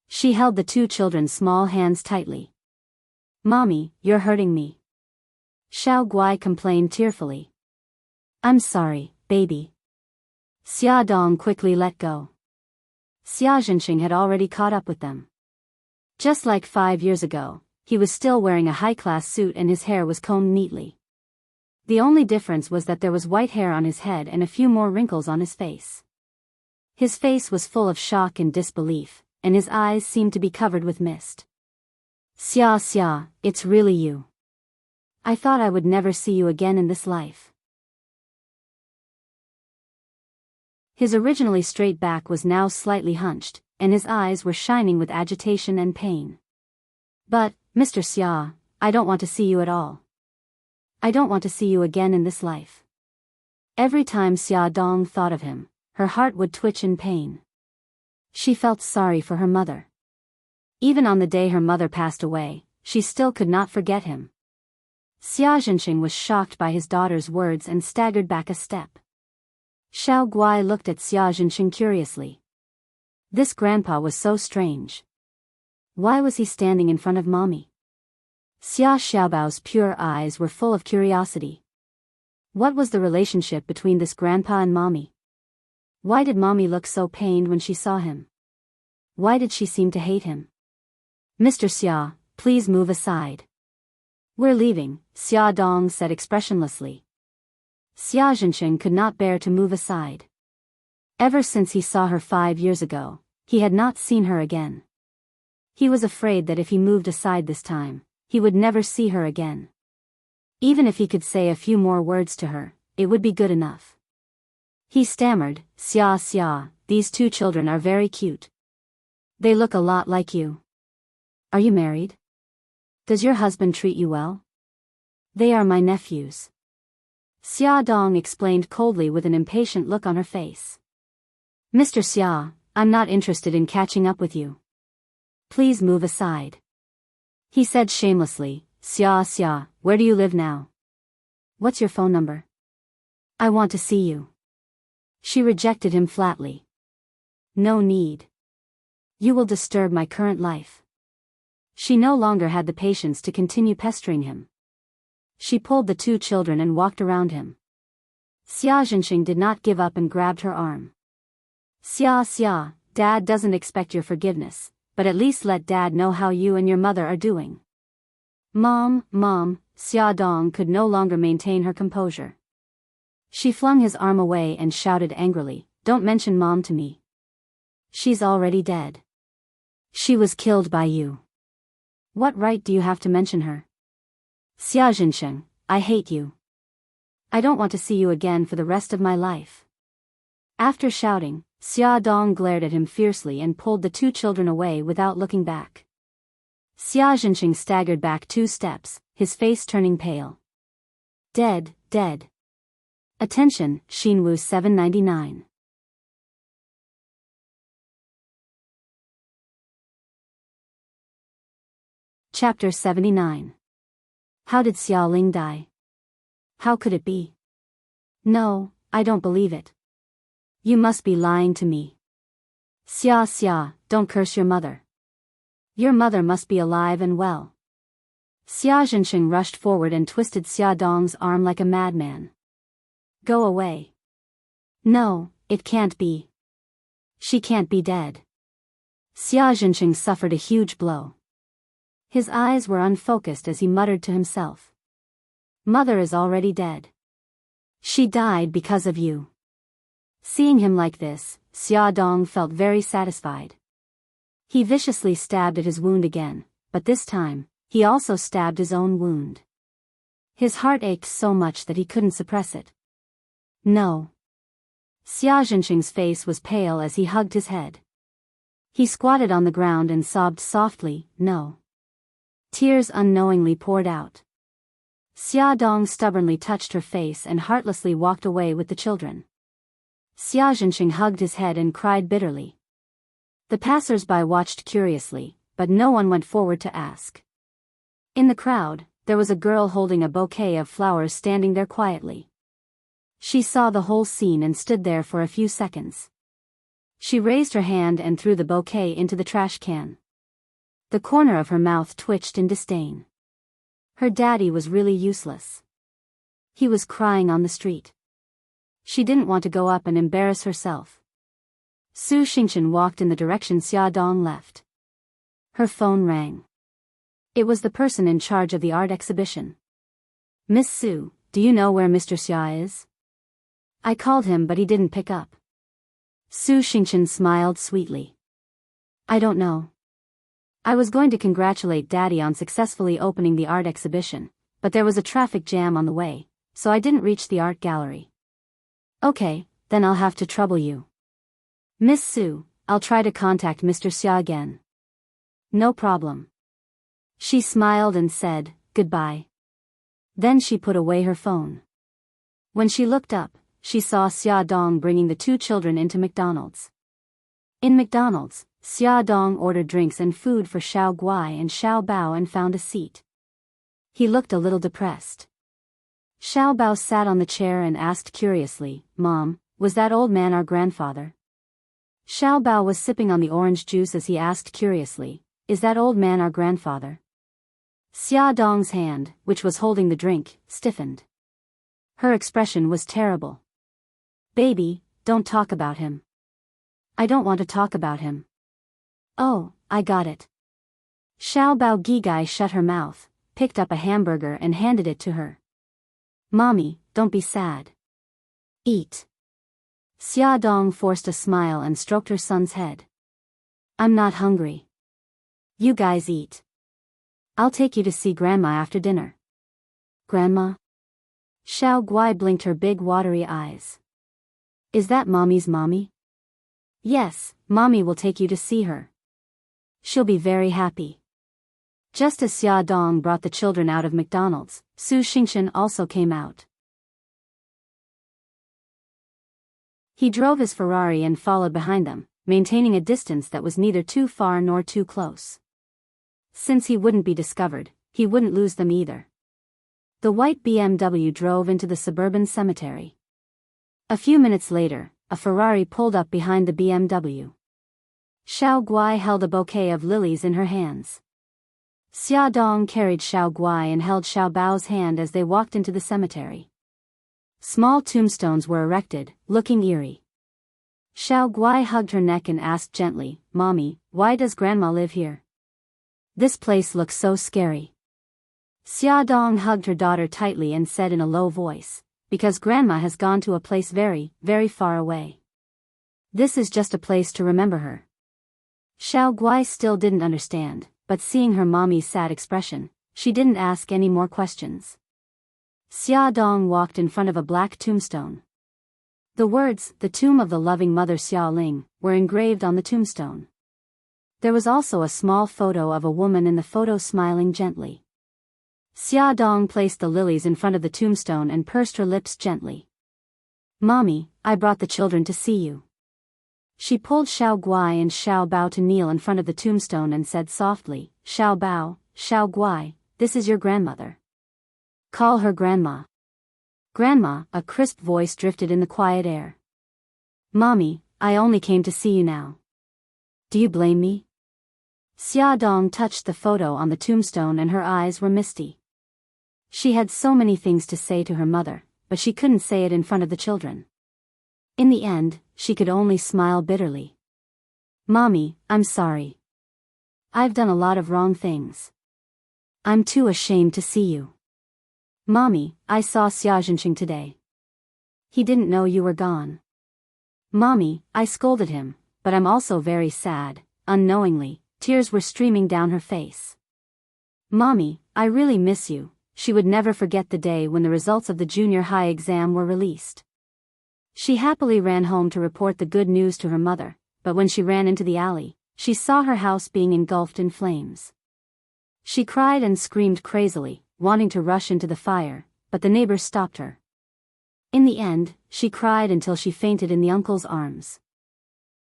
She held the two children's small hands tightly. Mommy, you're hurting me. Xiao Guai complained tearfully. I'm sorry, baby. Xia Dong quickly let go. Xia Zhenxing had already caught up with them. Just like 5 years ago, he was still wearing a high-class suit and his hair was combed neatly. The only difference was that there was white hair on his head and a few more wrinkles on his face. His face was full of shock and disbelief, and his eyes seemed to be covered with mist. Xia, it's really you. I thought I would never see you again in this life. His originally straight back was now slightly hunched, and his eyes were shining with agitation and pain. But, Mr. Xia, I don't want to see you at all. I don't want to see you again in this life. Every time Xia Dong thought of him, her heart would twitch in pain. She felt sorry for her mother. Even on the day her mother passed away, she still could not forget him. Xia Zhenxing was shocked by his daughter's words and staggered back a step. Xiao Guai looked at Xia Zhenxing curiously. This grandpa was so strange. Why was he standing in front of mommy? Xia Xiaobao's pure eyes were full of curiosity. What was the relationship between this grandpa and mommy? Why did mommy look so pained when she saw him? Why did she seem to hate him? Mr. Xia, please move aside. We're leaving, Xia Dong said expressionlessly. Xia Zhenxing could not bear to move aside. Ever since he saw her 5 years ago, he had not seen her again. He was afraid that if he moved aside this time, he would never see her again. Even if he could say a few more words to her, it would be good enough. He stammered, Xia, these two children are very cute. They look a lot like you. Are you married? Does your husband treat you well? They are my nephews. Xia Dong explained coldly with an impatient look on her face. Mr. Xia, I'm not interested in catching up with you. Please move aside. He said shamelessly, Xia, where do you live now? What's your phone number? I want to see you. She rejected him flatly. No need. You will disturb my current life. She no longer had the patience to continue pestering him. She pulled the two children and walked around him. Xia Zhenxing did not give up and grabbed her arm. Xia, Dad doesn't expect your forgiveness, but at least let Dad know how you and your mother are doing. Mom, Xia Dong could no longer maintain her composure. She flung his arm away and shouted angrily, don't mention Mom to me. She's already dead. She was killed by you. What right do you have to mention her? Xia Zhenxing, I hate you. I don't want to see you again for the rest of my life. After shouting, Xia Dong glared at him fiercely and pulled the two children away without looking back. Xia Zhenxing staggered back 2 steps, his face turning pale. Dead. Attention, Xinwu 799. Chapter 79. How did Xiaoling die? How could it be? No, I don't believe it. You must be lying to me. Xia Xia, don't curse your mother. Your mother must be alive and well. Xia Zhensheng rushed forward and twisted Xia Dong's arm like a madman. Go away. No, it can't be. She can't be dead. Xia Zhensheng suffered a huge blow. His eyes were unfocused as he muttered to himself. Mother is already dead. She died because of you. Seeing him like this, Xia Dong felt very satisfied. He viciously stabbed at his wound again, but this time, he also stabbed his own wound. His heart ached so much that he couldn't suppress it. No. Xia Zhensheng's face was pale as he hugged his head. He squatted on the ground and sobbed softly, no. Tears unknowingly poured out. Xia Dong stubbornly touched her face and heartlessly walked away with the children. Xia Zhensheng hugged his head and cried bitterly. The passers-by watched curiously, but no one went forward to ask. In the crowd, there was a girl holding a bouquet of flowers standing there quietly. She saw the whole scene and stood there for a few seconds. She raised her hand and threw the bouquet into the trash can. The corner of her mouth twitched in disdain. Her daddy was really useless. He was crying on the street. She didn't want to go up and embarrass herself. Su Xingchen walked in the direction Xia Dong left. Her phone rang. It was the person in charge of the art exhibition. Miss Su, do you know where Mr. Xia is? I called him but he didn't pick up. Su Xingchen smiled sweetly. I don't know. I was going to congratulate Daddy on successfully opening the art exhibition, but there was a traffic jam on the way, so I didn't reach the art gallery. Okay, then I'll have to trouble you. Miss Su, I'll try to contact Mr. Xia again. No problem. She smiled and said, goodbye. Then she put away her phone. When she looked up, she saw Xia Dong bringing the two children into McDonald's. In McDonald's, Xia Dong ordered drinks and food for Xiao Guai and Xiao Bao and found a seat. He looked a little depressed. Xiao Bao sat on the chair and asked curiously, Mom, was that old man our grandfather? Xiao Bao was sipping on the orange juice as he asked curiously, is that old man our grandfather? Xia Dong's hand, which was holding the drink, stiffened. Her expression was terrible. Baby, don't talk about him. I don't want to talk about him. Oh, I got it. Xiao Bao Gigai shut her mouth, picked up a hamburger and handed it to her. Mommy, don't be sad. Eat. Xia Dong forced a smile and stroked her son's head. I'm not hungry. You guys eat. I'll take you to see Grandma after dinner. Grandma? Xiao Guai blinked her big watery eyes. Is that Mommy's mommy? Yes, Mommy will take you to see her. She'll be very happy. Just as Xia Dong brought the children out of McDonald's, Su Xingchen also came out. He drove his Ferrari and followed behind them, maintaining a distance that was neither too far nor too close. Since he wouldn't be discovered, he wouldn't lose them either. The white BMW drove into the suburban cemetery. A few minutes later, a Ferrari pulled up behind the BMW. Xiao Guai held a bouquet of lilies in her hands. Xia Dong carried Xiao Guai and held Xiao Bao's hand as they walked into the cemetery. Small tombstones were erected, looking eerie. Xiao Guai hugged her neck and asked gently, Mommy, why does Grandma live here? This place looks so scary. Xia Dong hugged her daughter tightly and said in a low voice, because Grandma has gone to a place very, very far away. This is just a place to remember her. Xiao Guai still didn't understand, but seeing her mommy's sad expression, she didn't ask any more questions. Xia Dong walked in front of a black tombstone. The words, the tomb of the loving mother Xia Ling, were engraved on the tombstone. There was also a small photo of a woman in the photo smiling gently. Xia Dong placed the lilies in front of the tombstone and pursed her lips gently. Mommy, I brought the children to see you. She pulled Xiao Guai and Xiao Bao to kneel in front of the tombstone and said softly, Xiao Bao, Xiao Guai, this is your grandmother. Call her Grandma. Grandma, a crisp voice drifted in the quiet air. Mommy, I only came to see you now. Do you blame me? Xia Dong touched the photo on the tombstone and her eyes were misty. She had so many things to say to her mother, but she couldn't say it in front of the children. In the end, she could only smile bitterly. Mommy, I'm sorry. I've done a lot of wrong things. I'm too ashamed to see you. Mommy, I saw Xia Zhenqing today. He didn't know you were gone. Mommy, I scolded him, but I'm also very sad. Unknowingly, tears were streaming down her face. Mommy, I really miss you. She would never forget the day when the results of the junior high exam were released. She happily ran home to report the good news to her mother, but when she ran into the alley, she saw her house being engulfed in flames. She cried and screamed crazily, wanting to rush into the fire, but the neighbors stopped her. In the end, she cried until she fainted in the uncle's arms.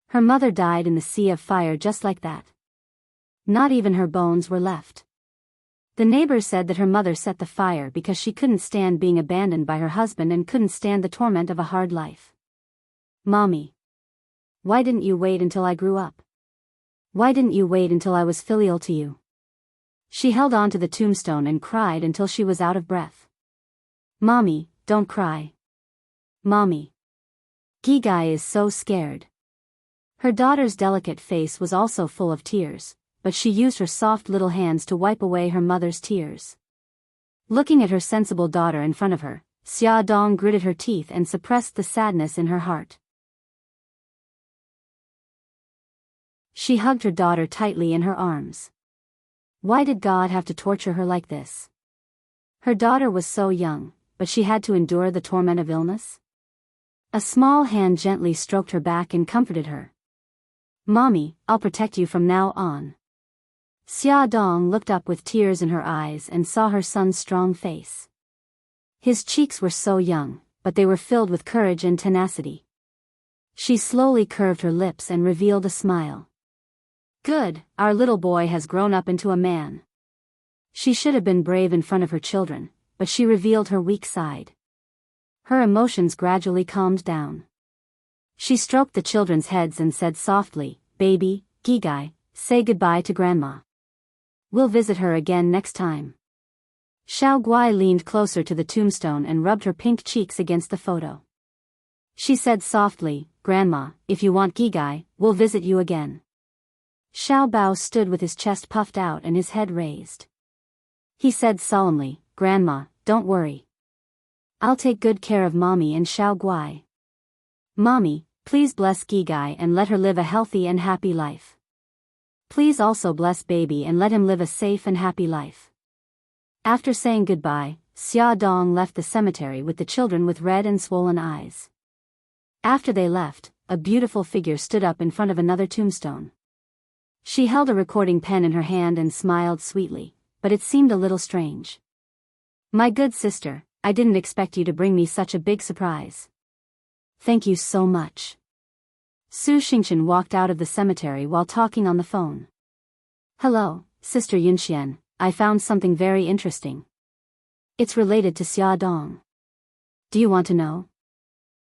Her mother died in the sea of fire just like that. Not even her bones were left. The neighbors said that her mother set the fire because she couldn't stand being abandoned by her husband and couldn't stand the torment of a hard life. Mommy. Why didn't you wait until I grew up? Why didn't you wait until I was filial to you? She held on to the tombstone and cried until she was out of breath. Mommy, don't cry. Mommy. Gigai is so scared. Her daughter's delicate face was also full of tears, but she used her soft little hands to wipe away her mother's tears. Looking at her sensible daughter in front of her, Xia Dong gritted her teeth and suppressed the sadness in her heart. She hugged her daughter tightly in her arms. Why did God have to torture her like this? Her daughter was so young, but she had to endure the torment of illness? A small hand gently stroked her back and comforted her. Mommy, I'll protect you from now on. Xia Dong looked up with tears in her eyes and saw her son's strong face. His cheeks were so young, but they were filled with courage and tenacity. She slowly curved her lips and revealed a smile. Good, our little boy has grown up into a man. She should have been brave in front of her children, but she revealed her weak side. Her emotions gradually calmed down. She stroked the children's heads and said softly, Baby, Gigai, say goodbye to Grandma. We'll visit her again next time. Xiao Guai leaned closer to the tombstone and rubbed her pink cheeks against the photo. She said softly, Grandma, if you want Gigai, we'll visit you again. Xiao Bao stood with his chest puffed out and his head raised. He said solemnly, Grandma, don't worry. I'll take good care of Mommy and Xiao Guai. Mommy, please bless Gigai and let her live a healthy and happy life. Please also bless Baby and let him live a safe and happy life. After saying goodbye, Xia Dong left the cemetery with the children with red and swollen eyes. After they left, a beautiful figure stood up in front of another tombstone. She held a recording pen in her hand and smiled sweetly, but it seemed a little strange. My good sister, I didn't expect you to bring me such a big surprise. Thank you so much. Su Xingchen walked out of the cemetery while talking on the phone. Hello, Sister Yunxian, I found something very interesting. It's related to Xia Dong. Do you want to know?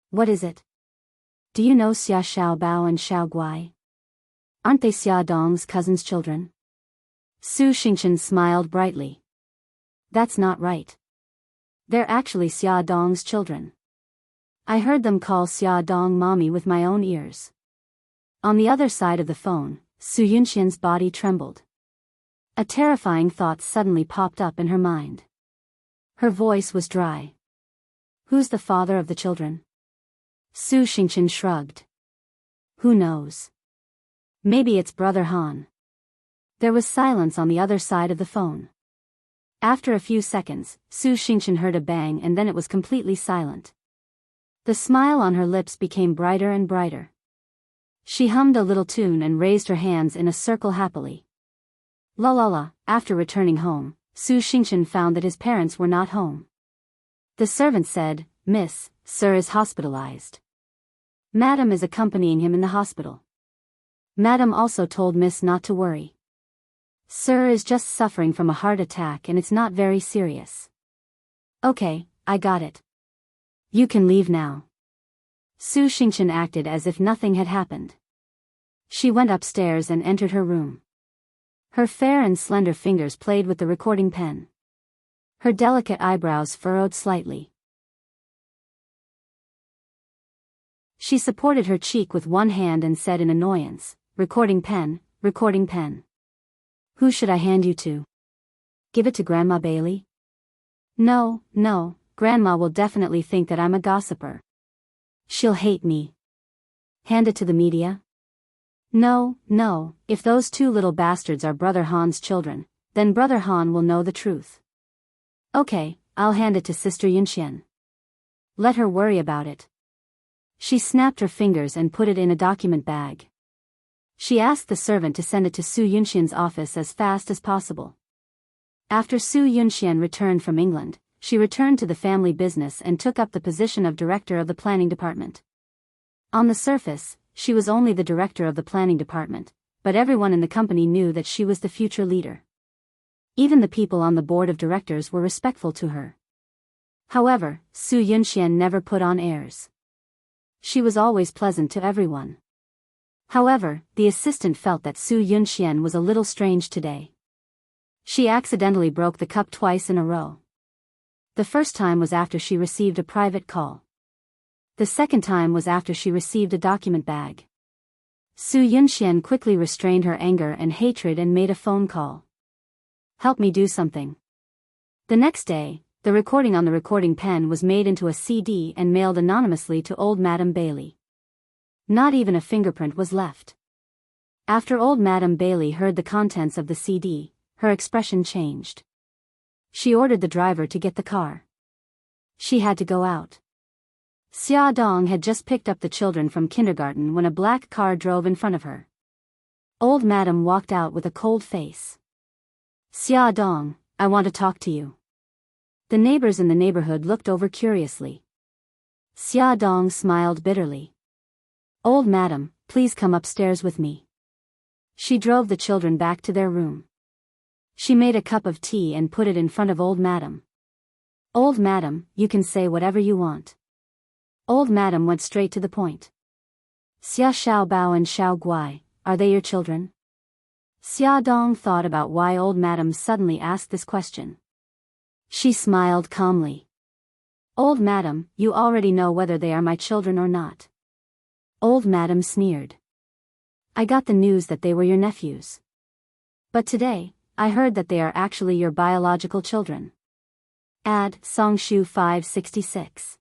What is it? Do you know Xia Xiaobao and Xiao Guai? Aren't they Xia Dong's cousin's children? Su Xingchen smiled brightly. That's not right. They're actually Xia Dong's children. I heard them call Xia Dong Mommy with my own ears. On the other side of the phone, Su Yunxian's body trembled. A terrifying thought suddenly popped up in her mind. Her voice was dry. Who's the father of the children? Su Xingchen shrugged. Who knows? Maybe it's Brother Han. There was silence on the other side of the phone. After a few seconds, Su Xingchen heard a bang and then it was completely silent. The smile on her lips became brighter and brighter. She hummed a little tune and raised her hands in a circle happily. La la la. After returning home, Su Xingchen found that his parents were not home. The servant said, Miss, Sir is hospitalized. Madam is accompanying him in the hospital. Madam also told Miss not to worry. Sir is just suffering from a heart attack and it's not very serious. Okay, I got it. You can leave now. Su Xingchen acted as if nothing had happened. She went upstairs and entered her room. Her fair and slender fingers played with the recording pen. Her delicate eyebrows furrowed slightly. She supported her cheek with one hand and said in annoyance, "Recording pen, recording pen. Who should I hand you to? Give it to Grandma Bailey?" "No, no, Grandma will definitely think that I'm a gossiper. She'll hate me." "Hand it to the media?" "No, no, if those two little bastards are Brother Han's children, then Brother Han will know the truth." "Okay, I'll hand it to Sister Yunxian. Let her worry about it." She snapped her fingers and put it in a document bag. She asked the servant to send it to Su Yunxian's office as fast as possible. After Su Yunxian returned from England, she returned to the family business and took up the position of director of the planning department. On the surface, she was only the director of the planning department, but everyone in the company knew that she was the future leader. Even the people on the board of directors were respectful to her. However, Su Yunxian never put on airs. She was always pleasant to everyone. However, the assistant felt that Su Yunxian was a little strange today. She accidentally broke the cup twice in a row. The first time was after she received a private call. The second time was after she received a document bag. Su Yunxian quickly restrained her anger and hatred and made a phone call. "Help me do something." The next day, the recording on the recording pen was made into a CD and mailed anonymously to old Madame Bailey. Not even a fingerprint was left. After old Madame Bailey heard the contents of the CD, her expression changed. She ordered the driver to get the car. She had to go out. Xia Dong had just picked up the children from kindergarten when a black car drove in front of her. Old Madame walked out with a cold face. "Xia Dong, I want to talk to you." The neighbors in the neighborhood looked over curiously. Xia Dong smiled bitterly. "Old Madam, please come upstairs with me." She drove the children back to their room. She made a cup of tea and put it in front of Old Madam. "Old Madam, you can say whatever you want." Old Madam went straight to the point. "Xia Xiaobao and Xiao Guai, are they your children?" Xia Dong thought about why Old Madam suddenly asked this question. She smiled calmly. "Old Madam, you already know whether they are my children or not." Old Madam sneered. "I got the news that they were your nephews. But today, I heard that they are actually your biological children." Add Songshu 566.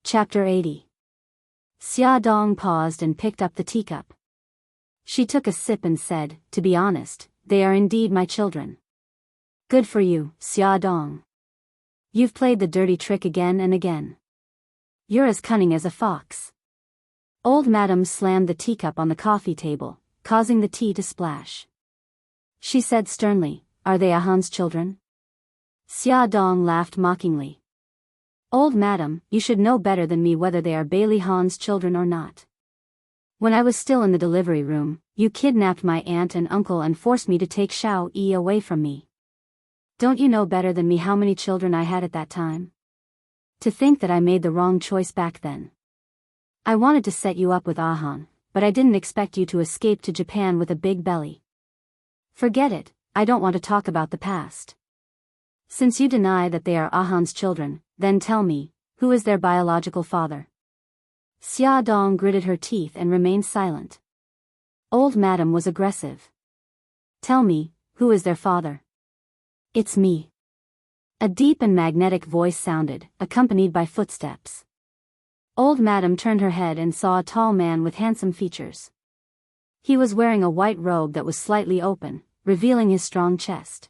Chapter 80. Xia Dong paused and picked up the teacup. She took a sip and said, "To be honest, they are indeed my children." "Good for you, Xia Dong. You've played the dirty trick again and again. You're as cunning as a fox." Old Madam slammed the teacup on the coffee table, causing the tea to splash. She said sternly, "Are they Ahan's children?" Xia Dong laughed mockingly. "Old Madam, you should know better than me whether they are Bailey Han's children or not. When I was still in the delivery room, you kidnapped my aunt and uncle and forced me to take Xiao Yi away from me. Don't you know better than me how many children I had at that time? To think that I made the wrong choice back then. I wanted to set you up with Ahan, but I didn't expect you to escape to Japan with a big belly. Forget it, I don't want to talk about the past. Since you deny that they are Ahan's children, then tell me, who is their biological father?" Xia Dong gritted her teeth and remained silent. Old Madam was aggressive. "Tell me, who is their father?" "It's me." A deep and magnetic voice sounded, accompanied by footsteps. Old Madam turned her head and saw a tall man with handsome features. He was wearing a white robe that was slightly open, revealing his strong chest.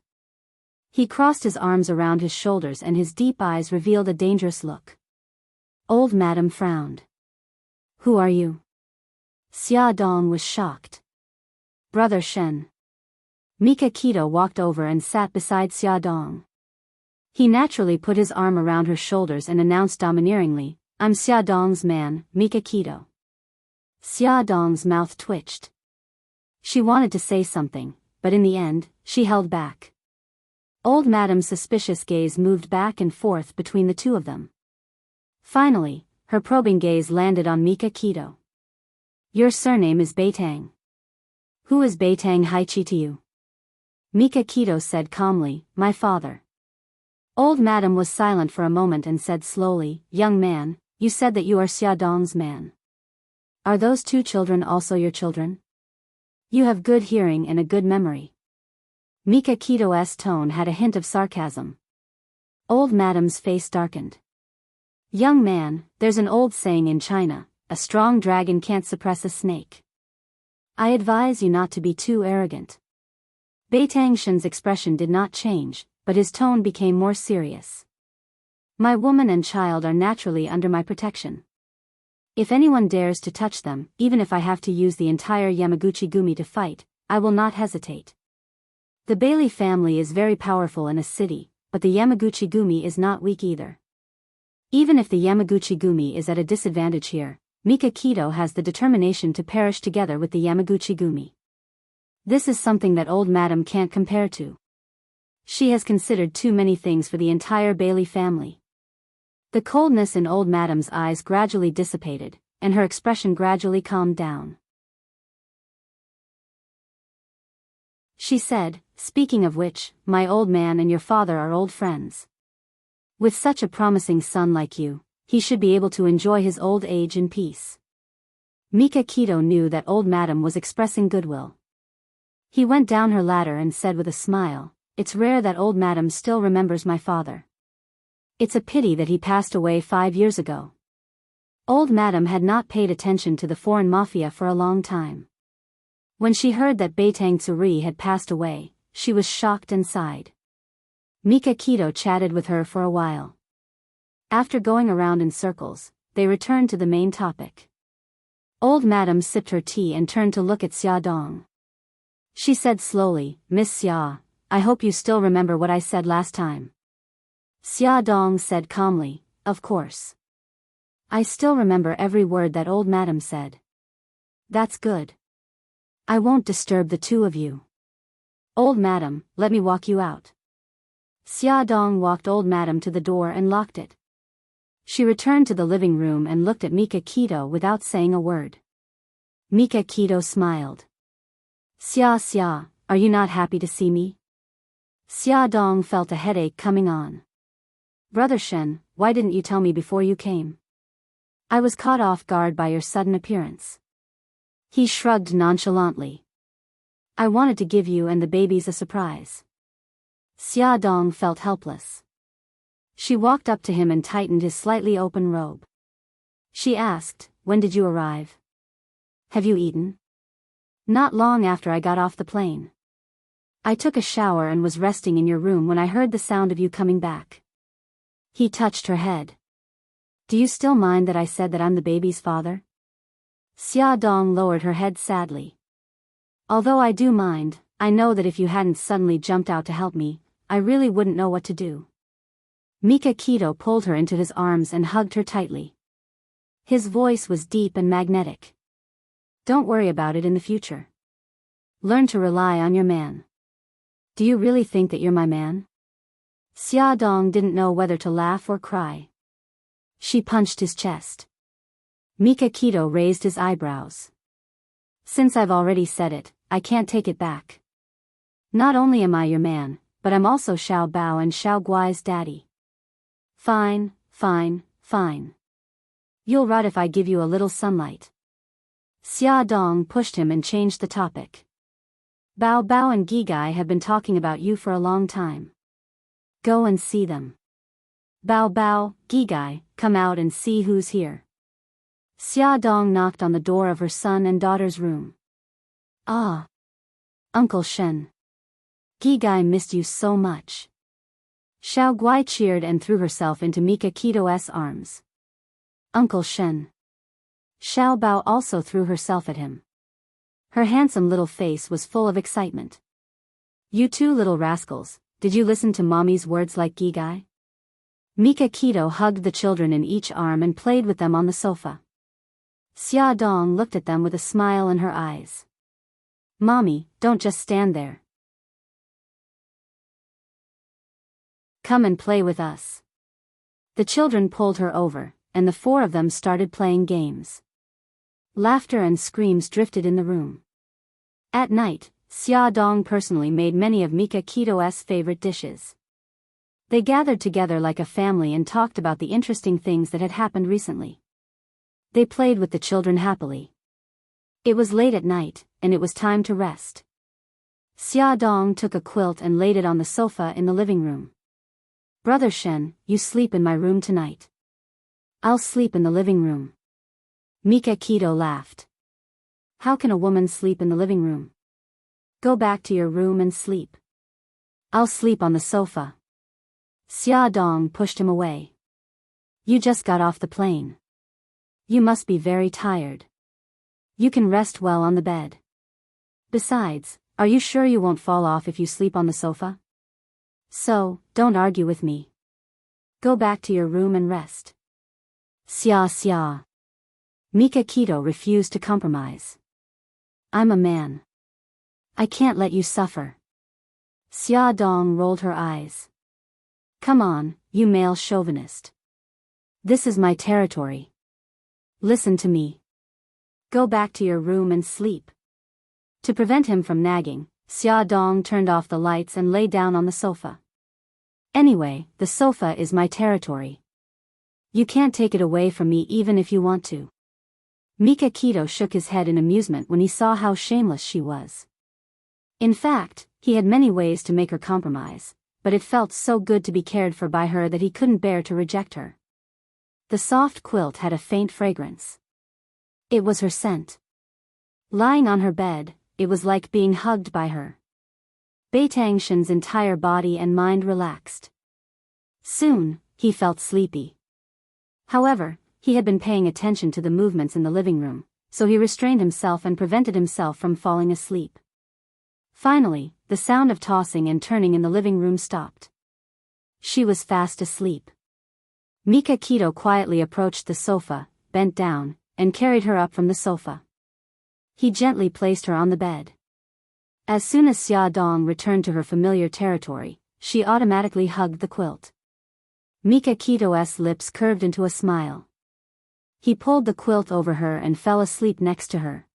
He crossed his arms around his shoulders and his deep eyes revealed a dangerous look. Old Madam frowned. "Who are you?" Xia Dong was shocked. "Brother Shen." Mika Keto walked over and sat beside Xia Dong. He naturally put his arm around her shoulders and announced domineeringly, "I'm Xia Dong's man, Mika Keto." Xia Dong's mouth twitched. She wanted to say something, but in the end, she held back. Old Madam's suspicious gaze moved back and forth between the two of them. Finally, her probing gaze landed on Mika Kito. Your surname is Beitang. Who is Beitang Haichi to you? Mika Kito said calmly, my father. Old madam was silent for a moment and said slowly, young man, you said that you are Xia Dong's man. Are those two children also your children? You have good hearing and a good memory. Mika Kito's tone had a hint of sarcasm. Old madam's face darkened. Young man, there's an old saying in China, a strong dragon can't suppress a snake. I advise you not to be too arrogant. Beitang Shen's expression did not change, but his tone became more serious. My woman and child are naturally under my protection. If anyone dares to touch them, even if I have to use the entire Yamaguchi-gumi to fight, I will not hesitate. The Bailey family is very powerful in a city, but the Yamaguchi-gumi is not weak either. Even if the Yamaguchi-gumi is at a disadvantage here, Mika Kito has the determination to perish together with the Yamaguchi-gumi. This is something that old madam can't compare to. She has considered too many things for the entire Bailey family. The coldness in old madam's eyes gradually dissipated, and her expression gradually calmed down. She said, speaking of which, my old man and your father are old friends. With such a promising son like you, he should be able to enjoy his old age in peace. Mika Kito knew that old madam was expressing goodwill. He went down her ladder and said with a smile, it's rare that old madam still remembers my father. It's a pity that he passed away 5 years ago. Old madam had not paid attention to the foreign mafia for a long time. When she heard that Beitang Tsuri had passed away, she was shocked and sighed. Mika Kito chatted with her for a while. After going around in circles, they returned to the main topic. Old madam sipped her tea and turned to look at Xia Dong. She said slowly, Miss Xia, I hope you still remember what I said last time. Xia Dong said calmly, of course. I still remember every word that old madam said. That's good. I won't disturb the two of you. Old madam, let me walk you out. Xia Dong walked old madam to the door and locked it. She returned to the living room and looked at Mika Kito without saying a word. Mika Kito smiled. Xia, are you not happy to see me? Xia Dong felt a headache coming on. Brother Shen, why didn't you tell me before you came? I was caught off guard by your sudden appearance. He shrugged nonchalantly. I wanted to give you and the babies a surprise. Xia Dong felt helpless. She walked up to him and tightened his slightly open robe. She asked, when did you arrive? Have you eaten? Not long after I got off the plane. I took a shower and was resting in your room when I heard the sound of you coming back. He touched her head. Do you still mind that I said that I'm the baby's father? Xia Dong lowered her head sadly. Although I do mind, I know that if you hadn't suddenly jumped out to help me, I really wouldn't know what to do. Mika Kito pulled her into his arms and hugged her tightly. His voice was deep and magnetic. Don't worry about it in the future. Learn to rely on your man. Do you really think that you're my man? Xia Dong didn't know whether to laugh or cry. She punched his chest. Mika Kito raised his eyebrows. Since I've already said it, I can't take it back. Not only am I your man, but I'm also Xiao Bao and Xiao Guai's daddy. Fine. You'll rot if I give you a little sunlight. Xia Dong pushed him and changed the topic. Bao Bao and Gigai have been talking about you for a long time. Go and see them. Bao Bao, Gigai, come out and see who's here. Xia Dong knocked on the door of her son and daughter's room. Ah. Uncle Shen. Gigai missed you so much. Xiao Guai cheered and threw herself into Mika Kito's arms. Uncle Shen. Xiao Bao also threw herself at him. Her handsome little face was full of excitement. You two little rascals, did you listen to mommy's words like Gigai? Mika Kito hugged the children in each arm and played with them on the sofa. Xia Dong looked at them with a smile in her eyes. Mommy, don't just stand there. Come and play with us. The children pulled her over, and the four of them started playing games. Laughter and screams drifted in the room. At night, Xia Dong personally made many of Mika Kito's favorite dishes. They gathered together like a family and talked about the interesting things that had happened recently. They played with the children happily. It was late at night, and it was time to rest. Xia Dong took a quilt and laid it on the sofa in the living room. "Brother Shen, you sleep in my room tonight." "I'll sleep in the living room." Mika Kito laughed. "How can a woman sleep in the living room? Go back to your room and sleep." "I'll sleep on the sofa." Xia Dong pushed him away. "You just got off the plane. You must be very tired. You can rest well on the bed. Besides, are you sure you won't fall off if you sleep on the sofa? So, don't argue with me. Go back to your room and rest." Xia. Mika Kito refused to compromise. "I'm a man. I can't let you suffer." Xia Dong rolled her eyes. "Come on, you male chauvinist. This is my territory. Listen to me. Go back to your room and sleep." To prevent him from nagging, Xia Dong turned off the lights and lay down on the sofa. "Anyway, the sofa is my territory. You can't take it away from me even if you want to." Mika Kito shook his head in amusement when he saw how shameless she was. In fact, he had many ways to make her compromise, but it felt so good to be cared for by her that he couldn't bear to reject her. The soft quilt had a faint fragrance. It was her scent. Lying on her bed, it was like being hugged by her. Beitangshan's entire body and mind relaxed. Soon, he felt sleepy. However, he had been paying attention to the movements in the living room, so he restrained himself and prevented himself from falling asleep. Finally, the sound of tossing and turning in the living room stopped. She was fast asleep. Mika Kito quietly approached the sofa, bent down, and carried her up from the sofa. He gently placed her on the bed. As soon as Xia Dong returned to her familiar territory, she automatically hugged the quilt. Mika Kito's lips curved into a smile. He pulled the quilt over her and fell asleep next to her.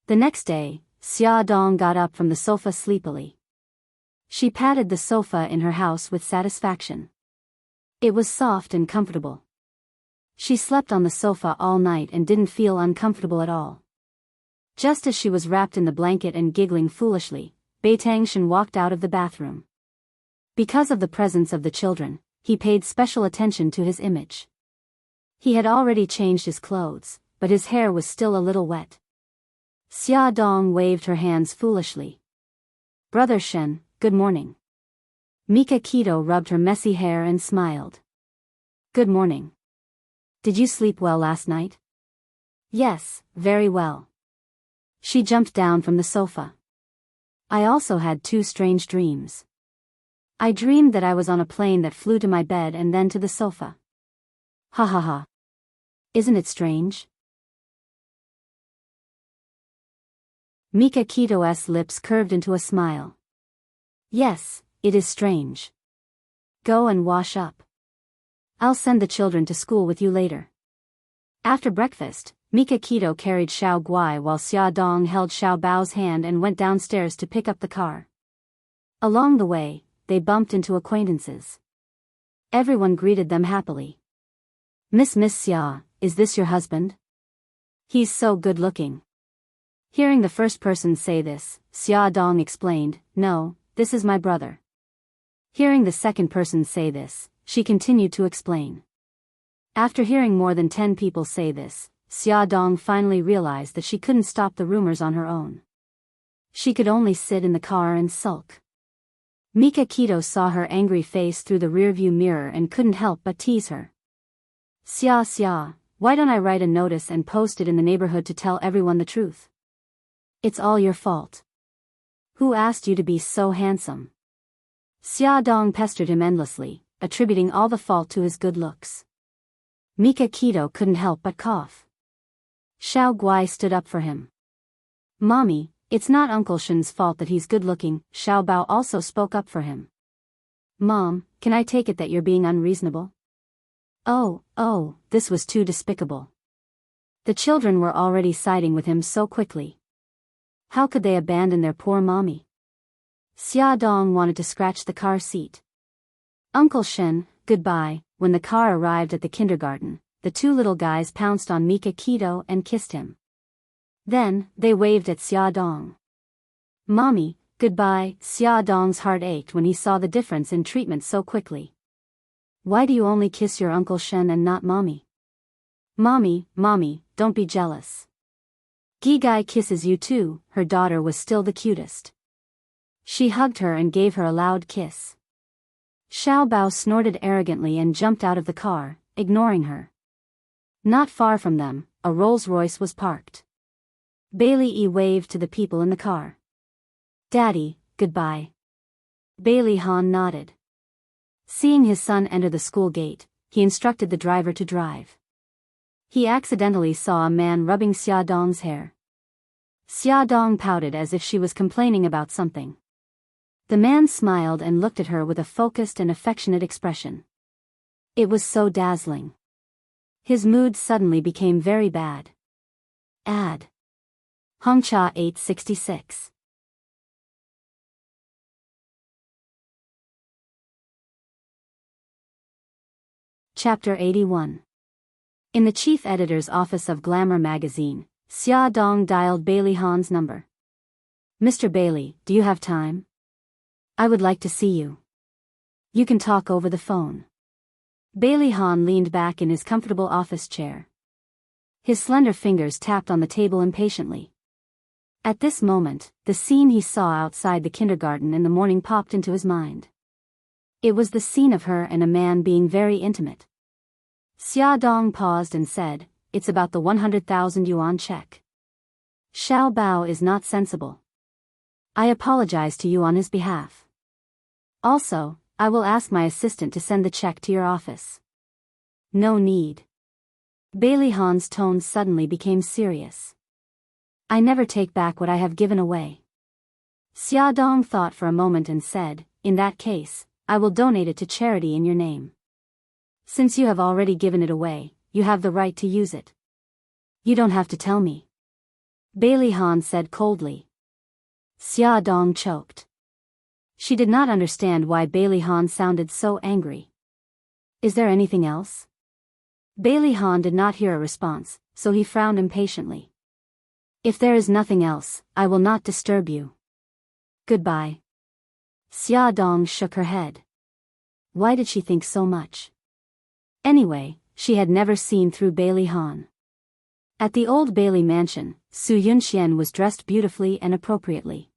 The next day, Xia Dong got up from the sofa sleepily. She patted the sofa in her house with satisfaction. It was soft and comfortable. She slept on the sofa all night and didn't feel uncomfortable at all. Just as she was wrapped in the blanket and giggling foolishly, Beitangshan walked out of the bathroom. Because of the presence of the children, he paid special attention to his image. He had already changed his clothes, but his hair was still a little wet. Xia Dong waved her hands foolishly. "Brother Shen, good morning." Mika Kito rubbed her messy hair and smiled. "Good morning. Did you sleep well last night?" "Yes, very well." She jumped down from the sofa. "I also had 2 strange dreams. I dreamed that I was on a plane that flew to my bed and then to the sofa." "Ha ha ha. Isn't it strange?" Mika Kito's lips curved into a smile. "Yes, it is strange. Go and wash up. I'll send the children to school with you later." After breakfast, Mika Kito carried Xiao Guai while Xia Dong held Xiao Bao's hand and went downstairs to pick up the car. Along the way, they bumped into acquaintances. Everyone greeted them happily. Miss Xia, is this your husband? He's so good looking." Hearing the first person say this, Xia Dong explained, "No, this is my brother." Hearing the second person say this, she continued to explain. After hearing more than 10 people say this, Xia Dong finally realized that she couldn't stop the rumors on her own. She could only sit in the car and sulk. Mika Kito saw her angry face through the rearview mirror and couldn't help but tease her. Xia, why don't I write a notice and post it in the neighborhood to tell everyone the truth? It's all your fault. Who asked you to be so handsome?" Xia Dong pestered him endlessly, attributing all the fault to his good looks. Mika Kito couldn't help but cough. Xiao Guai stood up for him. "Mommy, it's not Uncle Shen's fault that he's good looking." Xiao Bao also spoke up for him. "Mom, can I take it that you're being unreasonable? Oh, this was too despicable. The children were already siding with him so quickly. How could they abandon their poor mommy? Xia Dong wanted to scratch the car seat. Uncle Shen, goodbye. When the car arrived at the kindergarten, the two little guys pounced on Mika Keto and kissed him. Then, they waved at Xia Dong. Mommy, goodbye. Xia Dong's heart ached when he saw the difference in treatment so quickly. Why do you only kiss your Uncle Shen and not Mommy? Mommy, don't be jealous. Gigai kisses you too. Her daughter was still the cutest. She hugged her and gave her a loud kiss. Xiao Bao snorted arrogantly and jumped out of the car, ignoring her. Not far from them, a Rolls-Royce was parked. Bailey E waved to the people in the car. Daddy, goodbye. Bailey Han nodded. Seeing his son enter the school gate, he instructed the driver to drive. He accidentally saw a man rubbing Xia Dong's hair. Xia Dong pouted as if she was complaining about something. The man smiled and looked at her with a focused and affectionate expression. It was so dazzling. His mood suddenly became very bad. Ad. Hongcha 866. Chapter 81. In the chief editor's office of Glamour magazine, Xia Dong dialed Bailey Han's number. Mr. Bailey, do you have time? I would like to see you. You can talk over the phone. Bailey Han leaned back in his comfortable office chair. His slender fingers tapped on the table impatiently. At this moment, the scene he saw outside the kindergarten in the morning popped into his mind. It was the scene of her and a man being very intimate. Xia Dong paused and said, "It's about the 100,000 yuan check. Xiao Bao is not sensible. I apologize to you on his behalf. Also, I will ask my assistant to send the check to your office." No need. Bailey Han's tone suddenly became serious. I never take back what I have given away. Xia Dong thought for a moment and said, "In that case, I will donate it to charity in your name. Since you have already given it away, you have the right to use it." You don't have to tell me. Bailey Han said coldly. Xia Dong choked. She did not understand why Bailey Han sounded so angry. Is there anything else? Bailey Han did not hear a response, so he frowned impatiently. If there is nothing else, I will not disturb you. Goodbye. Xia Dong shook her head. Why did she think so much? Anyway, she had never seen through Bailey Han. At the old Bailey mansion, Su Yunxian was dressed beautifully and appropriately.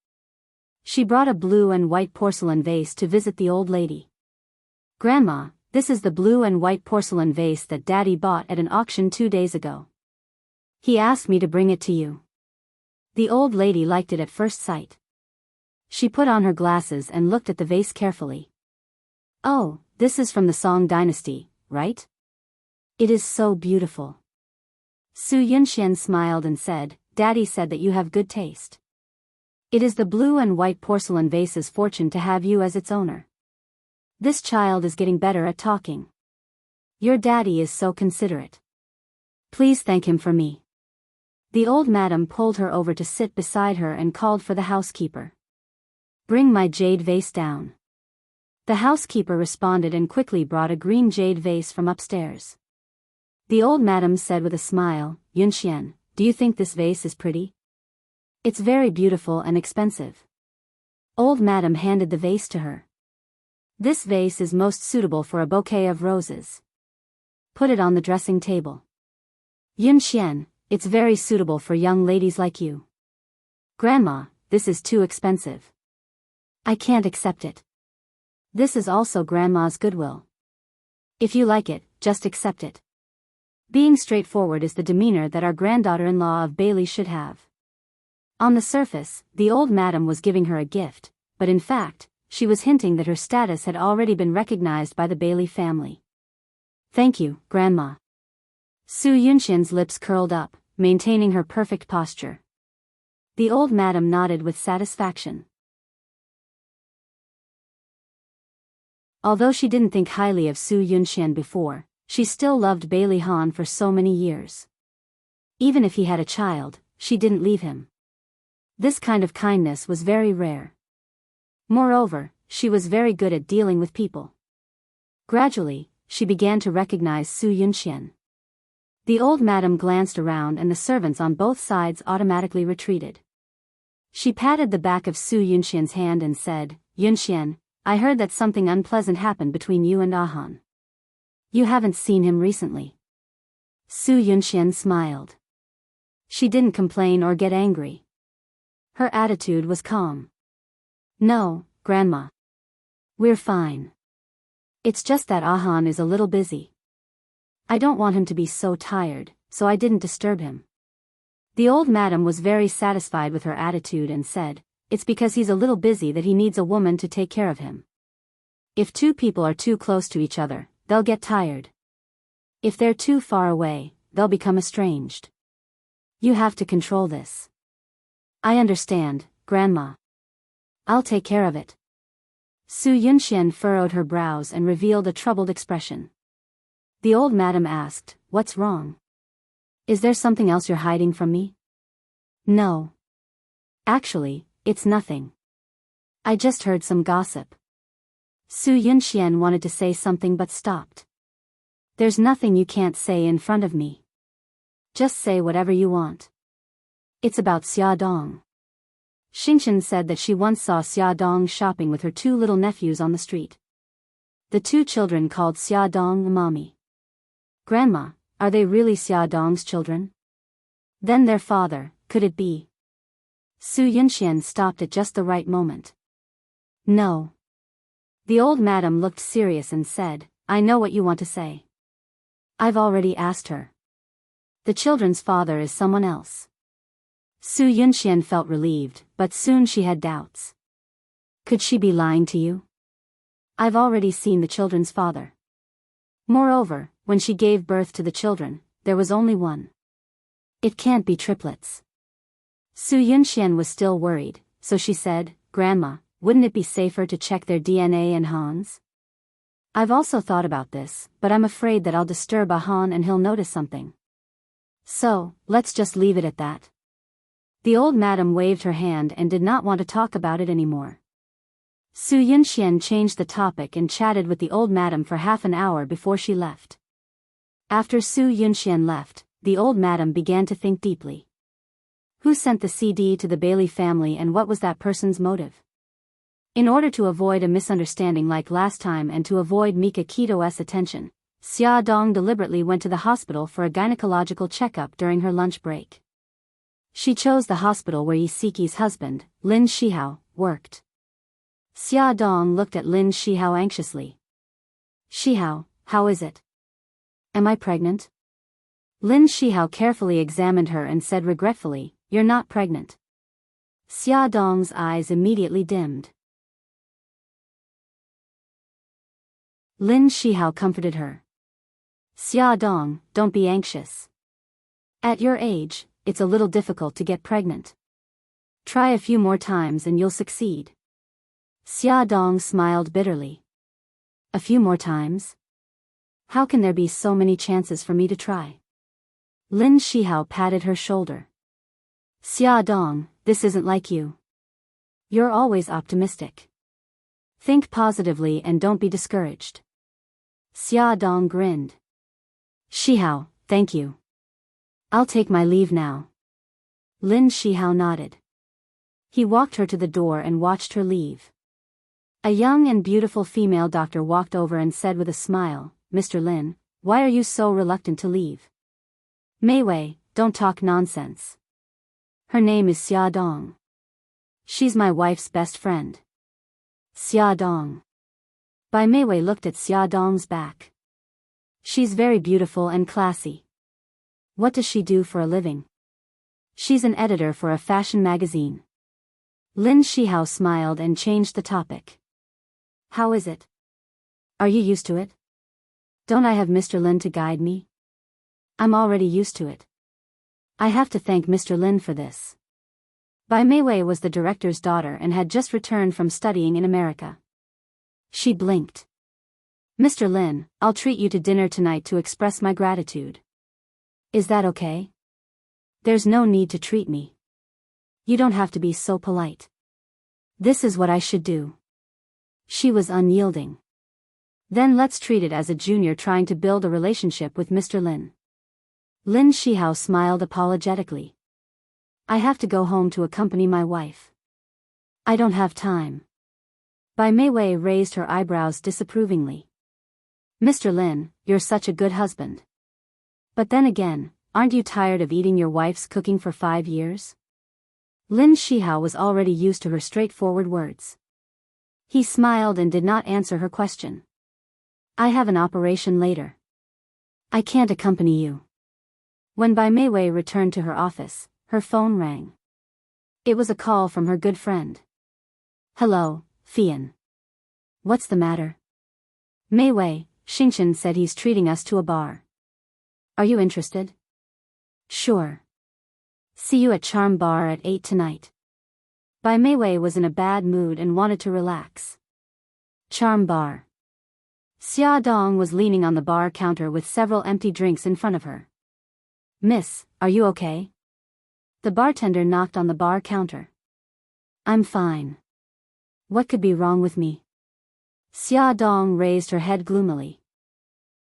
She brought a blue and white porcelain vase to visit the old lady. Grandma, this is the blue and white porcelain vase that Daddy bought at an auction 2 days ago. He asked me to bring it to you. The old lady liked it at first sight. She put on her glasses and looked at the vase carefully. Oh, this is from the Song dynasty, right? It is so beautiful. Su Yunxian smiled and said, Daddy said that you have good taste. It is the blue and white porcelain vase's fortune to have you as its owner. This child is getting better at talking. Your daddy is so considerate. Please thank him for me. The old madam pulled her over to sit beside her and called for the housekeeper. Bring my jade vase down. The housekeeper responded and quickly brought a green jade vase from upstairs. The old madam said with a smile, Yunxian, do you think this vase is pretty? It's very beautiful and expensive. Old madam handed the vase to her. This vase is most suitable for a bouquet of roses. Put it on the dressing table. Yunxian, it's very suitable for young ladies like you. Grandma, this is too expensive. I can't accept it. This is also Grandma's goodwill. If you like it, just accept it. Being straightforward is the demeanor that our granddaughter-in-law of Bailey should have. On the surface, the old madam was giving her a gift, but in fact, she was hinting that her status had already been recognized by the Bailey family. Thank you, Grandma. Su Yunxian's lips curled up, maintaining her perfect posture. The old madam nodded with satisfaction. Although she didn't think highly of Su Yunxian before, She still loved Bailey Han for so many years. Even if he had a child, she didn't leave him. This kind of kindness was very rare. Moreover, she was very good at dealing with people. Gradually, she began to recognize Su Yunxian. The old madam glanced around and the servants on both sides automatically retreated. She patted the back of Su Yunxian's hand and said, "Yunxian, I heard that something unpleasant happened between you and Ahan. You haven't seen him recently." Su Yunxian smiled. She didn't complain or get angry. Her attitude was calm. "No, Grandma. We're fine. It's just that Ahan is a little busy. I don't want him to be so tired, so I didn't disturb him." The old madam was very satisfied with her attitude and said, "It's because he's a little busy that he needs a woman to take care of him. If two people are too close to each other, they'll get tired. If they're too far away, they'll become estranged. You have to control this." "I understand, Grandma. I'll take care of it." Su Yunxian furrowed her brows and revealed a troubled expression. The old madam asked, "What's wrong? Is there something else you're hiding from me?" "No. Actually, it's nothing. I just heard some gossip." Su Yunxian wanted to say something but stopped. "There's nothing you can't say in front of me. Just say whatever you want." "It's about Xia Dong." Xingqian said that she once saw Xia Dong shopping with her two little nephews on the street. The two children called Xia Dong Mommy. "Grandma, are they really Xia Dong's children? Then their father, could it be?" Su Yunxian stopped at just the right moment. "No." The old madam looked serious and said, "I know what you want to say. I've already asked her. The children's father is someone else." Su Yunxian felt relieved, but soon she had doubts. Could she be lying to you? "I've already seen the children's father. Moreover, when she gave birth to the children, there was only one. It can't be triplets." Su Yunxian was still worried, so she said, "Grandma, wouldn't it be safer to check their DNA and Han's? I've also thought about this, but I'm afraid that I'll disturb Han and he'll notice something. So, let's just leave it at that." The old madam waved her hand and did not want to talk about it anymore. Su Yunxian changed the topic and chatted with the old madam for half an hour before she left. After Su Yunxian left, the old madam began to think deeply. Who sent the CD to the Bailey family and what was that person's motive? In order to avoid a misunderstanding like last time and to avoid Mika Kito's attention, Xia Dong deliberately went to the hospital for a gynecological checkup during her lunch break. She chose the hospital where Yisiki's husband, Lin Shihao, worked. Xia Dong looked at Lin Shihao anxiously. "Shihao, how is it? Am I pregnant?" Lin Shihao carefully examined her and said regretfully, "You're not pregnant." Xia Dong's eyes immediately dimmed. Lin Shihao comforted her. "Xia Dong, don't be anxious. At your age, it's a little difficult to get pregnant. Try a few more times and you'll succeed." Xia Dong smiled bitterly. "A few more times? How can there be so many chances for me to try?" Lin Shihao patted her shoulder. "Xia Dong, this isn't like you. You're always optimistic. Think positively and don't be discouraged." Xia Dong grinned. "Shihao, thank you. I'll take my leave now." Lin Shihao nodded. He walked her to the door and watched her leave. A young and beautiful female doctor walked over and said with a smile, "Mr. Lin, why are you so reluctant to leave?" "Mei Wei, don't talk nonsense. Her name is Xia Dong. She's my wife's best friend." Xia Dong. Bai Mei Wei looked at Xia Dong's back. "She's very beautiful and classy. What does she do for a living?" "She's an editor for a fashion magazine." Lin Shihao smiled and changed the topic. "How is it? Are you used to it? Don't I have Mr. Lin to guide me? I'm already used to it. I have to thank Mr. Lin for this." Bai Mei Wei was the director's daughter and had just returned from studying in America. She blinked. Mr. Lin, I'll treat you to dinner tonight to express my gratitude. Is that okay? There's no need to treat me. You don't have to be so polite. This is what I should do. She was unyielding. Then let's treat it as a junior trying to build a relationship with Mr. Lin. Lin Shihao smiled apologetically. I have to go home to accompany my wife. I don't have time. Bai Meiwei raised her eyebrows disapprovingly. Mr. Lin, you're such a good husband. But then again, aren't you tired of eating your wife's cooking for 5 years? Lin Shihao was already used to her straightforward words. He smiled and did not answer her question. I have an operation later. I can't accompany you. When Bai Meiwei returned to her office, her phone rang. It was a call from her good friend. Hello, Fian. What's the matter? Meiwei, Xingchen said he's treating us to a bar. Are you interested? Sure. See you at Charm Bar at 8 tonight. Bai Meiwei was in a bad mood and wanted to relax. Charm Bar. Xia Dong was leaning on the bar counter with several empty drinks in front of her. Miss, are you okay? The bartender knocked on the bar counter. I'm fine. What could be wrong with me? Xia Dong raised her head gloomily.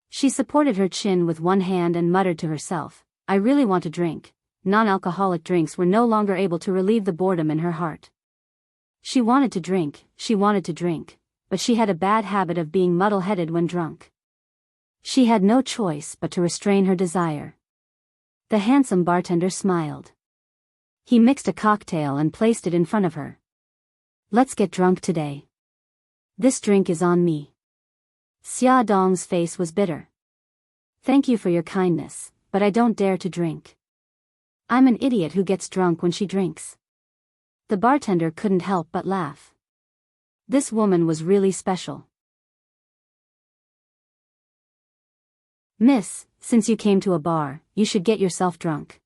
She supported her chin with one hand and muttered to herself, I really want a drink. Non-alcoholic drinks were no longer able to relieve the boredom in her heart. She wanted to drink, but she had a bad habit of being muddle-headed when drunk. She had no choice but to restrain her desire. The handsome bartender smiled. He mixed a cocktail and placed it in front of her. Let's get drunk today. This drink is on me. Xia Dong's face was bitter. Thank you for your kindness, but I don't dare to drink. I'm an idiot who gets drunk when she drinks. The bartender couldn't help but laugh. This woman was really special. Miss, since you came to a bar, you should get yourself drunk.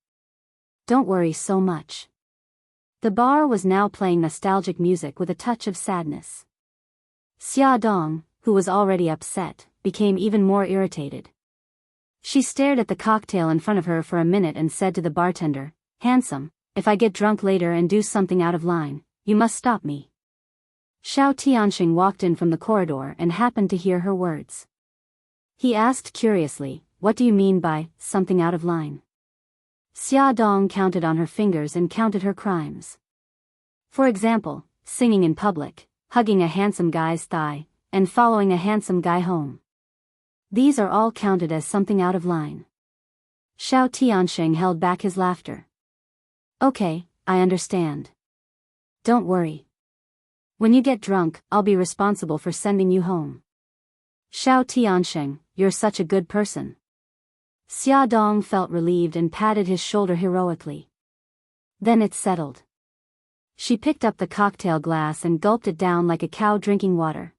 Don't worry so much. The bar was now playing nostalgic music with a touch of sadness. Xia Dong, who was already upset, became even more irritated. She stared at the cocktail in front of her for a minute and said to the bartender, Handsome, if I get drunk later and do something out of line, you must stop me. Xiao Tianxing walked in from the corridor and happened to hear her words. He asked curiously, what do you mean by, something out of line? Xia Dong counted on her fingers and counted her crimes. For example, singing in public, hugging a handsome guy's thigh, and following a handsome guy home. These are all counted as something out of line. Xiao Tianxing held back his laughter. Okay, I understand. Don't worry. When you get drunk, I'll be responsible for sending you home. Xiao Tianxing, you're such a good person. Xia Dong felt relieved and patted his shoulder heroically. Then it settled. She picked up the cocktail glass and gulped it down like a cow drinking water.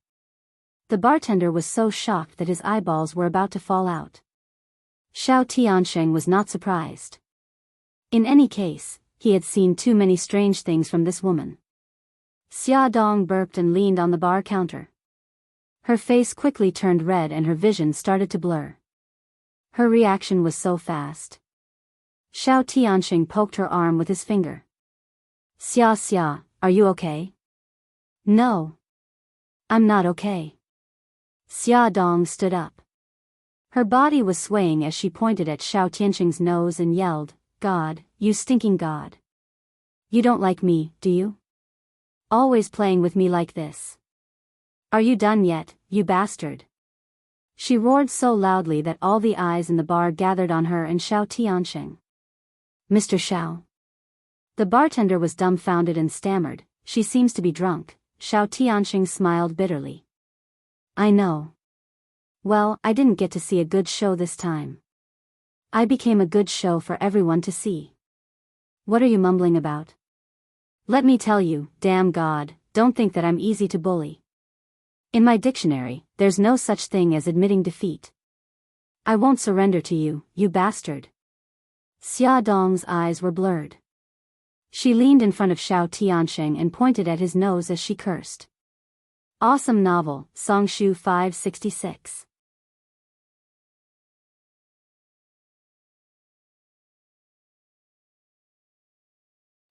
The bartender was so shocked that his eyeballs were about to fall out. Xiao Tianxing was not surprised. In any case, he had seen too many strange things from this woman. Xia Dong burped and leaned on the bar counter. Her face quickly turned red and her vision started to blur. Her reaction was so fast. Xiao Tianxing poked her arm with his finger. Xia, are you okay? No. I'm not okay. Xia Dong stood up. Her body was swaying as she pointed at Xiao Tianxing's nose and yelled, God, you stinking God. You don't like me, do you? Always playing with me like this. Are you done yet, you bastard? She roared so loudly that all the eyes in the bar gathered on her and Xiao Tianxing. Mr. Xiao. The bartender was dumbfounded and stammered, she seems to be drunk. Xiao Tianxing smiled bitterly. I know. Well, I didn't get to see a good show this time. I became a good show for everyone to see. What are you mumbling about? Let me tell you, damn God, don't think that I'm easy to bully. In my dictionary, there's no such thing as admitting defeat. I won't surrender to you, you bastard. Xia Dong's eyes were blurred. She leaned in front of Xiao Tianxing and pointed at his nose as she cursed. Awesome novel, Songshu 566.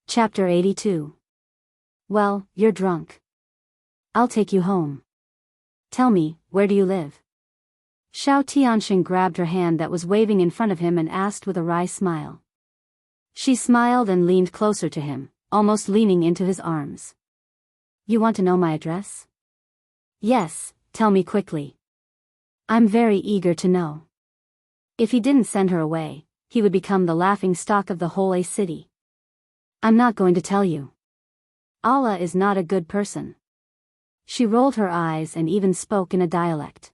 Chapter 82. Well, you're drunk. I'll take you home. Tell me, where do you live? Xiao Tianxing grabbed her hand that was waving in front of him and asked with a wry smile. She smiled and leaned closer to him, almost leaning into his arms. You want to know my address? Yes, tell me quickly. I'm very eager to know. If he didn't send her away, he would become the laughing stock of the whole A city. I'm not going to tell you. Allah is not a good person. She rolled her eyes and even spoke in a dialect.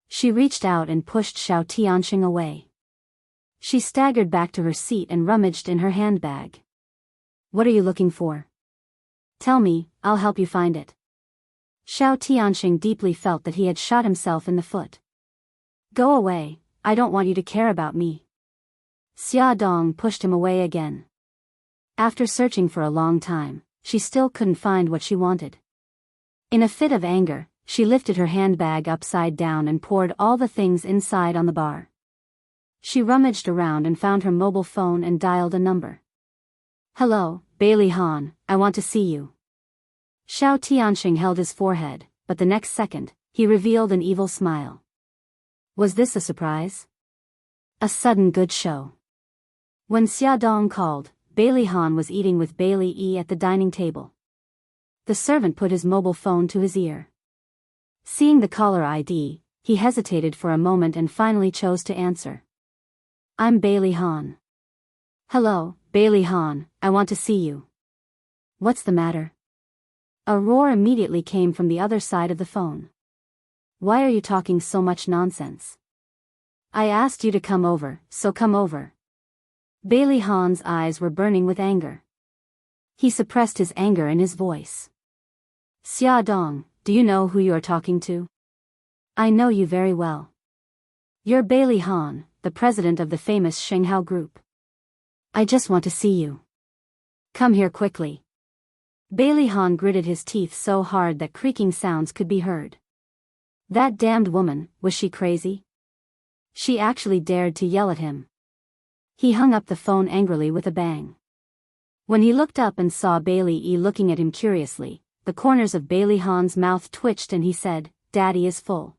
She reached out and pushed Xiao Tianxing away. She staggered back to her seat and rummaged in her handbag. What are you looking for? Tell me, I'll help you find it. Xiao Tianxing deeply felt that he had shot himself in the foot. Go away, I don't want you to care about me. Xia Dong pushed him away again. After searching for a long time, she still couldn't find what she wanted. In a fit of anger, she lifted her handbag upside down and poured all the things inside on the bar. She rummaged around and found her mobile phone and dialed a number. Hello, Bailey Han, I want to see you. Xiao Tianxing held his forehead, but the next second, he revealed an evil smile. Was this a surprise? A sudden good show. When Xia Dong called, Bailey Han was eating with Bailey Yi at the dining table. The servant put his mobile phone to his ear. Seeing the caller ID, he hesitated for a moment and finally chose to answer. I'm Bailey Han. Hello, Bailey Han, I want to see you. What's the matter? A roar immediately came from the other side of the phone. Why are you talking so much nonsense? I asked you to come over, so come over. Bailey Han's eyes were burning with anger. He suppressed his anger in his voice. Xia Dong, do you know who you are talking to? I know you very well. You're Bailey Han, the president of the famous Shenghao Group. I just want to see you. Come here quickly. Bailey Han gritted his teeth so hard that creaking sounds could be heard. That damned woman, was she crazy? She actually dared to yell at him. He hung up the phone angrily with a bang. When he looked up and saw Bailey Yi looking at him curiously, the corners of Bailey Han's mouth twitched and he said, Daddy is full.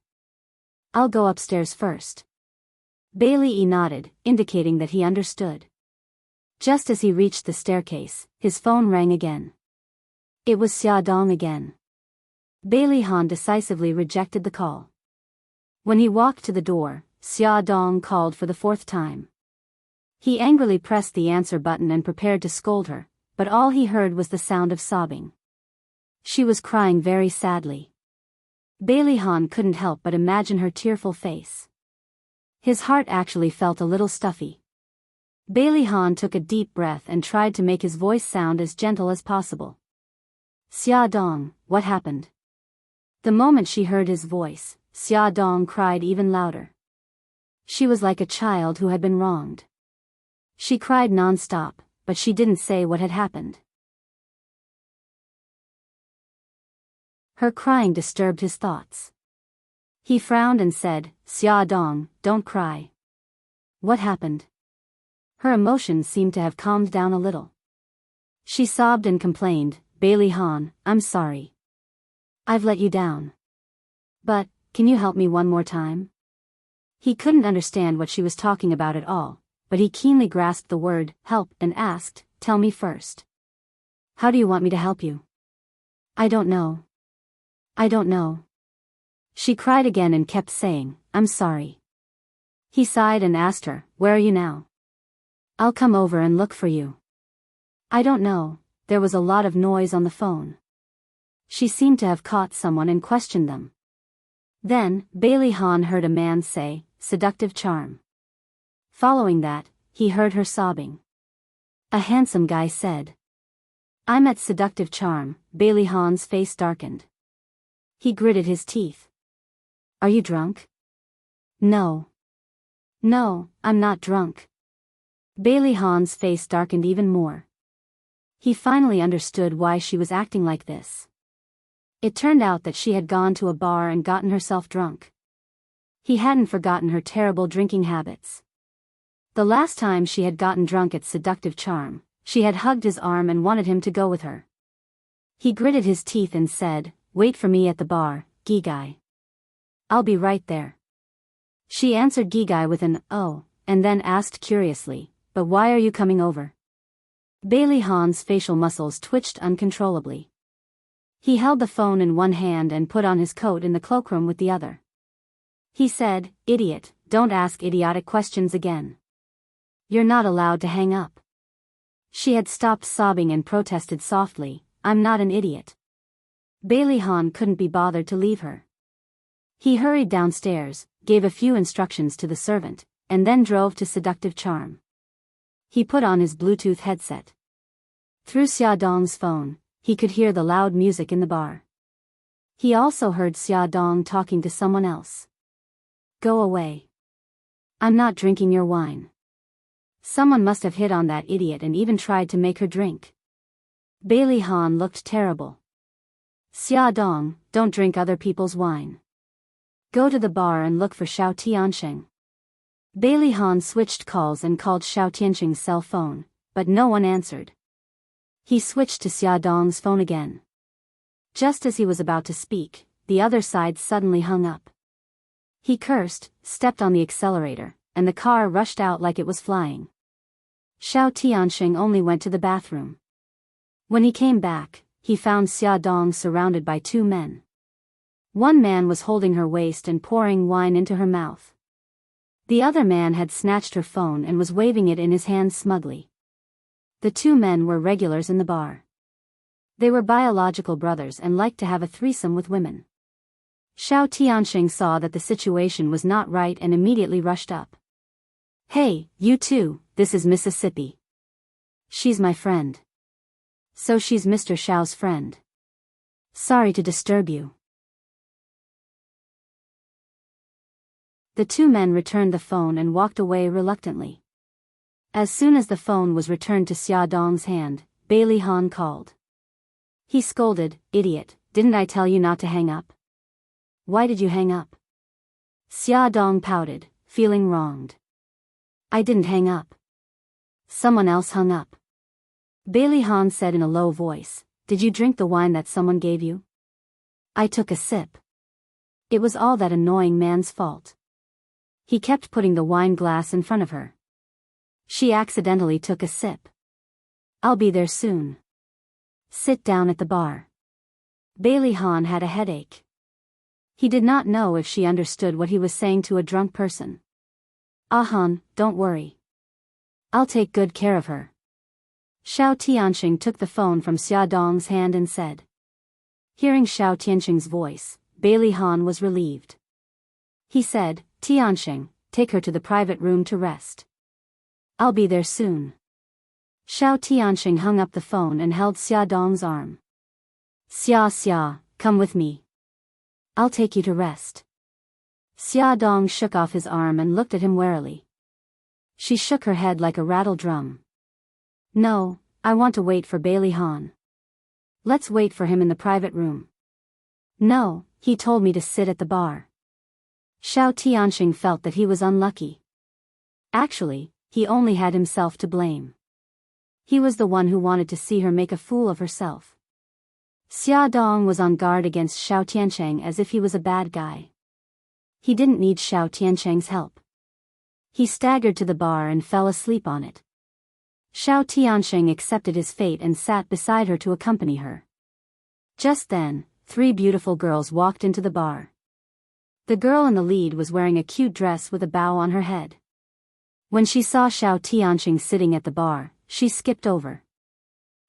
I'll go upstairs first. Bailey Yi nodded, indicating that he understood. Just as he reached the staircase, his phone rang again. It was Xia Dong again. Bailey Han decisively rejected the call. When he walked to the door, Xia Dong called for the fourth time. He angrily pressed the answer button and prepared to scold her, but all he heard was the sound of sobbing. She was crying very sadly. Bailey Han couldn't help but imagine her tearful face. His heart actually felt a little stuffy. Bailey Han took a deep breath and tried to make his voice sound as gentle as possible. Xia Dong, what happened? The moment she heard his voice, Xia Dong cried even louder. She was like a child who had been wronged. She cried non-stop, but she didn't say what had happened. Her crying disturbed his thoughts. He frowned and said, Xia Dong, don't cry. What happened? Her emotions seemed to have calmed down a little. She sobbed and complained, Bailey Han, I'm sorry. I've let you down. But, can you help me one more time? He couldn't understand what she was talking about at all, but he keenly grasped the word, help, and asked, tell me first. How do you want me to help you? I don't know. I don't know. She cried again and kept saying, I'm sorry. He sighed and asked her, where are you now? I'll come over and look for you. I don't know, there was a lot of noise on the phone. She seemed to have caught someone and questioned them. Then, Bailey Han heard a man say, seductive charm. Following that, he heard her sobbing. A handsome guy said. I'm at seductive charm. Bailey Han's face darkened. He gritted his teeth. Are you drunk? No. No, I'm not drunk. Bailey Han's face darkened even more. He finally understood why she was acting like this. It turned out that she had gone to a bar and gotten herself drunk. He hadn't forgotten her terrible drinking habits. The last time she had gotten drunk at Seductive Charm, she had hugged his arm and wanted him to go with her. He gritted his teeth and said, "Wait for me at the bar, Gigai. I'll be right there." She answered Gigai with an "oh," and then asked curiously, "But why are you coming over?" Bailey Hahn's facial muscles twitched uncontrollably. He held the phone in one hand and put on his coat in the cloakroom with the other. He said, "Idiot, don't ask idiotic questions again. You're not allowed to hang up." She had stopped sobbing and protested softly, "I'm not an idiot." Bailey Hahn couldn't be bothered to leave her. He hurried downstairs, gave a few instructions to the servant, and then drove to Seductive Charm. He put on his Bluetooth headset. Through Xia Dong's phone, he could hear the loud music in the bar. He also heard Xia Dong talking to someone else. "Go away. I'm not drinking your wine." Someone must have hit on that idiot and even tried to make her drink. Bailey Hahn looked terrible. "Xia Dong, don't drink other people's wine. Go to the bar and look for Xiao Tianxing." Bailey Hahn switched calls and called Xiao Tianxing's cell phone, but no one answered. He switched to Xia Dong's phone again. Just as he was about to speak, the other side suddenly hung up. He cursed, stepped on the accelerator, and the car rushed out like it was flying. Xiao Tianxing only went to the bathroom. When he came back, he found Xia Dong surrounded by two men. One man was holding her waist and pouring wine into her mouth. The other man had snatched her phone and was waving it in his hand smugly. The two men were regulars in the bar. They were biological brothers and liked to have a threesome with women. Xiao Tianxing saw that the situation was not right and immediately rushed up. "Hey, you two, this is Mississippi. She's my friend." "So she's Mr. Xiao's friend. Sorry to disturb you." The two men returned the phone and walked away reluctantly. As soon as the phone was returned to Xia Dong's hand, Bailey Hahn called. He scolded, "Idiot, didn't I tell you not to hang up? Why did you hang up?" Xia Dong pouted, feeling wronged. "I didn't hang up. Someone else hung up." Bailey Hahn said in a low voice, "Did you drink the wine that someone gave you?" "I took a sip." It was all that annoying man's fault. He kept putting the wine glass in front of her. She accidentally took a sip. "I'll be there soon. Sit down at the bar." Bailey Hahn had a headache. He did not know if she understood what he was saying to a drunk person. "Han, don't worry. I'll take good care of her." Xiao Tianxing took the phone from Xia Dong's hand and said. Hearing Xiao Tianxing's voice, Bailey Hahn was relieved. He said, "Tianxing, take her to the private room to rest. I'll be there soon." Xiao Tianxing hung up the phone and held Xia Dong's arm. Xia, come with me. I'll take you to rest." Xia Dong shook off his arm and looked at him warily. She shook her head like a rattle drum. "No, I want to wait for Bailey Hahn. Let's wait for him in the private room." "No, he told me to sit at the bar." Xiao Tianxing felt that he was unlucky. Actually, he only had himself to blame. He was the one who wanted to see her make a fool of herself. Xia Dong was on guard against Xiao Tianxing as if he was a bad guy. He didn't need Xiao Tianxing's help. He staggered to the bar and fell asleep on it. Xiao Tianxing accepted his fate and sat beside her to accompany her. Just then, 3 beautiful girls walked into the bar. The girl in the lead was wearing a cute dress with a bow on her head. When she saw Xiao Tianxing sitting at the bar, she skipped over.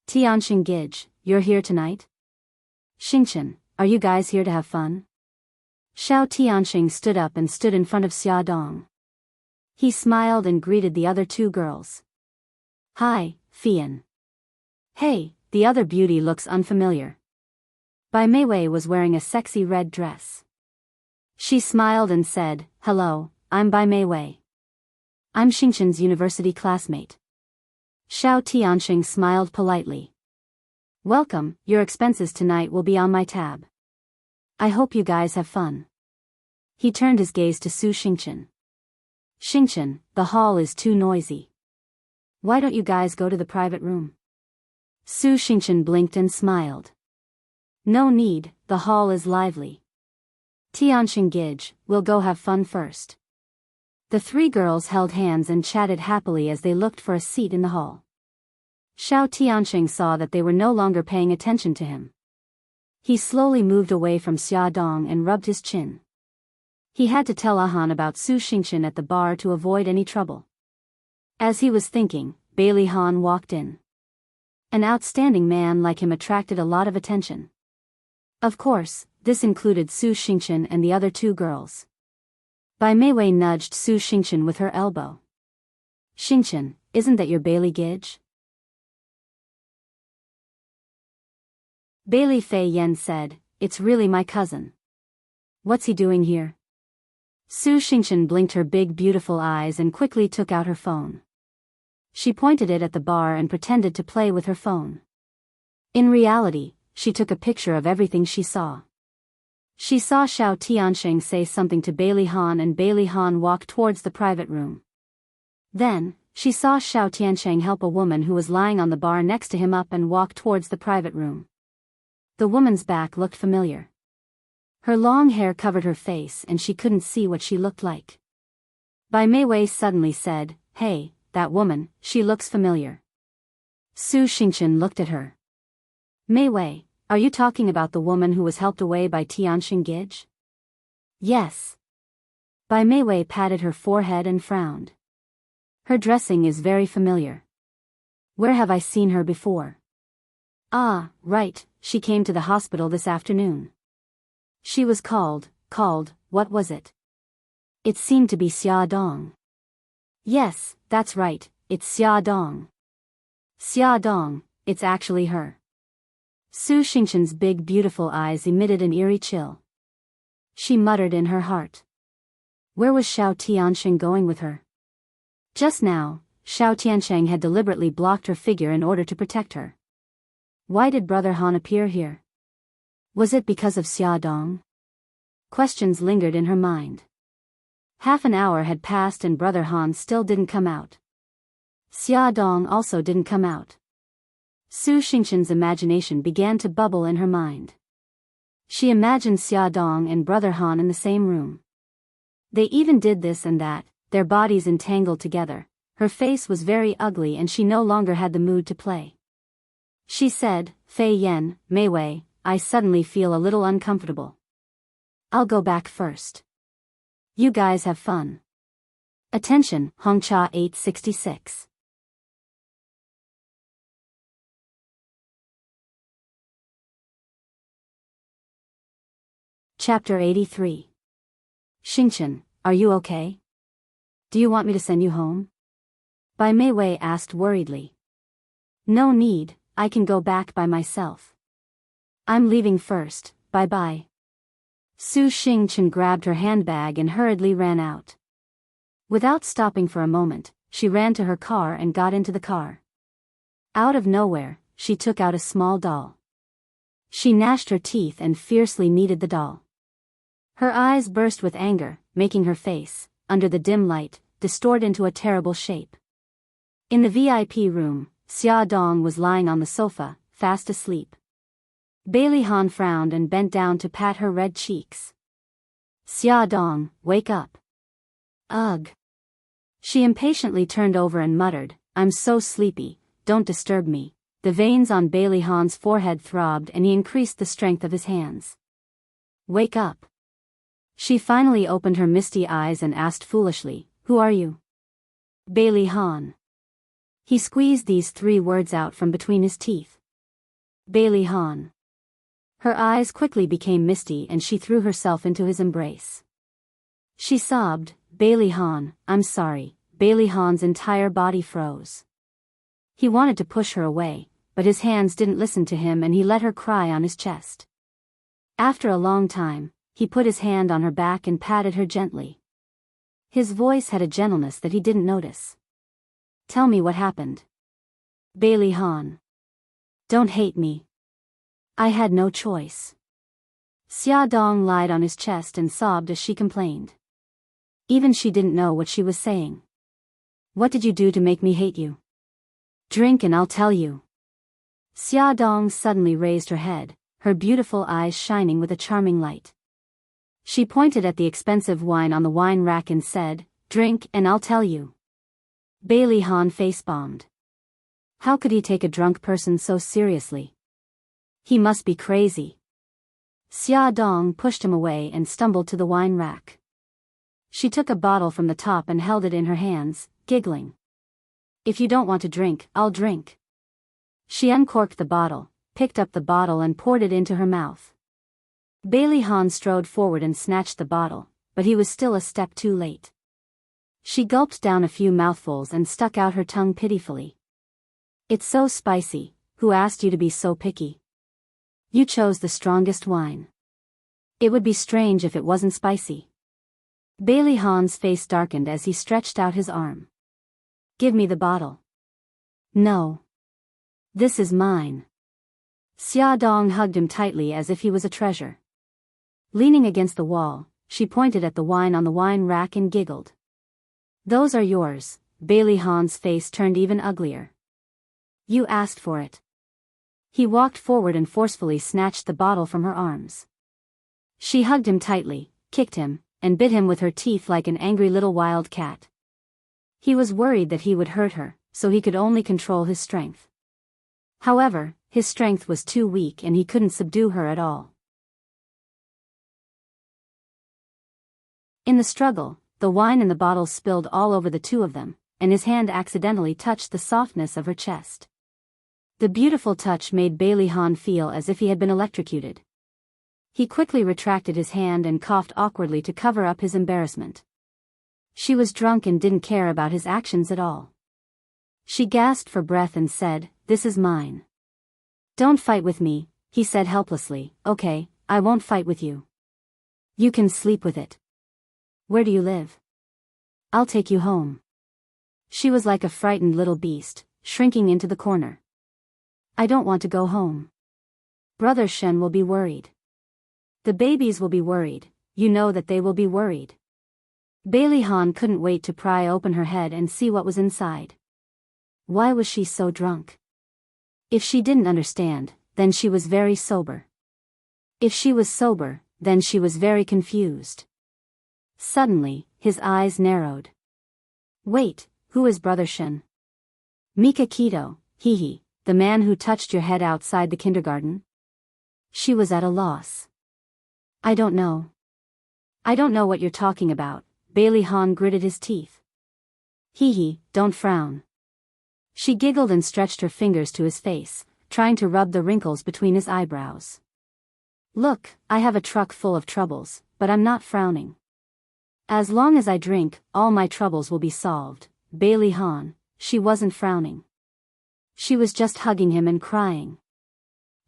"Tianxing Gij, you're here tonight? Xingchen, are you guys here to have fun?" Xiao Tianxing stood up and stood in front of Xia Dong. He smiled and greeted the other 2 girls. "Hi, Fian." "Hey, the other beauty looks unfamiliar." Bai Meiwei was wearing a sexy red dress. She smiled and said, "Hello, I'm Bai Meiwei. I'm Xingchen's university classmate." Xiao Tianxing smiled politely. "Welcome, your expenses tonight will be on my tab." I hope you guys have fun. He turned his gaze to Su Xingchen. Xingchen, the hall is too noisy. Why don't you guys go to the private room? Su Xingchen blinked and smiled. No need, the hall is lively. Tianxing Gij, we'll go have fun first. The three girls held hands and chatted happily as they looked for a seat in the hall. Xiao Tianxing saw that they were no longer paying attention to him. He slowly moved away from Xia Dong and rubbed his chin. He had to tell Ahan about Su Xingchen at the bar to avoid any trouble. As he was thinking, Bailey Han walked in. An outstanding man like him attracted a lot of attention. Of course, this included Su Xingchen and the other two girls. Bai Meiwei nudged Su Xingchen with her elbow. Xingchen, isn't that your Bailey Gij? Bailey Fei Yen said, it's really my cousin. What's he doing here? Su Xingchen blinked her big beautiful eyes and quickly took out her phone. She pointed it at the bar and pretended to play with her phone. In reality, she took a picture of everything she saw. She saw Xiao Tianxing say something to Bailey Han and Bailey Han walk towards the private room. Then, she saw Xiao Tianxing help a woman who was lying on the bar next to him up and walk towards the private room. The woman's back looked familiar. Her long hair covered her face and she couldn't see what she looked like. Bai Meiwei suddenly said, hey, that woman, she looks familiar. Su Xingchen looked at her. Meiwei, are you talking about the woman who was helped away by Tianxing Gij? Yes. Bai Meiwei patted her forehead and frowned. Her dressing is very familiar. Where have I seen her before? Ah, right, she came to the hospital this afternoon. She was called, what was it? It seemed to be Xia Dong. Yes, that's right, it's Xia Dong. Xia Dong, it's actually her. Su Xingchen's big beautiful eyes emitted an eerie chill. She muttered in her heart. Where was Xiao Tianxing going with her? Just now, Xiao Tianxing had deliberately blocked her figure in order to protect her. Why did Brother Han appear here? Was it because of Xia Dong? Questions lingered in her mind. Half an hour had passed and Brother Han still didn't come out. Xia Dong also didn't come out. Su Xingchen's imagination began to bubble in her mind. She imagined Xia Dong and Brother Han in the same room. They even did this and that, their bodies entangled together. Her face was very ugly and she no longer had the mood to play. She said, Fei Yen, Meiwei, I suddenly feel a little uncomfortable. I'll go back first. You guys have fun. Attention, Hongcha 866. Chapter 83. Xingchen, are you okay? Do you want me to send you home? Bai Meiwei asked worriedly. No need, I can go back by myself. I'm leaving first, bye-bye. Su Xingchen grabbed her handbag and hurriedly ran out. Without stopping for a moment, she ran to her car and got into the car. Out of nowhere, she took out a small doll. She gnashed her teeth and fiercely kneaded the doll. Her eyes burst with anger, making her face, under the dim light, distort into a terrible shape. In the VIP room, Xia Dong was lying on the sofa, fast asleep. Bailey Han frowned and bent down to pat her red cheeks. Xia Dong, wake up. Ugh. She impatiently turned over and muttered, I'm so sleepy, don't disturb me. The veins on Bailey Han's forehead throbbed and he increased the strength of his hands. Wake up. She finally opened her misty eyes and asked foolishly, who are you? Bailey Han. He squeezed these 3 words out from between his teeth. Bailey Han. Her eyes quickly became misty and she threw herself into his embrace. She sobbed, Bailey Han, I'm sorry. Bailey Han's entire body froze. He wanted to push her away, but his hands didn't listen to him and he let her cry on his chest. After a long time, he put his hand on her back and patted her gently. His voice had a gentleness that he didn't notice. Tell me what happened. Bailey Han. Don't hate me. I had no choice. Xia Dong lied on his chest and sobbed as she complained. Even she didn't know what she was saying. What did you do to make me hate you? Drink and I'll tell you. Xia Dong suddenly raised her head, her beautiful eyes shining with a charming light. She pointed at the expensive wine on the wine rack and said, "Drink and I'll tell you." Bailey Han face-bombed. How could he take a drunk person so seriously? He must be crazy. Xia Dong pushed him away and stumbled to the wine rack. She took a bottle from the top and held it in her hands, giggling. "If you don't want to drink, I'll drink." She uncorked the bottle, picked up the bottle and poured it into her mouth. Bailey Han strode forward and snatched the bottle, but he was still a step too late. She gulped down a few mouthfuls and stuck out her tongue pitifully. "It's so spicy. Who asked you to be so picky? You chose the strongest wine. It would be strange if it wasn't spicy." Bailey Han's face darkened as he stretched out his arm. "Give me the bottle." "No. This is mine." Xia Dong hugged him tightly as if he was a treasure. Leaning against the wall, she pointed at the wine on the wine rack and giggled. "Those are yours." Bailey Han's face turned even uglier. "You asked for it." He walked forward and forcefully snatched the bottle from her arms. She hugged him tightly, kicked him, and bit him with her teeth like an angry little wild cat. He was worried that he would hurt her, so he could only control his strength. However, his strength was too weak and he couldn't subdue her at all. In the struggle, the wine in the bottle spilled all over the two of them, and his hand accidentally touched the softness of her chest. The beautiful touch made Bailey Han feel as if he had been electrocuted. He quickly retracted his hand and coughed awkwardly to cover up his embarrassment. She was drunk and didn't care about his actions at all. She gasped for breath and said, "This is mine." "Don't fight with me," he said helplessly. "Okay, I won't fight with you. You can sleep with it. Where do you live? I'll take you home." She was like a frightened little beast, shrinking into the corner. "I don't want to go home. Brother Shen will be worried. The babies will be worried. You know that they will be worried." Bailey Han couldn't wait to pry open her head and see what was inside. Why was she so drunk? If she didn't understand, then she was very sober. If she was sober, then she was very confused. Suddenly, his eyes narrowed. "Wait, who is Brother Shen?" "Mika Kito, he, the man who touched your head outside the kindergarten?" She was at a loss. "I don't know. I don't know what you're talking about." Bailey Han gritted his teeth. He, don't frown." She giggled and stretched her fingers to his face, trying to rub the wrinkles between his eyebrows. "Look, I have a truck full of troubles, but I'm not frowning. As long as I drink, all my troubles will be solved." Bailey Han, she wasn't frowning. She was just hugging him and crying.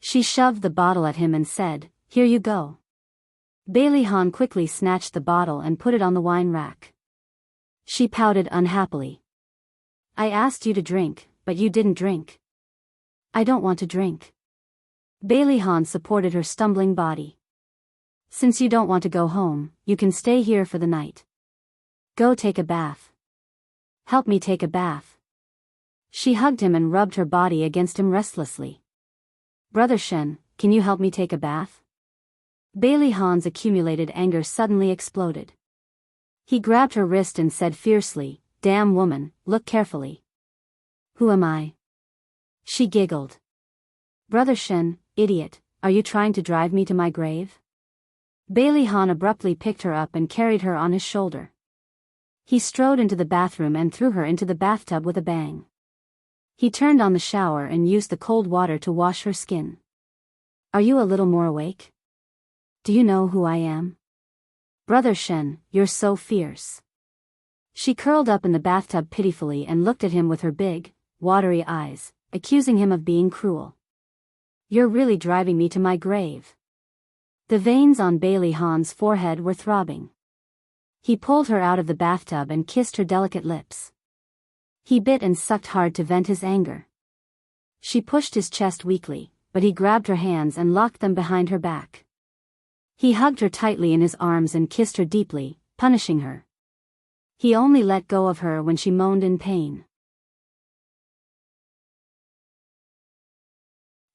She shoved the bottle at him and said, "Here you go." Bailey Han quickly snatched the bottle and put it on the wine rack. She pouted unhappily. "I asked you to drink, but you didn't drink." "I don't want to drink." Bailey Han supported her stumbling body. "Since you don't want to go home, you can stay here for the night. Go take a bath. Help me take a bath." She hugged him and rubbed her body against him restlessly. "Brother Shen, can you help me take a bath?" Bailey Han's accumulated anger suddenly exploded. He grabbed her wrist and said fiercely, "Damn woman, look carefully." "Who am I?" She giggled. "Brother Shen, idiot, are you trying to drive me to my grave?" Bailey Han abruptly picked her up and carried her on his shoulder. He strode into the bathroom and threw her into the bathtub with a bang. He turned on the shower and used the cold water to wash her skin. "Are you a little more awake? Do you know who I am?" "Brother Shen, you're so fierce." She curled up in the bathtub pitifully and looked at him with her big, watery eyes, accusing him of being cruel. "You're really driving me to my grave." The veins on Bailey Han's forehead were throbbing. He pulled her out of the bathtub and kissed her delicate lips. He bit and sucked hard to vent his anger. She pushed his chest weakly, but he grabbed her hands and locked them behind her back. He hugged her tightly in his arms and kissed her deeply, punishing her. He only let go of her when she moaned in pain.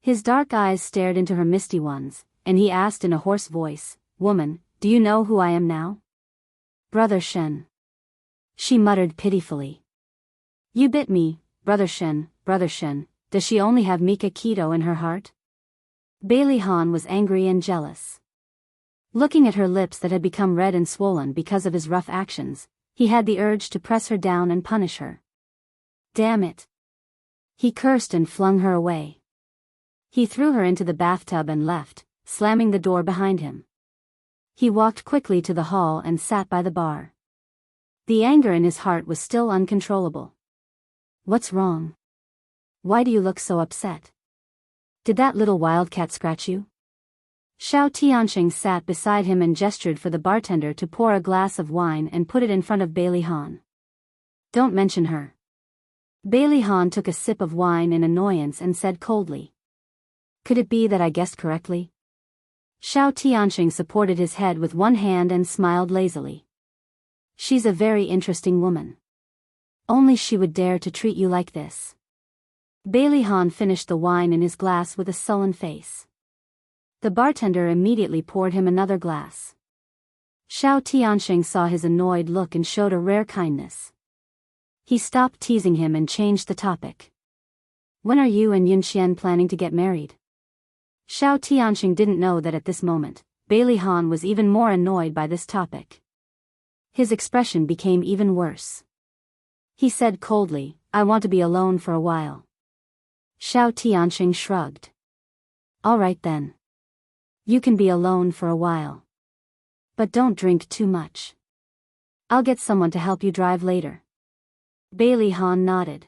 His dark eyes stared into her misty ones, and he asked in a hoarse voice, "Woman, do you know who I am now?" "Brother Shen." She muttered pitifully. "You bit me, Brother Shen, Brother Shen." Does she only have Mika Keto in her heart? Bailey Han was angry and jealous. Looking at her lips that had become red and swollen because of his rough actions, he had the urge to press her down and punish her. Damn it! He cursed and flung her away. He threw her into the bathtub and left, slamming the door behind him. He walked quickly to the hall and sat by the bar. The anger in his heart was still uncontrollable. What's wrong? Why do you look so upset? Did that little wildcat scratch you? Xiao Tianxing sat beside him and gestured for the bartender to pour a glass of wine and put it in front of Bailey Han. Don't mention her. Bailey Han took a sip of wine in annoyance and said coldly. Could it be that I guessed correctly? Xiao Tianxing supported his head with one hand and smiled lazily. She's a very interesting woman. Only she would dare to treat you like this. Bailey Han finished the wine in his glass with a sullen face. The bartender immediately poured him another glass. Xiao Tianxing saw his annoyed look and showed a rare kindness. He stopped teasing him and changed the topic. When are you and Yunxian planning to get married? Xiao Tianxing didn't know that at this moment, Bailey Han was even more annoyed by this topic. His expression became even worse. He said coldly, I want to be alone for a while. Xiao Tianxing shrugged. All right then. You can be alone for a while. But don't drink too much. I'll get someone to help you drive later. Bailey Han nodded.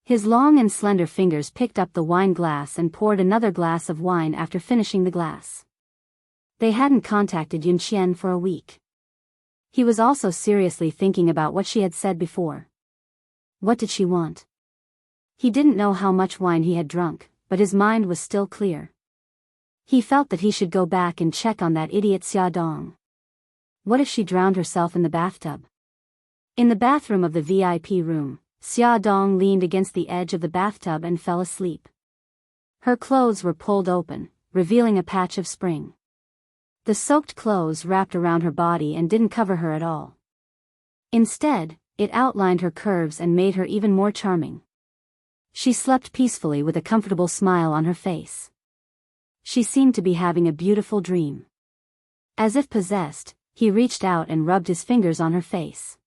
His long and slender fingers picked up the wine glass and poured another glass of wine after finishing the glass. They hadn't contacted Yunxian for a week. He was also seriously thinking about what she had said before. What did she want? He didn't know how much wine he had drunk, but his mind was still clear. He felt that he should go back and check on that idiot Xia Dong. What if she drowned herself in the bathtub? In the bathroom of the VIP room, Xia Dong leaned against the edge of the bathtub and fell asleep. Her clothes were pulled open, revealing a patch of spring. The soaked clothes wrapped around her body and didn't cover her at all. Instead, it outlined her curves and made her even more charming. She slept peacefully with a comfortable smile on her face. She seemed to be having a beautiful dream. As if possessed, he reached out and rubbed his fingers on her face.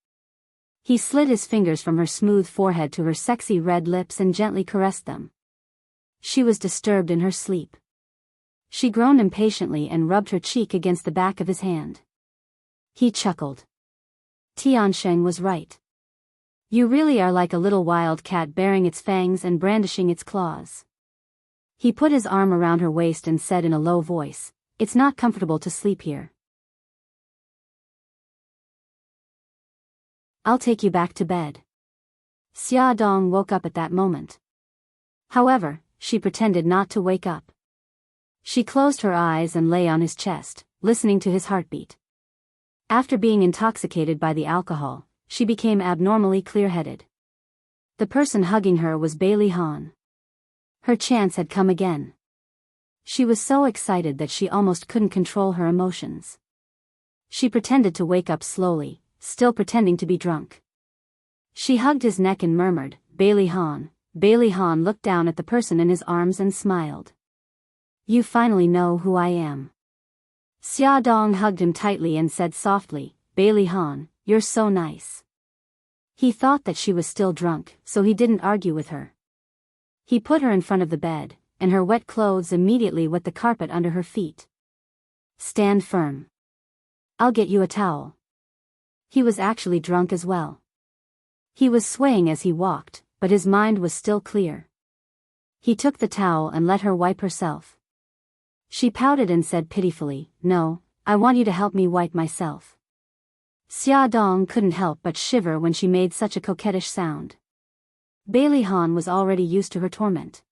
He slid his fingers from her smooth forehead to her sexy red lips and gently caressed them. She was disturbed in her sleep. She groaned impatiently and rubbed her cheek against the back of his hand. He chuckled. Tianxing was right. You really are like a little wild cat baring its fangs and brandishing its claws. He put his arm around her waist and said in a low voice, It's not comfortable to sleep here. I'll take you back to bed. Xia Dong woke up at that moment. However, she pretended not to wake up. She closed her eyes and lay on his chest, listening to his heartbeat. After being intoxicated by the alcohol, she became abnormally clear-headed. The person hugging her was Bailey Han. Her chance had come again. She was so excited that she almost couldn't control her emotions. She pretended to wake up slowly, still pretending to be drunk. She hugged his neck and murmured, Bailey Han. Bailey Han looked down at the person in his arms and smiled. You finally know who I am. Xia Dong hugged him tightly and said softly, Bailey Han, you're so nice. He thought that she was still drunk, so he didn't argue with her. He put her in front of the bed, and her wet clothes immediately wet the carpet under her feet. Stand firm. I'll get you a towel. He was actually drunk as well. He was swaying as he walked, but his mind was still clear. He took the towel and let her wipe herself. She pouted and said pitifully, No, I want you to help me wipe myself. Xia Dong couldn't help but shiver when she made such a coquettish sound. Bailey Han was already used to her torment.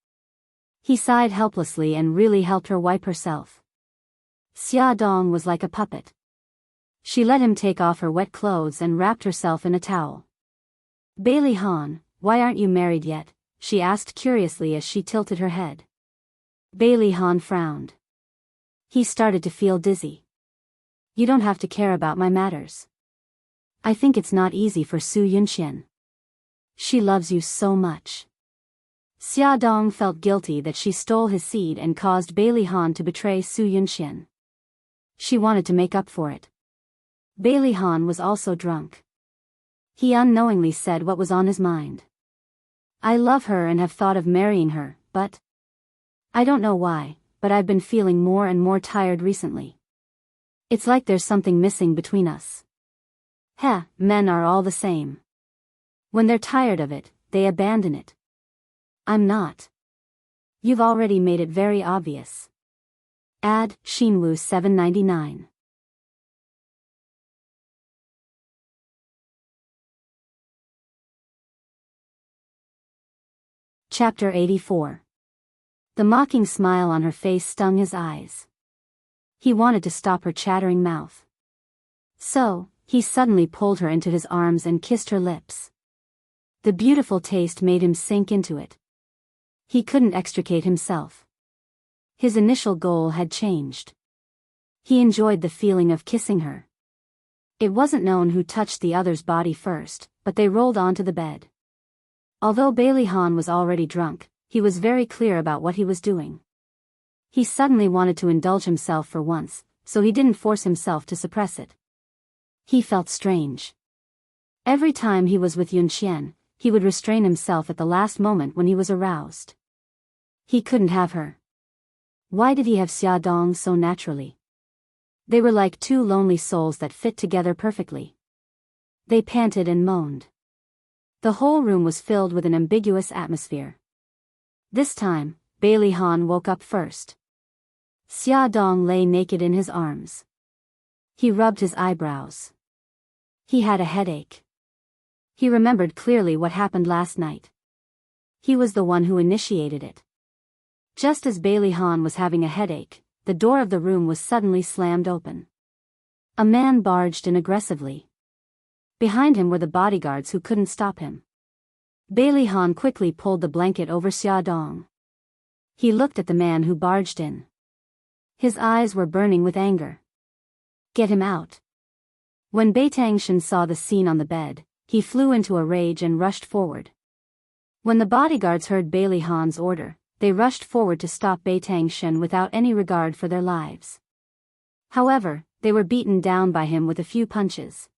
He sighed helplessly and really helped her wipe herself. Xia Dong was like a puppet. She let him take off her wet clothes and wrapped herself in a towel. Bailey Han, why aren't you married yet? She asked curiously as she tilted her head. Bailey Han frowned. He started to feel dizzy. You don't have to care about my matters. I think it's not easy for Su Yunqian. She loves you so much. Xia Dong felt guilty that she stole his seed and caused Bailey Han to betray Su Yunqian. She wanted to make up for it. Bailey Han was also drunk. He unknowingly said what was on his mind. I love her and have thought of marrying her, but I don't know why, but I've been feeling more and more tired recently. It's like there's something missing between us. Heh, men are all the same. When they're tired of it, they abandon it. I'm not. You've already made it very obvious. Add, Xinwu 799. Chapter 84. The mocking smile on her face stung his eyes. He wanted to stop her chattering mouth. So, he suddenly pulled her into his arms and kissed her lips. The beautiful taste made him sink into it. He couldn't extricate himself. His initial goal had changed. He enjoyed the feeling of kissing her. It wasn't known who touched the other's body first, but they rolled onto the bed. Although Bailey Han was already drunk, he was very clear about what he was doing. He suddenly wanted to indulge himself for once, so he didn't force himself to suppress it. He felt strange. Every time he was with Yunqian, he would restrain himself at the last moment when he was aroused. He couldn't have her. Why did he have Xia Dong so naturally? They were like two lonely souls that fit together perfectly. They panted and moaned. The whole room was filled with an ambiguous atmosphere. This time, Bailey Han woke up first. Xia Dong lay naked in his arms. He rubbed his eyebrows. He had a headache. He remembered clearly what happened last night. He was the one who initiated it. Just as Bailey Han was having a headache, the door of the room was suddenly slammed open. A man barged in aggressively. Behind him were the bodyguards who couldn't stop him. Bailey Han quickly pulled the blanket over Xia Dong. He looked at the man who barged in. His eyes were burning with anger. Get him out. When Bai Tangshan saw the scene on the bed, he flew into a rage and rushed forward. When the bodyguards heard Bailey Han's order, they rushed forward to stop Bai Tangshan without any regard for their lives. However, they were beaten down by him with a few punches.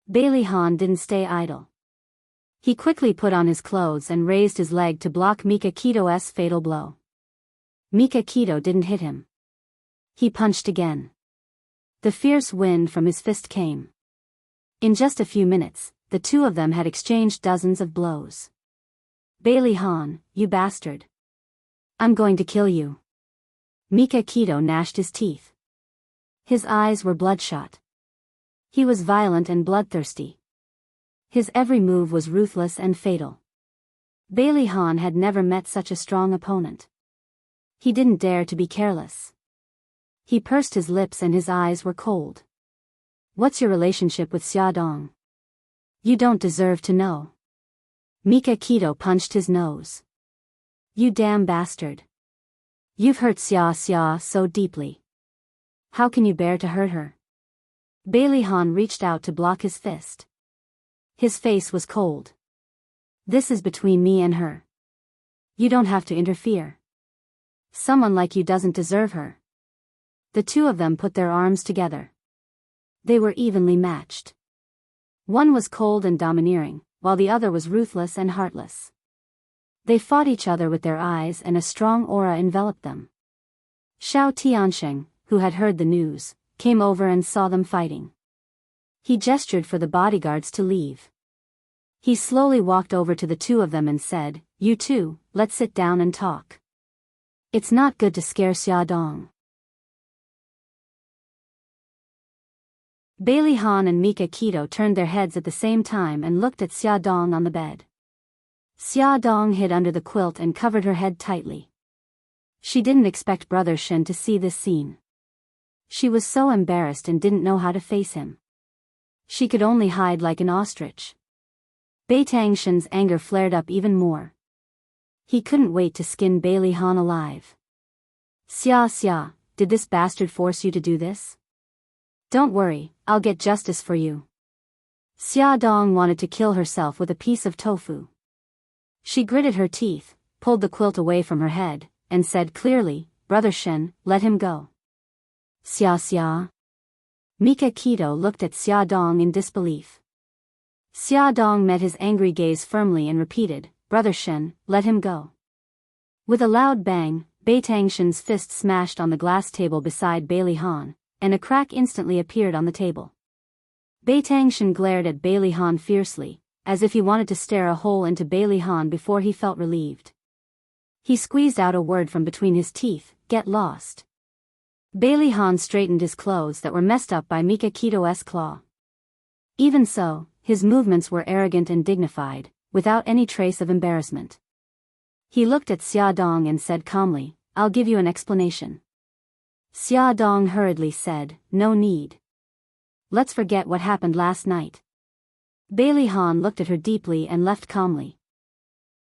Bailey Han didn't stay idle. He quickly put on his clothes and raised his leg to block Mika Kito's fatal blow. Mika Kito didn't hit him. He punched again. The fierce wind from his fist came. In just a few minutes, the two of them had exchanged dozens of blows. Bailey Han, you bastard. I'm going to kill you. Mika Kito gnashed his teeth. His eyes were bloodshot. He was violent and bloodthirsty. His every move was ruthless and fatal. Bailey Han had never met such a strong opponent. He didn't dare to be careless. He pursed his lips and his eyes were cold. What's your relationship with Xia Dong? You don't deserve to know. Mika Kito punched his nose. You damn bastard. You've hurt Xia so deeply. How can you bear to hurt her? Bailey Han reached out to block his fist. His face was cold. This is between me and her. You don't have to interfere. Someone like you doesn't deserve her. The two of them put their arms together. They were evenly matched. One was cold and domineering, while the other was ruthless and heartless. They fought each other with their eyes and a strong aura enveloped them. Xiao Tiansheng, who had heard the news, came over and saw them fighting. He gestured for the bodyguards to leave. He slowly walked over to the two of them and said, You two, let's sit down and talk. It's not good to scare Xia Dong. Bailey Han and Mika Kito turned their heads at the same time and looked at Xia Dong on the bed. Xia Dong hid under the quilt and covered her head tightly. She didn't expect Brother Shen to see this scene. She was so embarrassed and didn't know how to face him. She could only hide like an ostrich. Bai Tangshan's anger flared up even more. He couldn't wait to skin Bai Lihan alive. Xia Xia, did this bastard force you to do this? Don't worry, I'll get justice for you. Xia Dong wanted to kill herself with a piece of tofu. She gritted her teeth, pulled the quilt away from her head, and said clearly, Brother Shen, let him go. Xia Xia. Mika Keto looked at Xia Dong in disbelief. Xia Dong met his angry gaze firmly and repeated, Brother Shen, let him go. With a loud bang, Bai Tangshan's fist smashed on the glass table beside Bai Lihan, and a crack instantly appeared on the table. Bai Tangshan glared at Bai Lihan fiercely, as if he wanted to stare a hole into Bai Lihan before he felt relieved. He squeezed out a word from between his teeth, get lost. Bai Lihan straightened his clothes that were messed up by Mika Keto's claw. Even so, his movements were arrogant and dignified, without any trace of embarrassment. He looked at Xia Dong and said calmly, I'll give you an explanation. Xia Dong hurriedly said, no need. Let's forget what happened last night. Bai Lihan looked at her deeply and left calmly.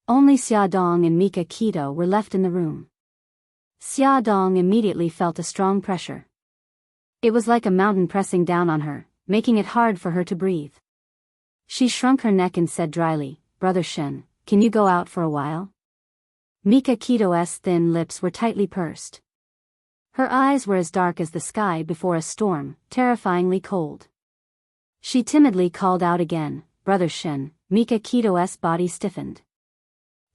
Only Xia Dong and Mika Keto were left in the room. Xia Dong immediately felt a strong pressure. It was like a mountain pressing down on her, making it hard for her to breathe. She shrunk her neck and said dryly, Brother Shen, can you go out for a while? Mika Keto's thin lips were tightly pursed. Her eyes were as dark as the sky before a storm, terrifyingly cold. She timidly called out again, Brother Shen. Mika Keto's body stiffened.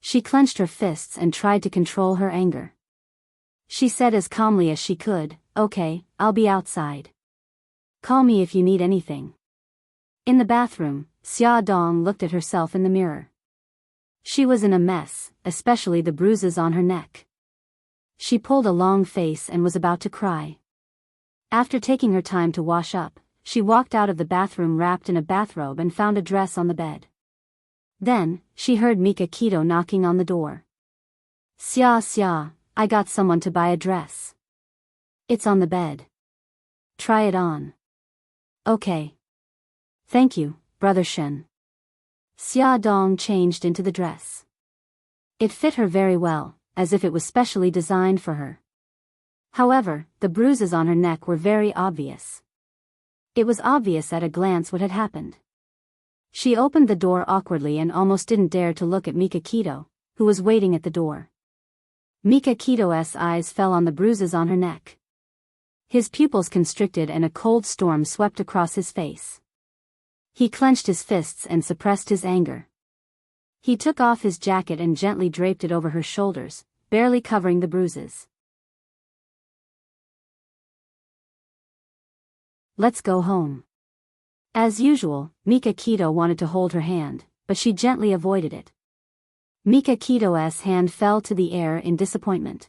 She clenched her fists and tried to control her anger. She said as calmly as she could, okay, I'll be outside. Call me if you need anything. In the bathroom, Xia Dong looked at herself in the mirror. She was in a mess, especially the bruises on her neck. She pulled a long face and was about to cry. After taking her time to wash up, she walked out of the bathroom wrapped in a bathrobe and found a dress on the bed. Then, she heard Mika Keto knocking on the door. Xia Xia, I got someone to buy a dress. It's on the bed. Try it on. Okay. Thank you, Brother Shen. Xia Dong changed into the dress. It fit her very well, as if it was specially designed for her. However, the bruises on her neck were very obvious. It was obvious at a glance what had happened. She opened the door awkwardly and almost didn't dare to look at Mika Keto, who was waiting at the door. Mika Keto's eyes fell on the bruises on her neck. His pupils constricted and a cold storm swept across his face. He clenched his fists and suppressed his anger. He took off his jacket and gently draped it over her shoulders, barely covering the bruises. Let's go home. As usual, Mika Keto wanted to hold her hand, but she gently avoided it. Mika Keto's hand fell to the air in disappointment.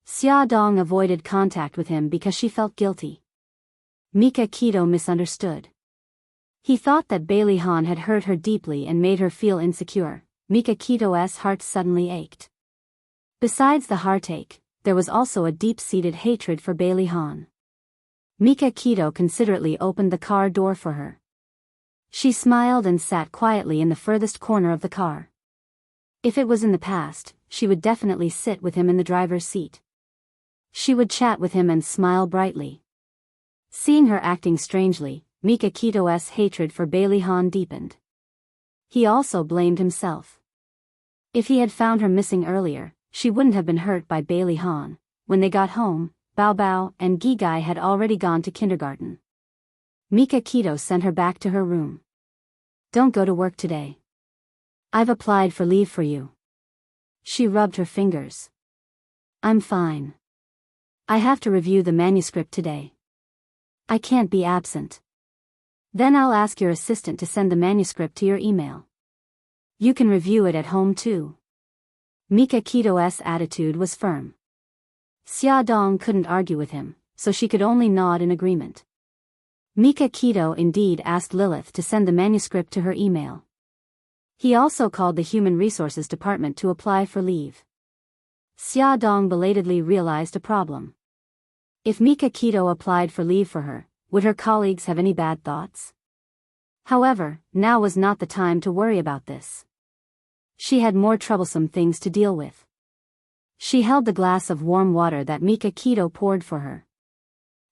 Xia Dong avoided contact with him because she felt guilty. Mika Keto misunderstood. He thought that Bai Lihan had hurt her deeply and made her feel insecure. Mika Keto's heart suddenly ached. Besides the heartache, there was also a deep-seated hatred for Bai Lihan. Mika Keto considerately opened the car door for her. She smiled and sat quietly in the furthest corner of the car. If it was in the past, she would definitely sit with him in the driver's seat. She would chat with him and smile brightly. Seeing her acting strangely, Mika Keto's hatred for Bai Lihan deepened. He also blamed himself. If he had found her missing earlier, she wouldn't have been hurt by Bai Lihan. When they got home, Bao Bao and Gigai had already gone to kindergarten. Mika Keto sent her back to her room. Don't go to work today. I've applied for leave for you. She rubbed her fingers. I'm fine. I have to review the manuscript today. I can't be absent. Then I'll ask your assistant to send the manuscript to your email. You can review it at home too. Mika Keto's attitude was firm. Xia Dong couldn't argue with him, so she could only nod in agreement. Mika Keto indeed asked Lilith to send the manuscript to her email. He also called the Human Resources Department to apply for leave. Xia Dong belatedly realized a problem. If Mika Keto applied for leave for her, would her colleagues have any bad thoughts? However, now was not the time to worry about this. She had more troublesome things to deal with. She held the glass of warm water that Mika Keto poured for her.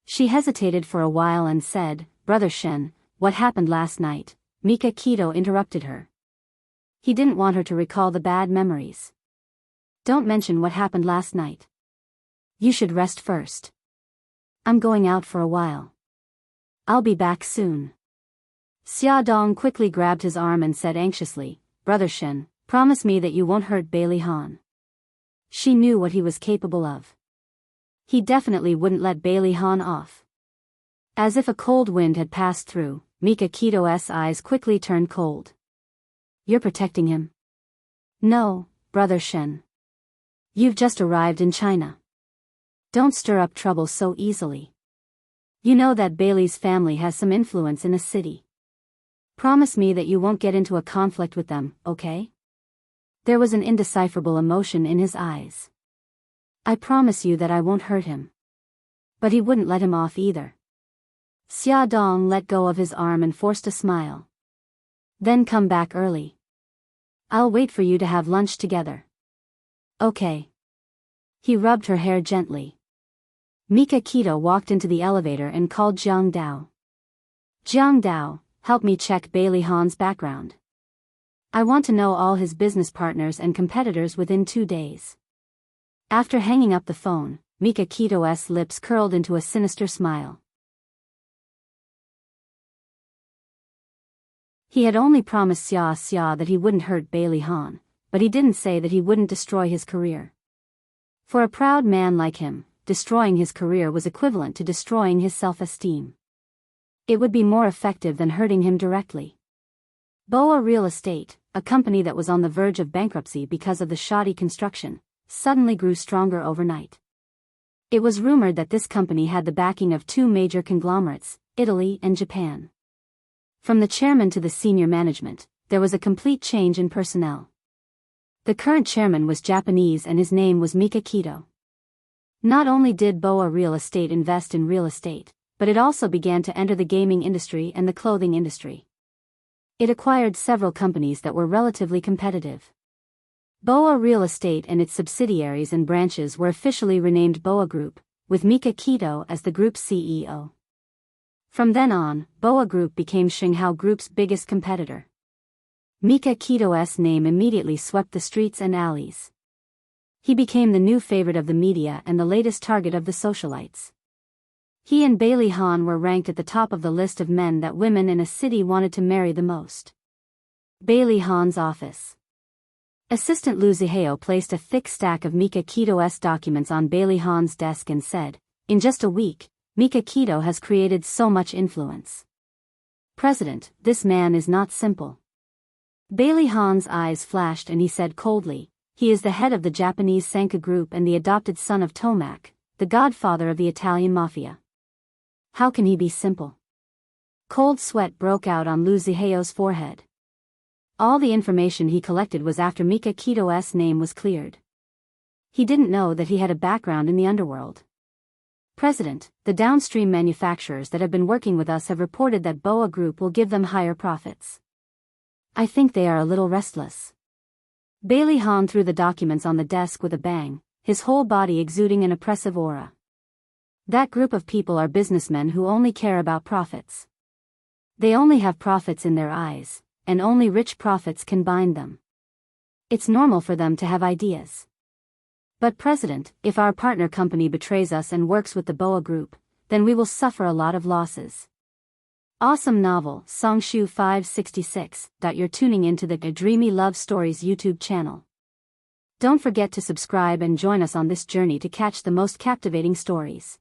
She hesitated for a while and said, "Brother Shen, what happened last night?" Mika Keto interrupted her. He didn't want her to recall the bad memories. "Don't mention what happened last night. You should rest first. I'm going out for a while. I'll be back soon." Xia Dong quickly grabbed his arm and said anxiously, "Brother Shen, promise me that you won't hurt Bailey Han." She knew what he was capable of. He definitely wouldn't let Bailey Han off. As if a cold wind had passed through, Mika Keto's eyes quickly turned cold. "You're protecting him?" "No, Brother Shen. You've just arrived in China. Don't stir up trouble so easily. You know that Bailey's family has some influence in the city. Promise me that you won't get into a conflict with them, okay?" There was an indecipherable emotion in his eyes. "I promise you that I won't hurt him." But he wouldn't let him off either. Xia Dong let go of his arm and forced a smile. "Then come back early. I'll wait for you to have lunch together." "Okay." He rubbed her hair gently. Mika Keto walked into the elevator and called Jiang Dao. "Jiang Dao, help me check Bailey Han's background. I want to know all his business partners and competitors within 2 days." After hanging up the phone, Mika Keto's lips curled into a sinister smile. He had only promised Xia that he wouldn't hurt Bailey Han, but he didn't say that he wouldn't destroy his career. For a proud man like him, destroying his career was equivalent to destroying his self-esteem. It would be more effective than hurting him directly. Boa Real Estate, a company that was on the verge of bankruptcy because of the shoddy construction, suddenly grew stronger overnight. It was rumored that this company had the backing of 2 major conglomerates, Italy and Japan. From the chairman to the senior management, there was a complete change in personnel. The current chairman was Japanese and his name was Mika Keto. Not only did Boa Real Estate invest in real estate, but it also began to enter the gaming industry and the clothing industry. It acquired several companies that were relatively competitive. Boa Real Estate and its subsidiaries and branches were officially renamed Boa Group, with Mika Keto as the group's CEO. From then on, Boa Group became Xinghao Group's biggest competitor. Mika Keto's name immediately swept the streets and alleys. He became the new favorite of the media and the latest target of the socialites. He and Bailey Han were ranked at the top of the list of men that women in a city wanted to marry the most. Bailey Han's office. Assistant Lu Zihao placed a thick stack of Mika Keto's documents on Bailey Han's desk and said, "In just a week, Mika Keto has created so much influence. President, this man is not simple." Bailey Han's eyes flashed and he said coldly, "He is the head of the Japanese Sanka Group and the adopted son of Tomac, the godfather of the Italian mafia. How can he be simple?" Cold sweat broke out on Lu Zihao's forehead. All the information he collected was after Mika Keto's name was cleared. He didn't know that he had a background in the underworld. "President, the downstream manufacturers that have been working with us have reported that Boa Group will give them higher profits. I think they are a little restless." Bailey Han threw the documents on the desk with a bang, his whole body exuding an oppressive aura. That group of people are businessmen who only care about profits. They only have profits in their eyes, and only rich profits can bind them. It's normal for them to have ideas. "But President, if our partner company betrays us and works with the Boa Group, then we will suffer a lot of losses." Awesome novel, Songshu 566. You're tuning into the Dreamy Love Stories YouTube channel. Don't forget to subscribe and join us on this journey to catch the most captivating stories.